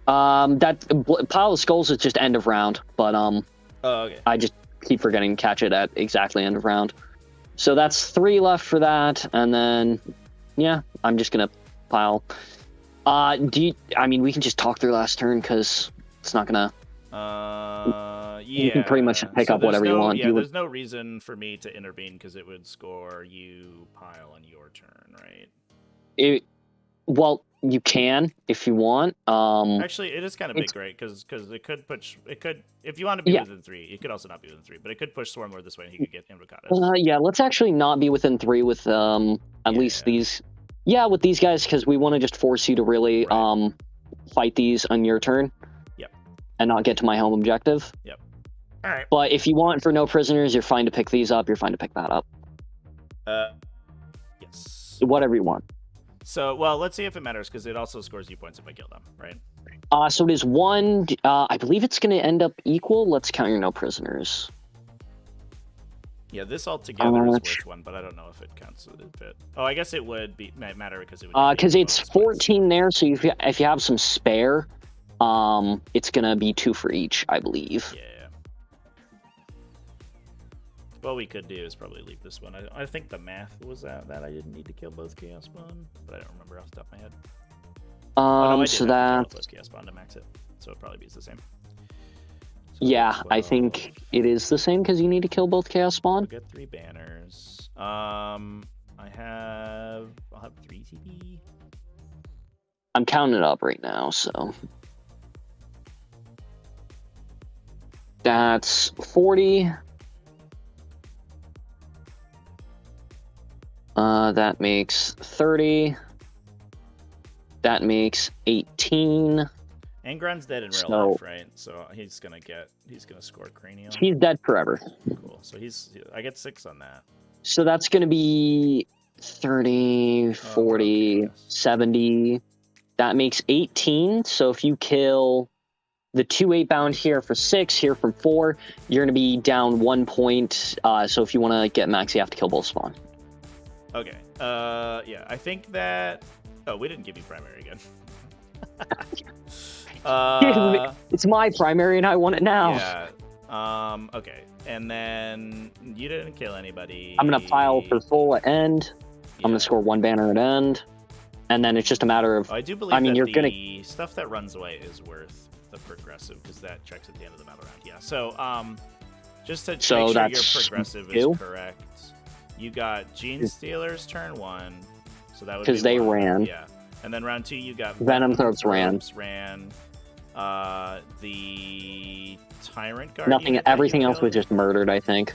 Speaker 3: That pile of skulls is just end of round, but
Speaker 1: Oh, okay.
Speaker 3: I just keep forgetting to catch it at exactly end of round. So that's 3 left for that, and then yeah, I'm just gonna pile. I mean, we can just talk through last turn because it's not gonna.
Speaker 1: Yeah.
Speaker 3: You can pretty much pick up whatever you want.
Speaker 1: Yeah,
Speaker 3: You would-
Speaker 1: there's no reason for me to intervene because it would score you pile on your turn, right?
Speaker 3: Well, you can if you want.
Speaker 1: Actually, it is kind of big, right? Because it could push. It could, if you want to be
Speaker 3: Yeah.
Speaker 1: within 3, it could also not be within 3, but it could push Swarmlord this way, and he could get Invocatus.
Speaker 3: Yeah, let's actually not be within 3 with at least these. Yeah, with these guys because we want to just force you to really
Speaker 1: Right.
Speaker 3: fight these on your turn.
Speaker 1: Yep.
Speaker 3: And not get to my home objective.
Speaker 1: All right.
Speaker 3: But if you want for no prisoners, you're fine to pick these up. You're fine to pick that up.
Speaker 1: Yes.
Speaker 3: Whatever you want.
Speaker 1: So, well, let's see if it matters because it also scores you points if I kill them, right?
Speaker 3: So it is 1. I believe it's going to end up equal. Let's count your no prisoners.
Speaker 1: Yeah, this altogether is worth 1, but I don't know if it counts. Oh, I guess it would matter because it would.
Speaker 3: Because it's 14 there, so if you have some spare, it's going to be 2 for each, I believe.
Speaker 1: Yeah. What we could do is probably leave this one. I think the math was that I didn't need to kill both Chaos Spawn, but I don't remember off the top of my head. I
Speaker 3: So
Speaker 1: did have
Speaker 3: that.
Speaker 1: to kill both Chaos Spawn to max it, so it probably be the same. So
Speaker 3: Yeah, I think it is the same because you need to kill both Chaos Spawn.
Speaker 1: I'll get 3 banners. I'll have 3 CP.
Speaker 3: I'm counting it up right now, so. That's 40. That makes 30. That makes 18.
Speaker 1: Angron's dead in real
Speaker 3: So-
Speaker 1: life, right? So he's gonna score cranial.
Speaker 3: He's dead forever.
Speaker 1: Cool. So I get 6 on that.
Speaker 3: So that's going to be 30, 40,
Speaker 1: okay, yes.
Speaker 3: 70. That makes 18. So if you kill the 2 8-bound here for 6, here from 4, you're going to be down 1 point. So if you want to get max, you have to kill both spawn.
Speaker 1: Okay. Yeah, I think that. Oh, we didn't give you primary again.
Speaker 3: It's my primary and I want it now.
Speaker 1: Yeah. Okay. And then you didn't kill anybody.
Speaker 3: I'm going to file for full at end. I'm going to score 1 banner at end. And then it's just a matter of.
Speaker 1: I do believe that
Speaker 3: you're
Speaker 1: the stuff that runs away is worth the progressive because that checks at the end of the battle round. Yeah. So just to make sure your
Speaker 3: that's
Speaker 1: progressive
Speaker 3: 2.
Speaker 1: is correct, you got Gene Stealer's turn 1, so that would be
Speaker 3: Because they
Speaker 1: 1.
Speaker 3: ran.
Speaker 1: Yeah. And then round 2 you got
Speaker 3: Venom Throats ran.
Speaker 1: The Tyrant Guardian.
Speaker 3: Nothing.
Speaker 1: that you
Speaker 3: Everything else was
Speaker 1: killed.
Speaker 3: just murdered, I think.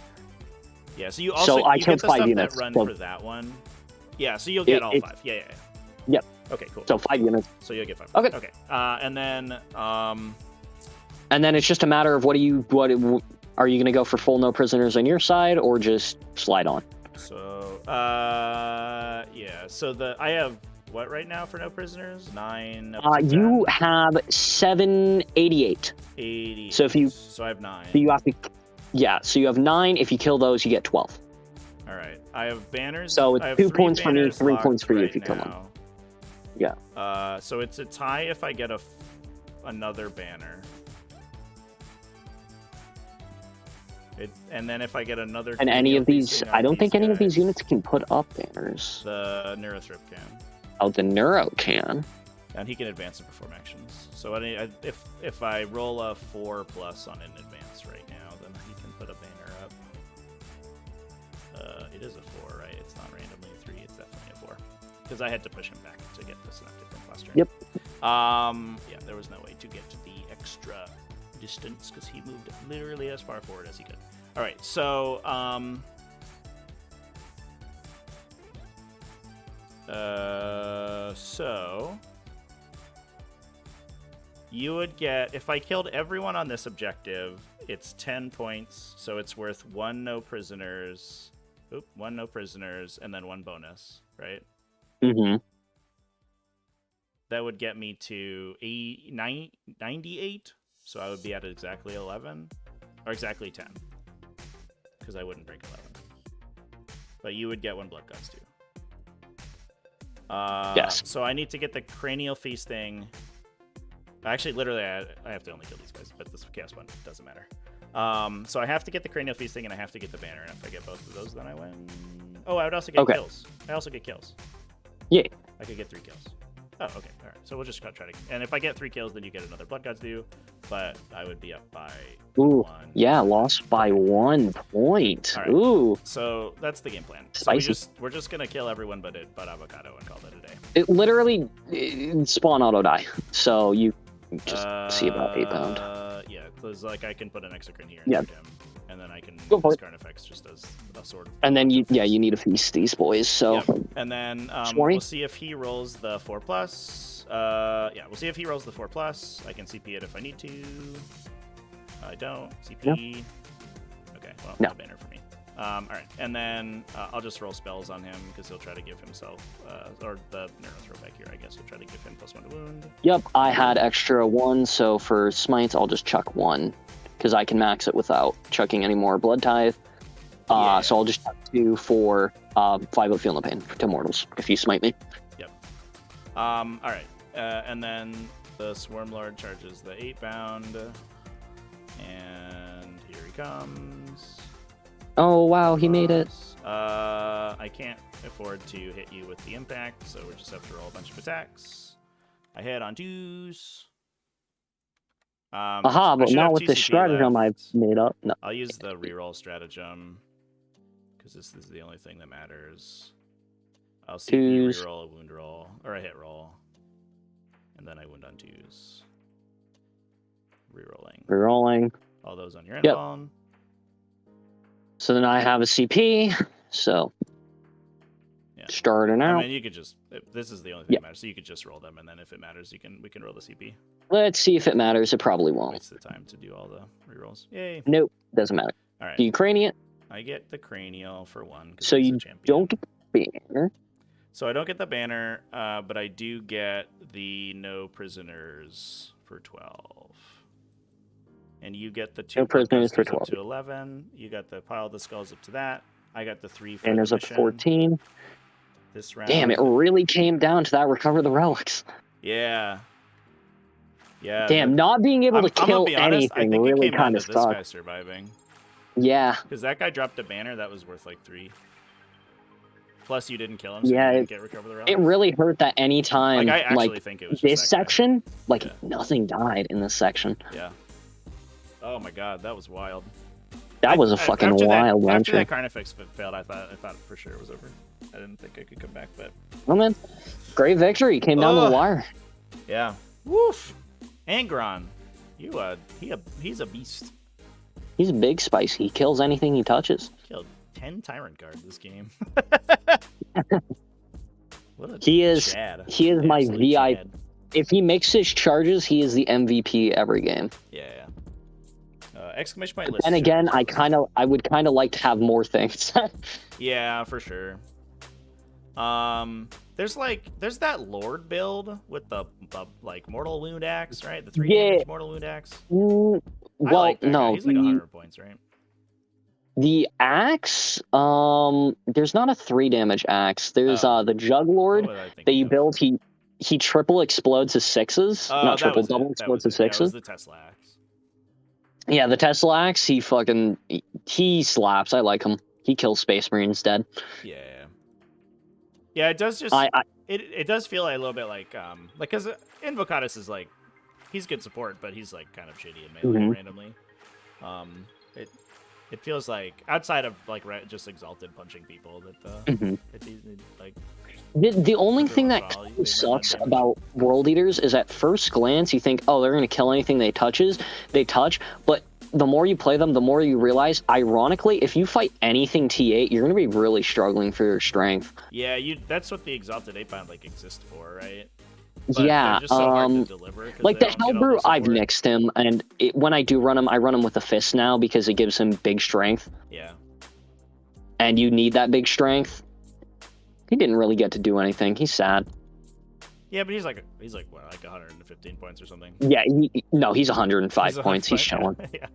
Speaker 1: Yeah, so you also
Speaker 3: I
Speaker 1: you
Speaker 3: killed
Speaker 1: get the
Speaker 3: 5
Speaker 1: stuff
Speaker 3: units.
Speaker 1: that run
Speaker 3: So
Speaker 1: for that one. Yeah, so you'll get all 5. Yeah.
Speaker 3: Yep.
Speaker 1: Okay, cool.
Speaker 3: So 5 units.
Speaker 1: So you'll get 5.
Speaker 3: Okay.
Speaker 1: Okay. And then
Speaker 3: it's just a matter of what are you gonna go for full no prisoners on your side or just slide on?
Speaker 1: So yeah. So I have what right now for no prisoners? 9. Up to 10?
Speaker 3: You have 788.
Speaker 1: 80.
Speaker 3: So
Speaker 1: I have 9.
Speaker 3: So you have to. Yeah. So you have 9. If you kill those, you get 12.
Speaker 1: All right. I have banners.
Speaker 3: So it's
Speaker 1: I have
Speaker 3: 2
Speaker 1: 3
Speaker 3: points for me,
Speaker 1: banners
Speaker 3: 3
Speaker 1: locked
Speaker 3: points for you
Speaker 1: right
Speaker 3: if you kill them.
Speaker 1: now.
Speaker 3: Yeah.
Speaker 1: So it's a tie if I get another banner. And then if I get another.
Speaker 3: And any of these,
Speaker 1: feasting
Speaker 3: I
Speaker 1: on
Speaker 3: don't think any of these
Speaker 1: guys,
Speaker 3: units can put up banners.
Speaker 1: The Neurothrip can.
Speaker 3: Oh, the Neuro can.
Speaker 1: And he can advance and perform actions. So if I roll a 4+ on an advance right now, then he can put a banner up. It is a 4, right? It's not randomly a 3. It's definitely a 4. Because I had to push him back to get the synaptic link last turn.
Speaker 3: Yep.
Speaker 1: Yeah, there was no way to get to the extra distance because he moved literally as far forward as he could. All right, so so you would get, if I killed everyone on this objective, it's 10 points, so it's worth 1 no prisoners. 1 no prisoners, and then 1 bonus, right?
Speaker 3: Mm-hmm.
Speaker 1: That would get me to 98, so I would be at exactly 11, or exactly 10, because I wouldn't break 11. But you would get 1 blood guts too.
Speaker 3: Yes.
Speaker 1: So I need to get the cranial feasting. Actually, literally, I have to only kill these guys, but this chaos one doesn't matter. So I have to get the cranial feasting, and I have to get the banner. And if I get both of those, then I win. Oh, I would also get kills. I also get kills.
Speaker 3: Yeah.
Speaker 1: I could get 3 kills. Oh, okay. All right. So we'll just try to. And if I get 3 kills, then you get another blood gods due. But I would be up by 1.
Speaker 3: Yeah, lost by 1 point.
Speaker 1: Right.
Speaker 3: Ooh.
Speaker 1: So that's the game plan.
Speaker 3: Spicy.
Speaker 1: So we're just gonna kill everyone but avocado and call it a day.
Speaker 3: It literally spawn auto die. So you just see about 8 pound.
Speaker 1: Yeah, because like I can put an exocrine here
Speaker 3: Yeah.
Speaker 1: and shoot him, and then I can
Speaker 3: Go for it.
Speaker 1: Carnifex just as a sword.
Speaker 3: And then you need to feast these boys. So
Speaker 1: Yep. And then we'll see if he rolls the 4+. Yeah, we'll see if he rolls the 4+. I can CP it if I need to. I don't CP.
Speaker 3: No.
Speaker 1: Okay, well,
Speaker 3: No.
Speaker 1: no banner for me. All right, and then I'll just roll spells on him because he'll try to give himself, or the Neurothrop back here, I guess, will try to give him +1 to wound.
Speaker 3: Yep, I had extra 1, so for smites I'll just chuck 1 because I can max it without chucking any more blood tithe.
Speaker 1: Yeah.
Speaker 3: So I'll just chuck 2 for 5 of Feel No Pain to mortals if you smite me.
Speaker 1: Yep. All right, and then the Swarm Lord charges the 8 bound, and here he comes.
Speaker 3: Oh wow, he made it.
Speaker 1: I can't afford to hit you with the impact, so we just have to roll a bunch of attacks. I hit on 2s.
Speaker 3: Aha,
Speaker 1: I
Speaker 3: but
Speaker 1: should
Speaker 3: not
Speaker 1: have
Speaker 3: with
Speaker 1: 2
Speaker 3: the
Speaker 1: CP
Speaker 3: stratagem
Speaker 1: left.
Speaker 3: I've made up. No.
Speaker 1: I'll use the reroll stratagem because this is the only thing that matters. I'll CP,
Speaker 3: 2s.
Speaker 1: reroll, a wound roll, or a hit roll, and then I wound on 2s. Rerolling.
Speaker 3: Rerolling.
Speaker 1: All those on your end
Speaker 3: Yep.
Speaker 1: phone.
Speaker 3: So then I have a CP. So
Speaker 1: Yeah.
Speaker 3: starting out.
Speaker 1: I mean, you could just. This is the only thing that matters. So you could just roll them, and then if it matters, we can roll the CP.
Speaker 3: Let's see if it matters. It probably won't.
Speaker 1: Waste the time to do all the rerolls. Yay!
Speaker 3: Nope, doesn't matter.
Speaker 1: All right.
Speaker 3: Do you craniate?
Speaker 1: I get the cranial for 1. 'Cause
Speaker 3: So
Speaker 1: he's
Speaker 3: you
Speaker 1: a champion.
Speaker 3: don't get the banner.
Speaker 1: So I don't get the banner, but I do get the no prisoners for 12. And you get the 2
Speaker 3: No prisoners for
Speaker 1: up
Speaker 3: 12.
Speaker 1: to 11. You got the pile of the skulls up to that. I got the 3 for
Speaker 3: Banner's
Speaker 1: the
Speaker 3: up to
Speaker 1: mission
Speaker 3: 14.
Speaker 1: this round.
Speaker 3: Damn, it really came down to that recover the relics.
Speaker 1: Yeah. Yeah.
Speaker 3: Damn, not being able to
Speaker 1: I'm gonna
Speaker 3: kill
Speaker 1: be honest, I
Speaker 3: anything
Speaker 1: think it
Speaker 3: really
Speaker 1: came down
Speaker 3: kind
Speaker 1: to
Speaker 3: of
Speaker 1: this guy
Speaker 3: sucked.
Speaker 1: surviving.
Speaker 3: Yeah.
Speaker 1: Because that guy dropped a banner that was worth like 3. Plus, you didn't kill him, so
Speaker 3: Yeah,
Speaker 1: you didn't get recover the relics.
Speaker 3: It really hurt that any time,
Speaker 1: Like, I actually think it was
Speaker 3: this
Speaker 1: just that guy.
Speaker 3: section, like
Speaker 1: Yeah.
Speaker 3: nothing died in this section.
Speaker 1: Yeah. Oh my god, that was wild.
Speaker 3: That was a fucking wild
Speaker 1: After
Speaker 3: entry.
Speaker 1: that Carnifex failed, I thought for sure it was over. I didn't think I could come back, but
Speaker 3: Oh man, great victory. Came down to the wire.
Speaker 1: yeah. Woof. Angron, he's a beast.
Speaker 3: He's a big spice. He kills anything he touches.
Speaker 1: Killed 10 Tyrant guard this game. What a
Speaker 3: He is
Speaker 1: Chad.
Speaker 3: my
Speaker 1: Absolute
Speaker 3: VI.
Speaker 1: Chad.
Speaker 3: If he makes his charges, he is the MVP every game.
Speaker 1: Yeah. Exclamation point list.
Speaker 3: And again, I would kind of like to have more things.
Speaker 1: Yeah, for sure. There's that Lord build with the like mortal wound axe, right? The 3 damage mortal wound axe.
Speaker 3: Well,
Speaker 1: like that
Speaker 3: no,
Speaker 1: guy. He's like 100 points, right?
Speaker 3: the axe. There's not a 3 damage axe. There's the Jug Lord
Speaker 1: What was I
Speaker 3: that
Speaker 1: thinking
Speaker 3: you
Speaker 1: of?
Speaker 3: build. He triple explodes his 6s. Not triple, double explodes his 6s.
Speaker 1: That was the Tesla axe.
Speaker 3: Yeah, the Tesla axe. He slaps. I like him. He kills Space Marines dead.
Speaker 1: Yeah. Yeah, it does just it does feel like a little bit like because Invocatus is like he's good support, but he's like kind of shitty in melee randomly. It feels like outside of like just exalted punching people that like
Speaker 3: the only thing that kind of sucks about World Eaters is at first glance you think, oh, they're gonna kill anything they touch, but the more you play them, the more you realize, ironically, if you fight anything T8, you're gonna be really struggling for your strength.
Speaker 1: Yeah, that's what the exalted 8-bound like exist for, right?
Speaker 3: But yeah,
Speaker 1: just so hard to deliver,
Speaker 3: like the Hellbrew, I've nixed him, and when I do run him, I run him with a fist now because it gives him big strength.
Speaker 1: Yeah.
Speaker 3: And you need that big strength. He didn't really get to do anything. He's sad.
Speaker 1: Yeah, but he's like what, like 115 points or something.
Speaker 3: Yeah, he's 105 points. He's chilling.
Speaker 1: Yeah,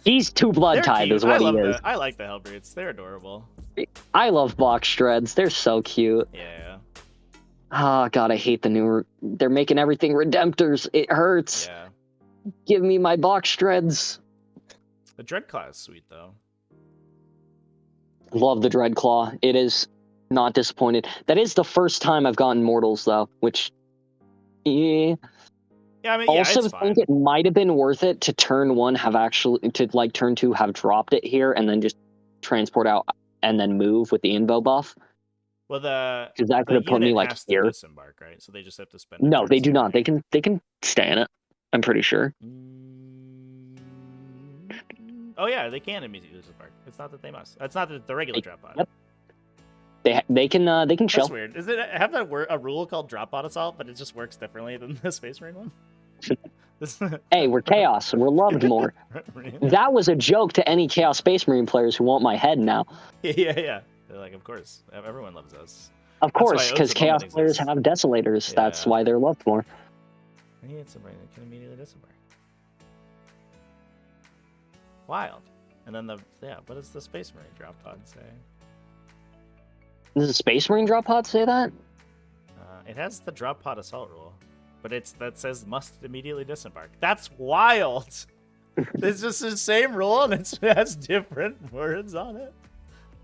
Speaker 3: he's 2 blood tithe is what he is.
Speaker 1: I like the Hellbrutes. They're adorable.
Speaker 3: I love box shreds. They're so cute.
Speaker 1: Yeah.
Speaker 3: Oh god, I hate the new. They're making everything Redemptors. It hurts.
Speaker 1: Yeah.
Speaker 3: Give me my box shreds.
Speaker 1: The Dreadclaw is sweet though.
Speaker 3: Love the Dreadclaw. It is not disappointed. That is the first time I've gotten Mortals though, which yeah.
Speaker 1: Yeah, I mean,
Speaker 3: also
Speaker 1: it's
Speaker 3: think it might have been worth it to turn 1 have actually to like turn 2 have dropped it here and then just transport out and then move with the invo buff.
Speaker 1: Well,
Speaker 3: because that could have put me like here.
Speaker 1: Disembark, right? So they just have to spend.
Speaker 3: No, they do not. They can stay in it. I'm pretty sure.
Speaker 1: Oh yeah, they can immediately disembark. It's not that they must. It's not the regular drop pod.
Speaker 3: Yep. They can chill.
Speaker 1: That's weird. Is it have that a rule called drop pod assault, but it just works differently than the Space Marine one?
Speaker 3: Hey, we're chaos and we're loved more. That was a joke to any Chaos Space Marine players who want my head now.
Speaker 1: Yeah. They're like, of course, everyone loves us.
Speaker 3: Of course, because Chaos players have Desolators. Yeah. That's why they're loved more.
Speaker 1: I need somebody that can immediately disembark. Wild. And then what does the Space Marine drop pod say?
Speaker 3: Does the Space Marine drop pod say that?
Speaker 1: It has the drop pod assault rule, but that says must immediately disembark. That's wild. It's just the same rule and it has different words on it.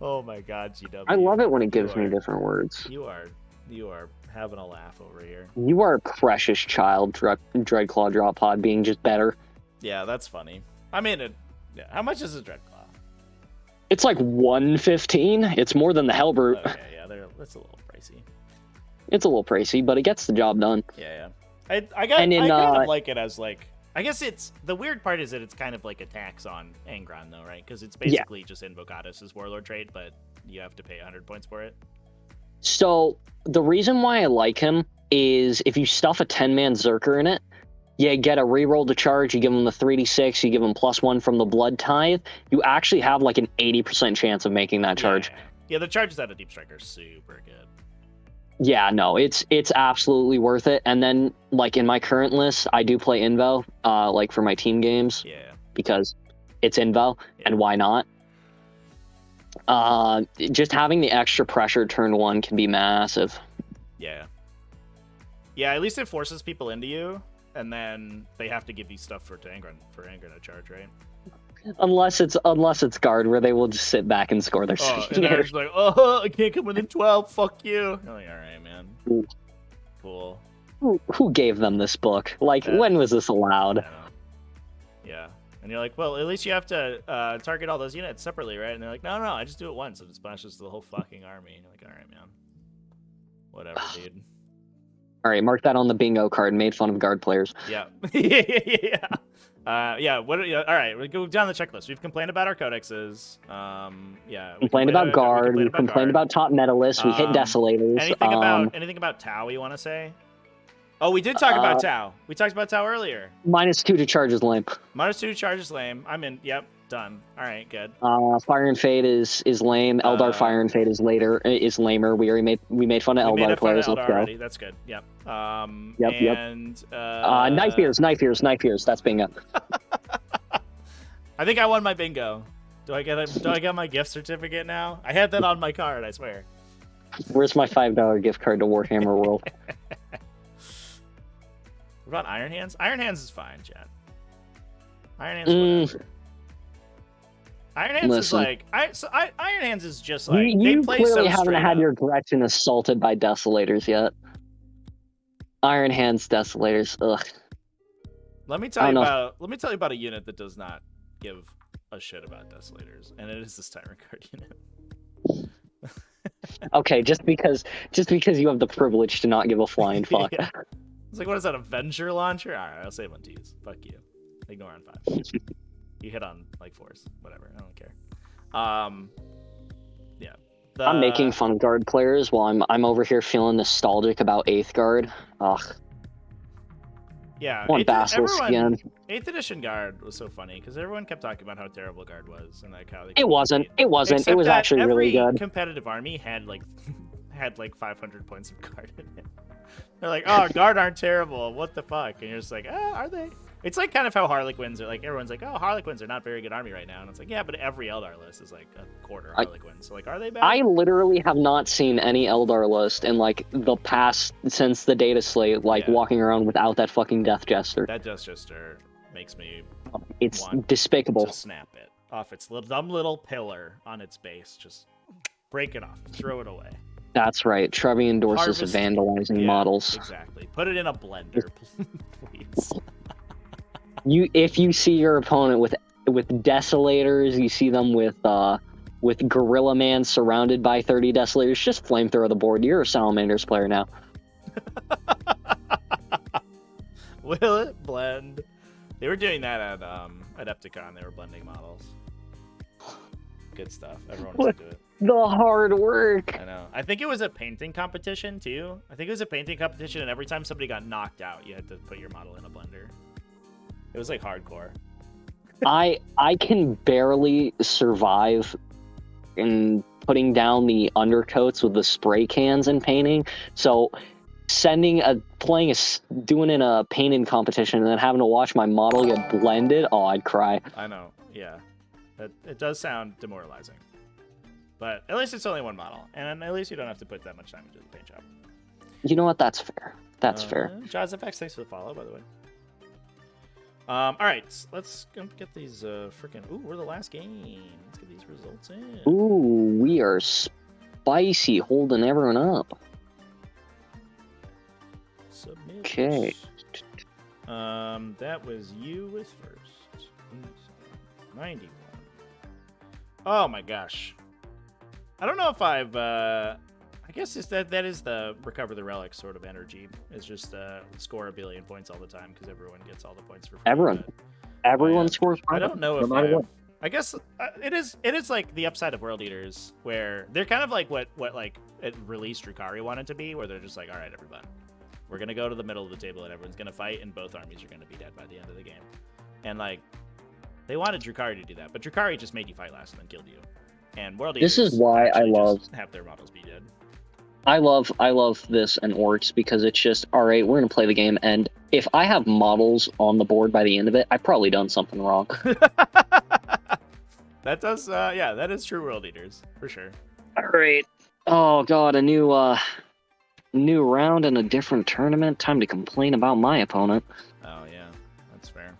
Speaker 1: Oh my god, GW.
Speaker 3: I love it when it gives me different words.
Speaker 1: You are having a laugh over here.
Speaker 3: You are a precious child, Dreadclaw drop pod being just better.
Speaker 1: Yeah, that's funny. I mean, how much is a Dreadclaw?
Speaker 3: It's like 115. It's more than the Hellbrute.
Speaker 1: Okay, yeah, that's a little pricey.
Speaker 3: It's a little pricey, but it gets the job done.
Speaker 1: Yeah. I kind of like it as like. I guess the weird part is that it's kind of like a tax on Angron though, right? Because it's basically just Invocatus' Warlord trait, but you have to pay 100 points for it.
Speaker 3: So the reason why I like him is if you stuff a 10-man Zerker in it, you get a reroll to charge, you give him the 3d6, you give him +1 from the blood tithe, you actually have like an 80% chance of making that charge.
Speaker 1: Yeah, the charges out of Deep Striker are super good.
Speaker 3: Yeah, no, it's absolutely worth it. And then, like, in my current list, I do play Invo, like, for my team games.
Speaker 1: Yeah.
Speaker 3: Because it's Invo, and why not? Just having the extra pressure turn 1 can be massive.
Speaker 1: Yeah. Yeah, at least it forces people into you, and then they have to give you stuff for Angron to charge, right?
Speaker 3: Unless it's guard, where they will just sit back and score their
Speaker 1: and they're just like, oh, I can't come within 12, fuck you. You're like, all right, man. Cool.
Speaker 3: Who gave them this book? Like, when was this allowed?
Speaker 1: Yeah. And you're like, well, at least you have to target all those units separately, right? And they're like, no, I just do it once, and it splashes the whole fucking army. And you're like, all right, man. Whatever, dude.
Speaker 3: All right, mark that on the bingo card. Made fun of guard players.
Speaker 1: Yeah. Yeah. Yeah. What? Yeah, all right. We go down the checklist. We've complained about our codexes. Yeah. We
Speaker 3: Complained about guard.
Speaker 1: complained
Speaker 3: We
Speaker 1: about
Speaker 3: complained
Speaker 1: guard.
Speaker 3: about top medalists. We hit desolators.
Speaker 1: Anything about Tau you want to say? Oh, we did talk about Tau. We talked about Tau earlier.
Speaker 3: -2 to charge is lame.
Speaker 1: -2 charge is lame. I'm in. Yep. Done. All right. Good.
Speaker 3: Fire and Fade is lame. Eldar Fire and Fade is lamer. We made fun of Eldar players.
Speaker 1: Let's go. Already. That's good. Yep. Knife ears. That's bingo.
Speaker 3: I
Speaker 1: think I won my bingo. Do I get my gift certificate now? I had that on my card. I swear.
Speaker 3: Where's my $5 gift card to Warhammer World?
Speaker 1: What about Iron Hands? Iron Hands is fine, Chad. Iron Hands, whatever. Iron Hands is like Iron Hands is just like
Speaker 3: you
Speaker 1: play
Speaker 3: clearly
Speaker 1: so
Speaker 3: haven't had
Speaker 1: up.
Speaker 3: your Gretchen assaulted by desolators yet. Iron Hands desolators, ugh.
Speaker 1: Let me tell you about a unit that does not give a shit about desolators, and it is this Tyrant Guard unit.
Speaker 3: Okay, just because you have the privilege to not give a flying fuck.
Speaker 1: Yeah. It's like, what is that, Avenger launcher? All right, I'll save on T's. Fuck you. Ignore on 5. You hit on like 4s. Whatever. I don't care. Yeah.
Speaker 3: I'm making fun of guard players while I'm over here feeling nostalgic about 8th guard. Ugh.
Speaker 1: Yeah.
Speaker 3: One Basilisk again.
Speaker 1: 8th edition guard was so funny because everyone kept talking about how terrible guard was and like how they.
Speaker 3: It wasn't. It was actually really good.
Speaker 1: Every competitive army had like 500 points of guard in it. They're like, oh, guard aren't terrible. What the fuck? And you're just like, oh, are they? It's like kind of how Harlequins are like. Everyone's like, oh, Harlequins are not very good army right now, and it's like, yeah, but every Eldar list is like a quarter Harlequins. So like, are they bad?
Speaker 3: I literally have not seen any Eldar list in like the past since the data slate, walking around without that fucking Death Jester.
Speaker 1: That Death Jester makes me.
Speaker 3: It's despicable.
Speaker 1: To snap it off its dumb little pillar on its base. Just break it off. Throw it away.
Speaker 3: That's right. Trevy endorses vandalizing models.
Speaker 1: Exactly. Put it in a blender, please.
Speaker 3: If you see your opponent with desolators, you see them with Gorilla Man surrounded by 30 desolators, just flamethrower the board. You're a Salamanders player now.
Speaker 1: Will it blend? They were doing that at Epticon. They were blending models. Good stuff. Everyone was into it.
Speaker 3: The hard work.
Speaker 1: I know. I think it was a painting competition too. I think it was a painting competition, and every time somebody got knocked out, you had to put your model in a blender. It was like hardcore.
Speaker 3: I can barely survive in putting down the undercoats with the spray cans and painting. So doing in a painting competition and then having to watch my model get blended, oh, I'd cry.
Speaker 1: I know. Yeah. It does sound demoralizing. But at least it's only one model, and at least you don't have to put that much time into the paint job.
Speaker 3: You know what? That's fair. That's fair.
Speaker 1: Jaws FX, thanks for the follow, by the way. All right, let's get these freaking. Ooh, we're the last game. Let's get these results in.
Speaker 3: Ooh, we are spicy, holding everyone up.
Speaker 1: Submit.
Speaker 3: Okay.
Speaker 1: That was you with first. 91. Oh my gosh. I don't know if I've. I guess that is the recover the relics sort of energy. It's just score a billion points all the time because everyone gets all the points for free.
Speaker 3: Everyone scores.
Speaker 1: I don't know if I guess it is like the upside of World Eaters, where they're kind of like what like it released Drukari wanted to be, where they're just like, all right, everyone, we're gonna go to the middle of the table and everyone's gonna fight, and both armies are gonna be dead by the end of the game. And like, they wanted Drukari to do that, but Drukari just made you fight last and then killed you. And World Eaters.
Speaker 3: This is why I love
Speaker 1: have their models be dead.
Speaker 3: I love this and Orcs because it's just, all right, we're gonna play the game, and if I have models on the board by the end of it, I've probably done something wrong.
Speaker 1: That does, that is true World Eaters for sure.
Speaker 3: All right. Oh god, a new round in a different tournament. Time to complain about my opponent.
Speaker 1: Oh yeah, that's fair.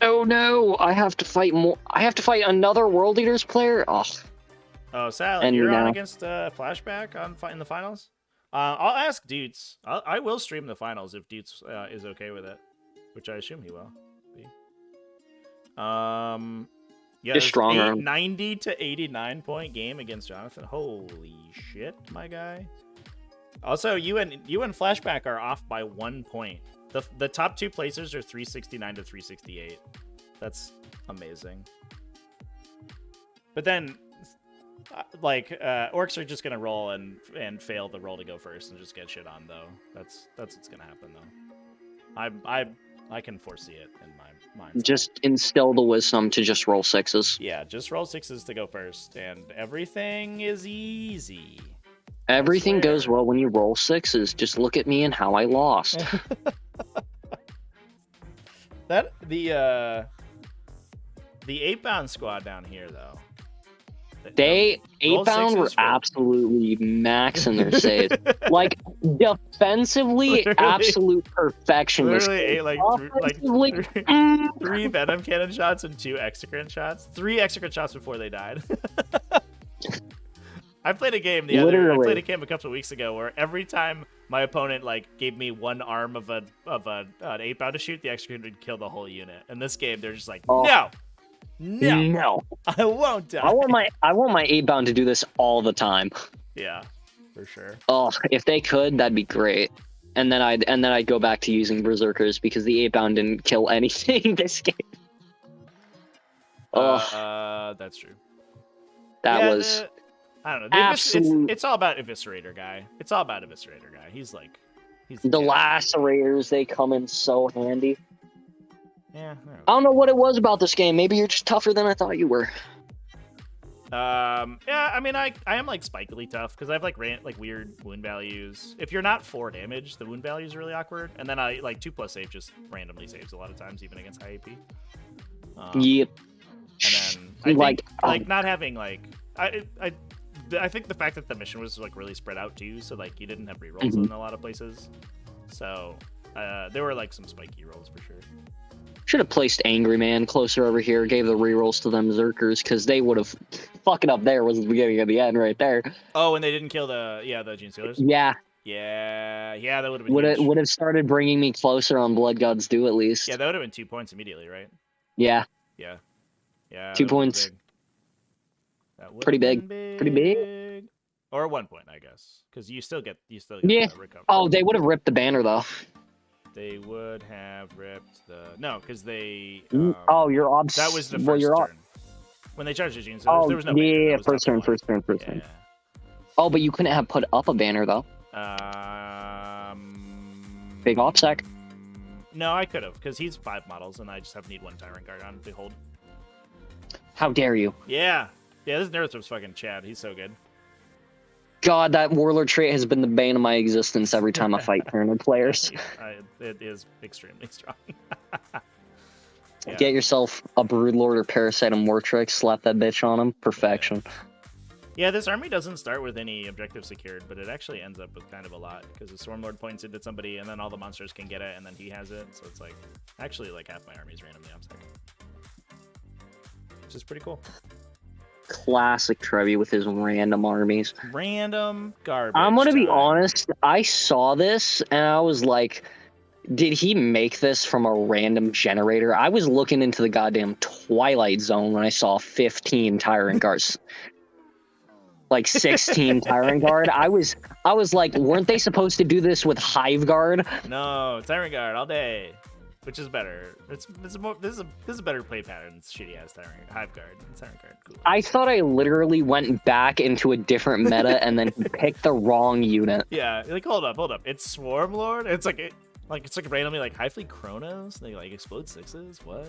Speaker 3: Oh no, I have to fight more. I have to fight another World Eaters player.
Speaker 1: Oh, Sally, you're on against Flashback in the finals. I'll ask Dudes. I will stream the finals if Dudes is okay with it, which I assume he will be. Yeah,
Speaker 3: Just strong arm.
Speaker 1: 90 to 89 point game against Jonathan. Holy shit, my guy. Also, you and Flashback are off by 1 point. The top two placers are 369 to 368. That's amazing. But then, orcs are just gonna roll and fail the roll to go first and just get shit on though. That's what's gonna happen though. I can foresee it in my mind.
Speaker 3: Just instill the wisdom to just roll sixes.
Speaker 1: Yeah, just roll sixes to go first, and everything is easy.
Speaker 3: Everything goes well when you roll sixes. Just look at me and how I lost.
Speaker 1: That the 8-bound squad down here though.
Speaker 3: They
Speaker 1: roll
Speaker 3: 8-bound were
Speaker 1: sixes for-
Speaker 3: absolutely maxing their saves. Like defensively,
Speaker 1: Literally.
Speaker 3: absolute perfection.
Speaker 1: Literally ate like
Speaker 3: Offensively,
Speaker 1: three venom cannon shots and 2 execrant shots. 3 execrant shots before they died. I played a game a couple of weeks ago where every time my opponent gave me one arm of an 8-bound to shoot, the execrant would kill the whole unit. In this game, they're just like, no, I won't die.
Speaker 3: I want my 8-bound to do this all the time.
Speaker 1: Yeah, for sure.
Speaker 3: Oh, if they could, that'd be great. And then I'd go back to using berserkers because the 8-bound didn't kill anything this game. Oh,
Speaker 1: that's true.
Speaker 3: That was.
Speaker 1: I don't know.
Speaker 3: Absolute.
Speaker 1: It's all about Eviscerator guy. He's
Speaker 3: The lacerators, they come in so handy.
Speaker 1: Yeah.
Speaker 3: I don't know what it was about this game. Maybe you're just tougher than I thought you were.
Speaker 1: Yeah, I mean, I am spikily tough because I have weird wound values. If you're not 4 damage, the wound value is really awkward. And then I 2+ save just randomly saves a lot of times, even against high AP.
Speaker 3: Yep.
Speaker 1: And then I think not having I think the fact that the mission was really spread out too, so you didn't have rerolls in a lot of places. So there were some spiky rolls for sure.
Speaker 3: Should have placed Angry Man closer over here, gave the rerolls to them Berserkers, because they would have fucking up there was the beginning of the end right there.
Speaker 1: Oh, and they didn't kill the Gene Stealers?
Speaker 3: Yeah.
Speaker 1: Yeah, that would have been
Speaker 3: would have started bringing me closer on Blood Gods Do at least.
Speaker 1: Yeah, that would have been 2 points immediately, right?
Speaker 3: Yeah. 2 points. Pretty big.
Speaker 1: Or 1 point, I guess, because you still get recover.
Speaker 3: Oh, they would have ripped the banner though.
Speaker 1: They would have ripped because they.
Speaker 3: You're obs.
Speaker 1: That was the first turn. When they charged the Gene, so there was no.
Speaker 3: Yeah, first turn.
Speaker 1: Yeah.
Speaker 3: Oh, but you couldn't have put up a banner though. Big OPSEC.
Speaker 1: No, I could have, because he's 5 models, and I just need 1 Tyrant Guard on to hold.
Speaker 3: How dare you?
Speaker 1: Yeah, this Nerthrop's fucking Chad. He's so good.
Speaker 3: God, that Warlord trait has been the bane of my existence every time I fight Tyranid players.
Speaker 1: It is extremely strong.
Speaker 3: Get yourself a Broodlord or Parasite and Wartrick, slap that bitch on him. Perfection.
Speaker 1: Yeah, this army doesn't start with any objective secured, but it actually ends up with kind of a lot, because the Stormlord points it at somebody, and then all the monsters can get it, and then he has it, so it's actually half my army is randomly obstacle. Which is pretty cool.
Speaker 3: Classic Trevy with his random armies.
Speaker 1: Random garbage.
Speaker 3: I'm gonna be honest, I saw this, and I was like, did he make this from a random generator? I was looking into the goddamn Twilight Zone when I saw 15 Tyrant Guards. 16 Tyrant Guard. I was like, weren't they supposed to do this with Hive Guard?
Speaker 1: No, Tyrant Guard all day. Which is better? This is a better play pattern than shitty ass Hive Guard. Tyrant Guard, cool.
Speaker 3: I thought I literally went back into a different meta and then picked the wrong unit.
Speaker 1: Yeah, hold up. It's Swarm Lord. It's randomly Highfleet Chronos. They explode 6s. What?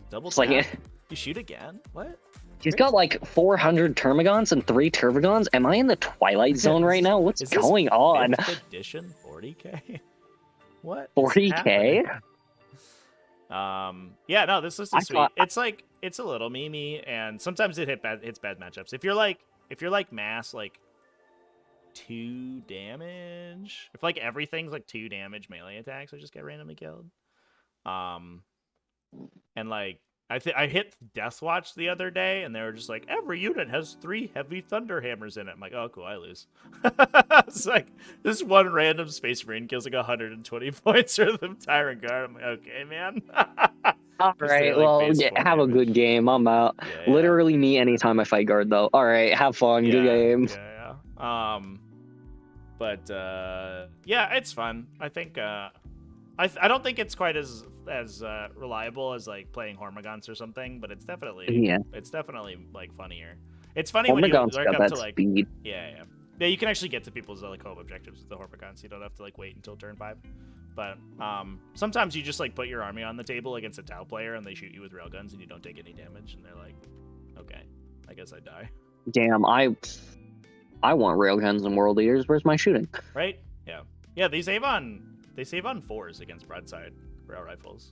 Speaker 1: Double tap? You shoot again? What?
Speaker 3: He's got 400 Termagants and 3 Turvagons. Am I in the Twilight Zone right now? What's going on?
Speaker 1: 5th edition 40k? What?
Speaker 3: 40k?
Speaker 1: Yeah, no, this list is sweet. It's a little memey, and sometimes it hits bad matchups. If you're mass 2 damage, if everything's 2 damage melee attacks, I just get randomly killed. And I hit Deathwatch the other day, and they were just every unit has 3 heavy thunder hammers in it. I'm like, oh, cool, I lose. It's this one random Space Marine kills 120 points worth of Tyrant Guard. I'm like, okay, man.
Speaker 3: All
Speaker 1: Just
Speaker 3: right,
Speaker 1: like,
Speaker 3: well,
Speaker 1: base 4
Speaker 3: have a
Speaker 1: damage.
Speaker 3: good game. I'm out.
Speaker 1: Yeah, yeah.
Speaker 3: Literally me anytime I fight guard, though. All right, have fun. Good game.
Speaker 1: Yeah. But yeah, it's fun. I think I don't think it's quite as reliable as like playing Hormagaunts or something, but it's definitely like funnier. It's funny when you
Speaker 3: Hormagaunts
Speaker 1: work
Speaker 3: got
Speaker 1: up
Speaker 3: that
Speaker 1: to like
Speaker 3: speed.
Speaker 1: yeah. You can actually get to people's like home objectives with the Hormagaunts. You don't have to like wait until turn 5. But sometimes you just like put your army on the table against a Tau player and they shoot you with railguns and you don't take any damage and they're like, okay, I guess I die.
Speaker 3: Damn, I want railguns and world eaters. Where's my shooting?
Speaker 1: Right? Yeah. They save on 4s against broadside rail rifles.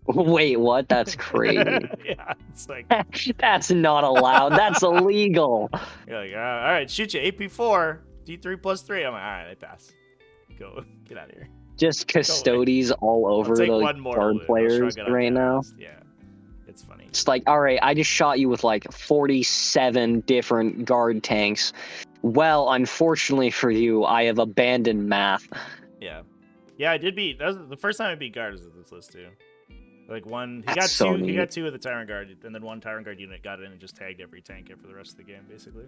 Speaker 3: Wait, what? That's crazy.
Speaker 1: Yeah, it's like
Speaker 3: That's not allowed. That's illegal.
Speaker 1: you're like, all right, shoot you AP4 D3 plus 3. I'm like, all right, I pass. Go, get out of here.
Speaker 3: Just custodies all
Speaker 1: I'll
Speaker 3: over
Speaker 1: take
Speaker 3: the
Speaker 1: one more
Speaker 3: guard players right now.
Speaker 1: Yeah, it's funny.
Speaker 3: It's like, all right, I just shot you with like 47 different guard tanks. Well, unfortunately for you, I have abandoned math.
Speaker 1: Yeah, I did beat. That was the first time I beat guards with this list too. Like one, he
Speaker 3: That's
Speaker 1: got
Speaker 3: so
Speaker 1: two. He
Speaker 3: neat.
Speaker 1: got 2 of the Tyrant Guard, and then 1 Tyrant Guard unit got in and just tagged every tank for the rest of the game, basically,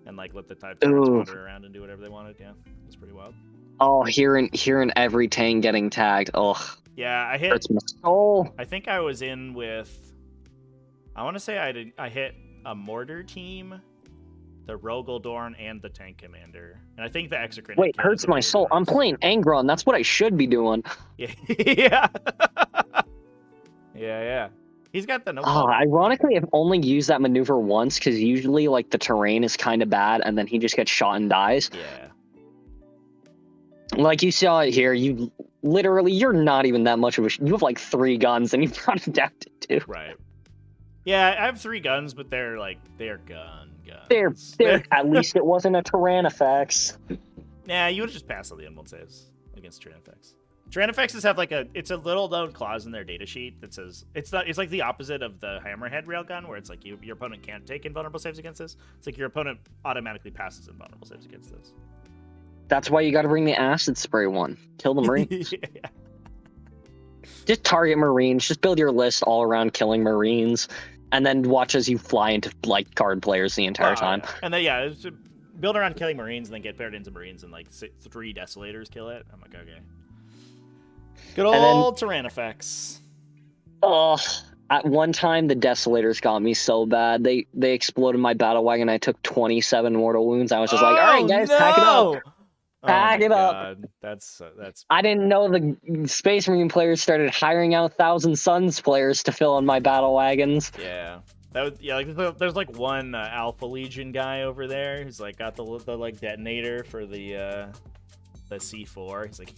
Speaker 1: and like let the type Tyrants
Speaker 3: Ooh.
Speaker 1: wander around and do whatever they wanted. Yeah, it was pretty wild.
Speaker 3: Oh, hearing every tank getting tagged. Ugh,
Speaker 1: Yeah, I hit.
Speaker 3: hurts my soul.
Speaker 1: I think I was in with. I want to say I hit a mortar team, the Rogaldorn, and the tank commander, and I think the Exocrine.
Speaker 3: Wait, hurts my soul. I'm playing Angron. That's what I should be doing.
Speaker 1: Yeah, yeah, yeah. He's got the no.
Speaker 3: Oh, ironically, I've only used that maneuver once because usually, like, the terrain is kind of bad, and then he just gets shot and dies.
Speaker 1: Yeah.
Speaker 3: Like, you saw it here. You literally, you're not even that much of a. You have like 3 guns, and you brought it down to 2.
Speaker 1: Right. Yeah, I have 3 guns, but they're guns.
Speaker 3: They're at least it wasn't a Tyrannifex.
Speaker 1: Nah, you would have just passed all the unwilled saves against Tyrannifex. Tyrannifexes have like it's a little known clause in their data sheet that says it's like the opposite of the Hammerhead railgun, where it's like your opponent can't take invulnerable saves against this. It's like your opponent automatically passes invulnerable saves against this.
Speaker 3: That's why you got to bring the acid spray one. Kill the Marines.
Speaker 1: Yeah.
Speaker 3: Just target Marines. Just build your list all around killing Marines, and then watch as you fly into like guard players the entire time.
Speaker 1: Yeah. And then it's build around killing Marines, and then get paired into Marines, and like 3 Desolators kill it. I'm like, okay. Good old Tyrannifex.
Speaker 3: Oh, at one time the Desolators got me so bad. They exploded my battle wagon. I took 27 mortal wounds. I was just like, all right, guys, pack it up. Pack it up.
Speaker 1: That's.
Speaker 3: I didn't know the Space Marine players started hiring out Thousand Suns players to fill in my battle wagons.
Speaker 1: Yeah. Like there's like one Alpha Legion guy over there who's like got the like detonator for the C4. He's like,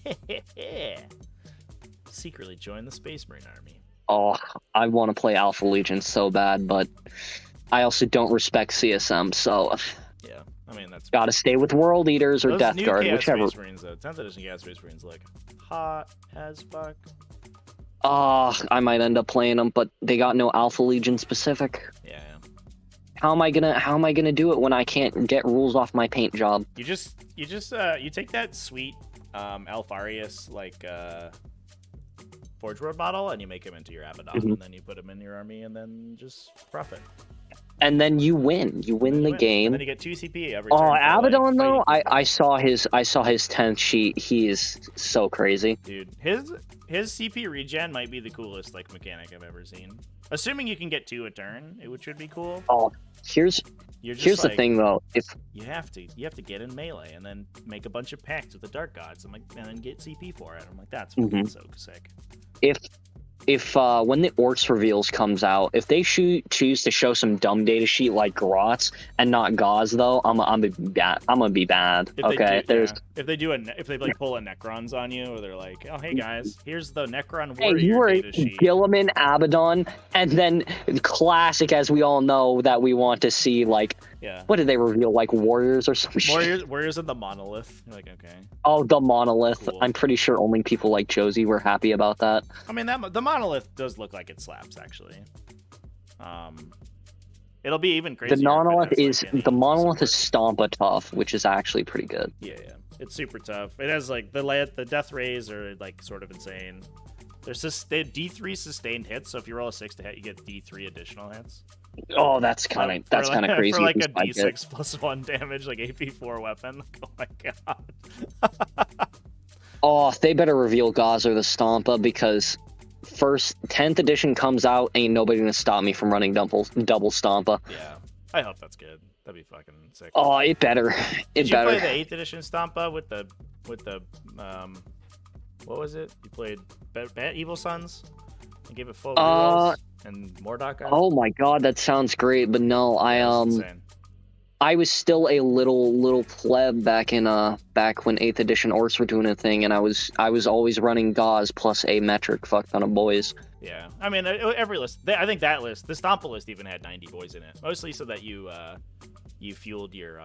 Speaker 1: secretly join the Space Marine Army.
Speaker 3: Oh, I want to play Alpha Legion so bad, but I also don't respect CSM, so
Speaker 1: Yeah, I mean that's
Speaker 3: gotta stay with World Eaters or
Speaker 1: those
Speaker 3: Death
Speaker 1: new
Speaker 3: Guard,
Speaker 1: Chaos
Speaker 3: whichever.
Speaker 1: Space Marines though, 10th edition Chaos Space Marines look hot as fuck.
Speaker 3: I might end up playing them, but they got no Alpha Legion specific.
Speaker 1: Yeah.
Speaker 3: How am I gonna do it when I can't get rules off my paint job?
Speaker 1: You take that sweet Alfarius like Forge Road model and you make him into your Abaddon, and then you put him in your army and then just profit.
Speaker 3: And then you win. You win the game.
Speaker 1: And then you get 2 CP every
Speaker 3: Oh,
Speaker 1: turn.
Speaker 3: Abaddon though, I saw his 10th sheet. He is so crazy.
Speaker 1: Dude, his CP regen might be the coolest like mechanic I've ever seen. Assuming you can get 2 a turn, which would be cool.
Speaker 3: Oh, here's the thing though. If
Speaker 1: you have to get in melee and then make a bunch of pacts with the Dark Gods and then get CP for it. I'm like, that's fucking so sick.
Speaker 3: If when the Orcs reveals comes out, if they choose to show some dumb data sheet like Grots and not Gauze though, I'm gonna be bad.
Speaker 1: If they like pull a Necrons on you, or they're like, oh hey guys, here's the Necron warrior
Speaker 3: you were
Speaker 1: data sheet.
Speaker 3: Gilliman Abaddon, and then classic as we all know that we want to see like what did they reveal, like warriors or some shit?
Speaker 1: Warriors in the monolith. You're like, okay.
Speaker 3: Oh, the monolith.
Speaker 1: Cool.
Speaker 3: I'm pretty sure only people like Josie were happy about that.
Speaker 1: I mean, the monolith does look like it slaps, actually. It'll be even crazier.
Speaker 3: The monolith is Stompa tough, which is actually pretty good.
Speaker 1: Yeah. It's super tough. It has like the death rays are like sort of insane. There's they D3 sustained hits, so if you roll a 6 to hit, you get D3 additional hits.
Speaker 3: Oh, that's kind of crazy.
Speaker 1: For like a
Speaker 3: if you spike
Speaker 1: D6 plus 1 damage, like AP4 weapon. Oh my god.
Speaker 3: Oh, they better reveal Gaza the Stompa because first 10th edition comes out, ain't nobody gonna stop me from running double Stompa.
Speaker 1: Yeah, I hope that's good. That'd be fucking sick.
Speaker 3: Oh, it better.
Speaker 1: Did you play the 8th edition Stompa with the what was it? You played Evil Sons and gave it full rerolls and Mordok.
Speaker 3: Oh my god, that sounds great, but no,
Speaker 1: Insane.
Speaker 3: I was still a little pleb back when 8th edition orcs were doing a thing, and I was always running Gauze plus a metric fuck ton of boys.
Speaker 1: Yeah, I mean every list. I think that list, the Stompa list, even had 90 boys in it, mostly so that you fueled your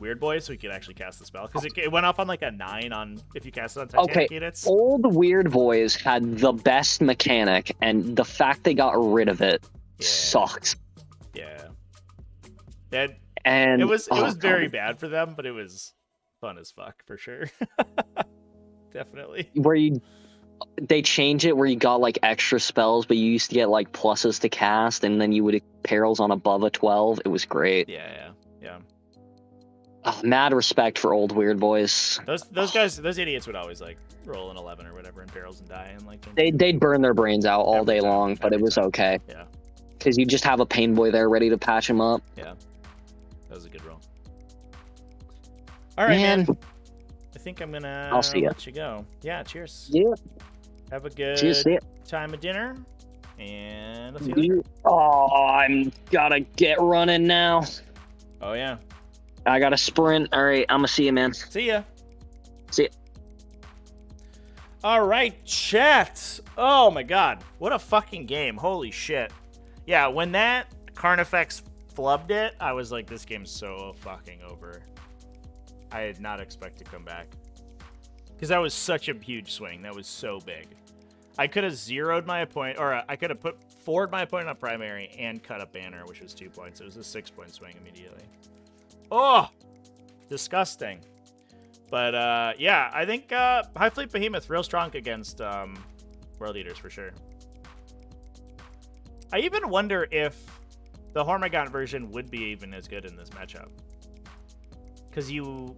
Speaker 1: weird boys so you could actually cast the spell because it went off on like a 9 on if you cast it on Titanic units.
Speaker 3: Old weird boys had the best mechanic, and the fact they got rid of it sucks.
Speaker 1: Yeah.
Speaker 3: And
Speaker 1: it was very bad for them, but it was fun as fuck for sure. Definitely.
Speaker 3: They changed it where you got like extra spells, but you used to get like pluses to cast, and then you would perils on above a 12. It was great.
Speaker 1: Yeah.
Speaker 3: Oh, mad respect for old weird boys.
Speaker 1: Those guys, those idiots would always like roll an 11 or whatever in perils and die, and like
Speaker 3: they'd burn their brains out all day long, but it was okay.
Speaker 1: Yeah.
Speaker 3: Because you just have a pain boy there ready to patch him up.
Speaker 1: Yeah. That was a good roll. All right, man. I think I'm gonna let you go. Yeah, cheers.
Speaker 3: Yeah.
Speaker 1: Have a good time of dinner, and I'll see you later.
Speaker 3: Oh, I'm gotta get running now.
Speaker 1: Oh yeah.
Speaker 3: I gotta sprint. All right, I'm gonna see you, man.
Speaker 1: See ya.
Speaker 3: See ya.
Speaker 1: All right, chat. Oh my god, what a fucking game! Holy shit. Yeah, when that Carnifex flubbed it, I was like, this game's so fucking over. I did not expect to come back. Because that was such a huge swing. That was so big. I could have zeroed my opponent, or I could have put forward my opponent on primary and cut a banner, which was 2 points. It was a 6-point swing immediately. Oh! Disgusting. But, yeah, I think High Fleet Behemoth real strong against World Eaters for sure. I even wonder if the Hormigaunt version would be even as good in this matchup. Because you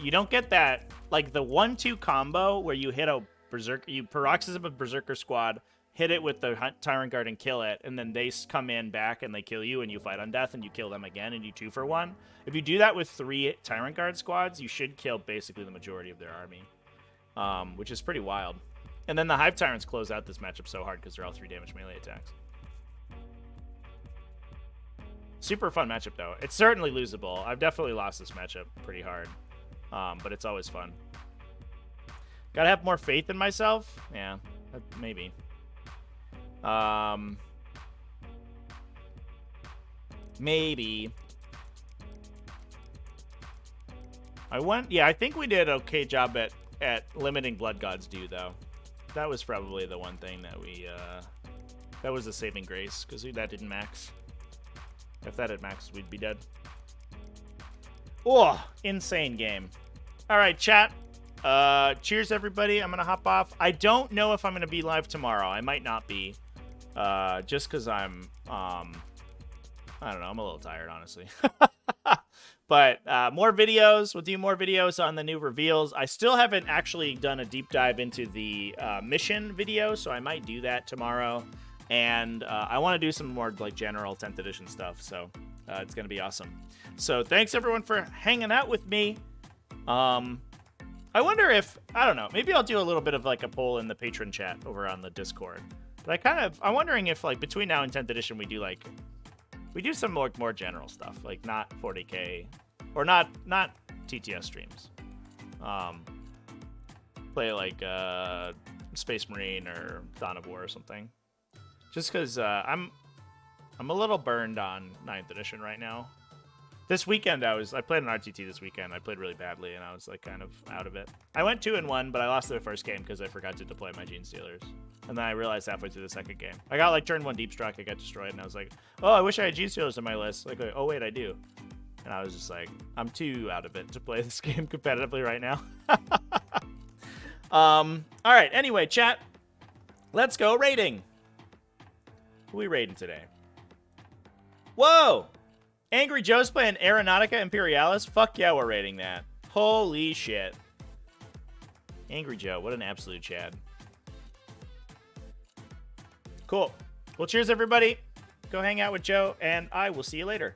Speaker 1: don't get that, like the 1-2 combo where you hit a Berserker, you paroxysm a Berserker squad, hit it with the Tyrant Guard and kill it, and then they come in back and they kill you and you fight on death and you kill them again and you 2 for 1. If you do that with 3 Tyrant Guard squads, you should kill basically the majority of their army, which is pretty wild. And then the Hive Tyrants close out this matchup so hard because they're all 3 damage melee attacks. Super fun matchup, though. It's certainly losable. I've definitely lost this matchup pretty hard, but it's always fun. Gotta have more faith in myself? Yeah, maybe. Maybe. I think we did an okay job at limiting Blood God's Due, though. That was probably the one thing that we, that was a saving grace, because that didn't max. If that had maxed, we'd be dead. Oh, insane game. All right, chat. Cheers, everybody. I'm going to hop off. I don't know if I'm going to be live tomorrow. I might not be. Just because I'm, I don't know. I'm a little tired, honestly. But more videos. We'll do more videos on the new reveals. I still haven't actually done a deep dive into the mission video, so I might do that tomorrow. And I want to do some more like general 10th edition stuff, so it's going to be awesome. So thanks everyone for hanging out with me. I wonder if, I don't know, maybe I'll do a little bit of like a poll in the patron chat over on the Discord. But I'm wondering if like between now and 10th edition we do some more general stuff, like not 40k or not TTS streams. Play like Space Marine or Dawn of War or something. Just because I'm a little burned on 9th edition right now. This weekend I played an RTT this weekend. I played really badly and I was like kind of out of it. I went 2-1, but I lost the first game because I forgot to deploy my Gene Stealers. And then I realized halfway through the second game. I got like turn 1 Deep Strike, I got destroyed, and I was like, oh, I wish I had Gene Stealers on my list. Like, oh wait, I do. And I was just like, I'm too out of it to play this game competitively right now. All right. Anyway, chat. Let's go raiding. Who are we raiding today? Whoa! Angry Joe's playing Aeronautica Imperialis. Fuck yeah, we're raiding that. Holy shit. Angry Joe, what an absolute Chad. Cool. Well, cheers, everybody. Go hang out with Joe, and I will see you later.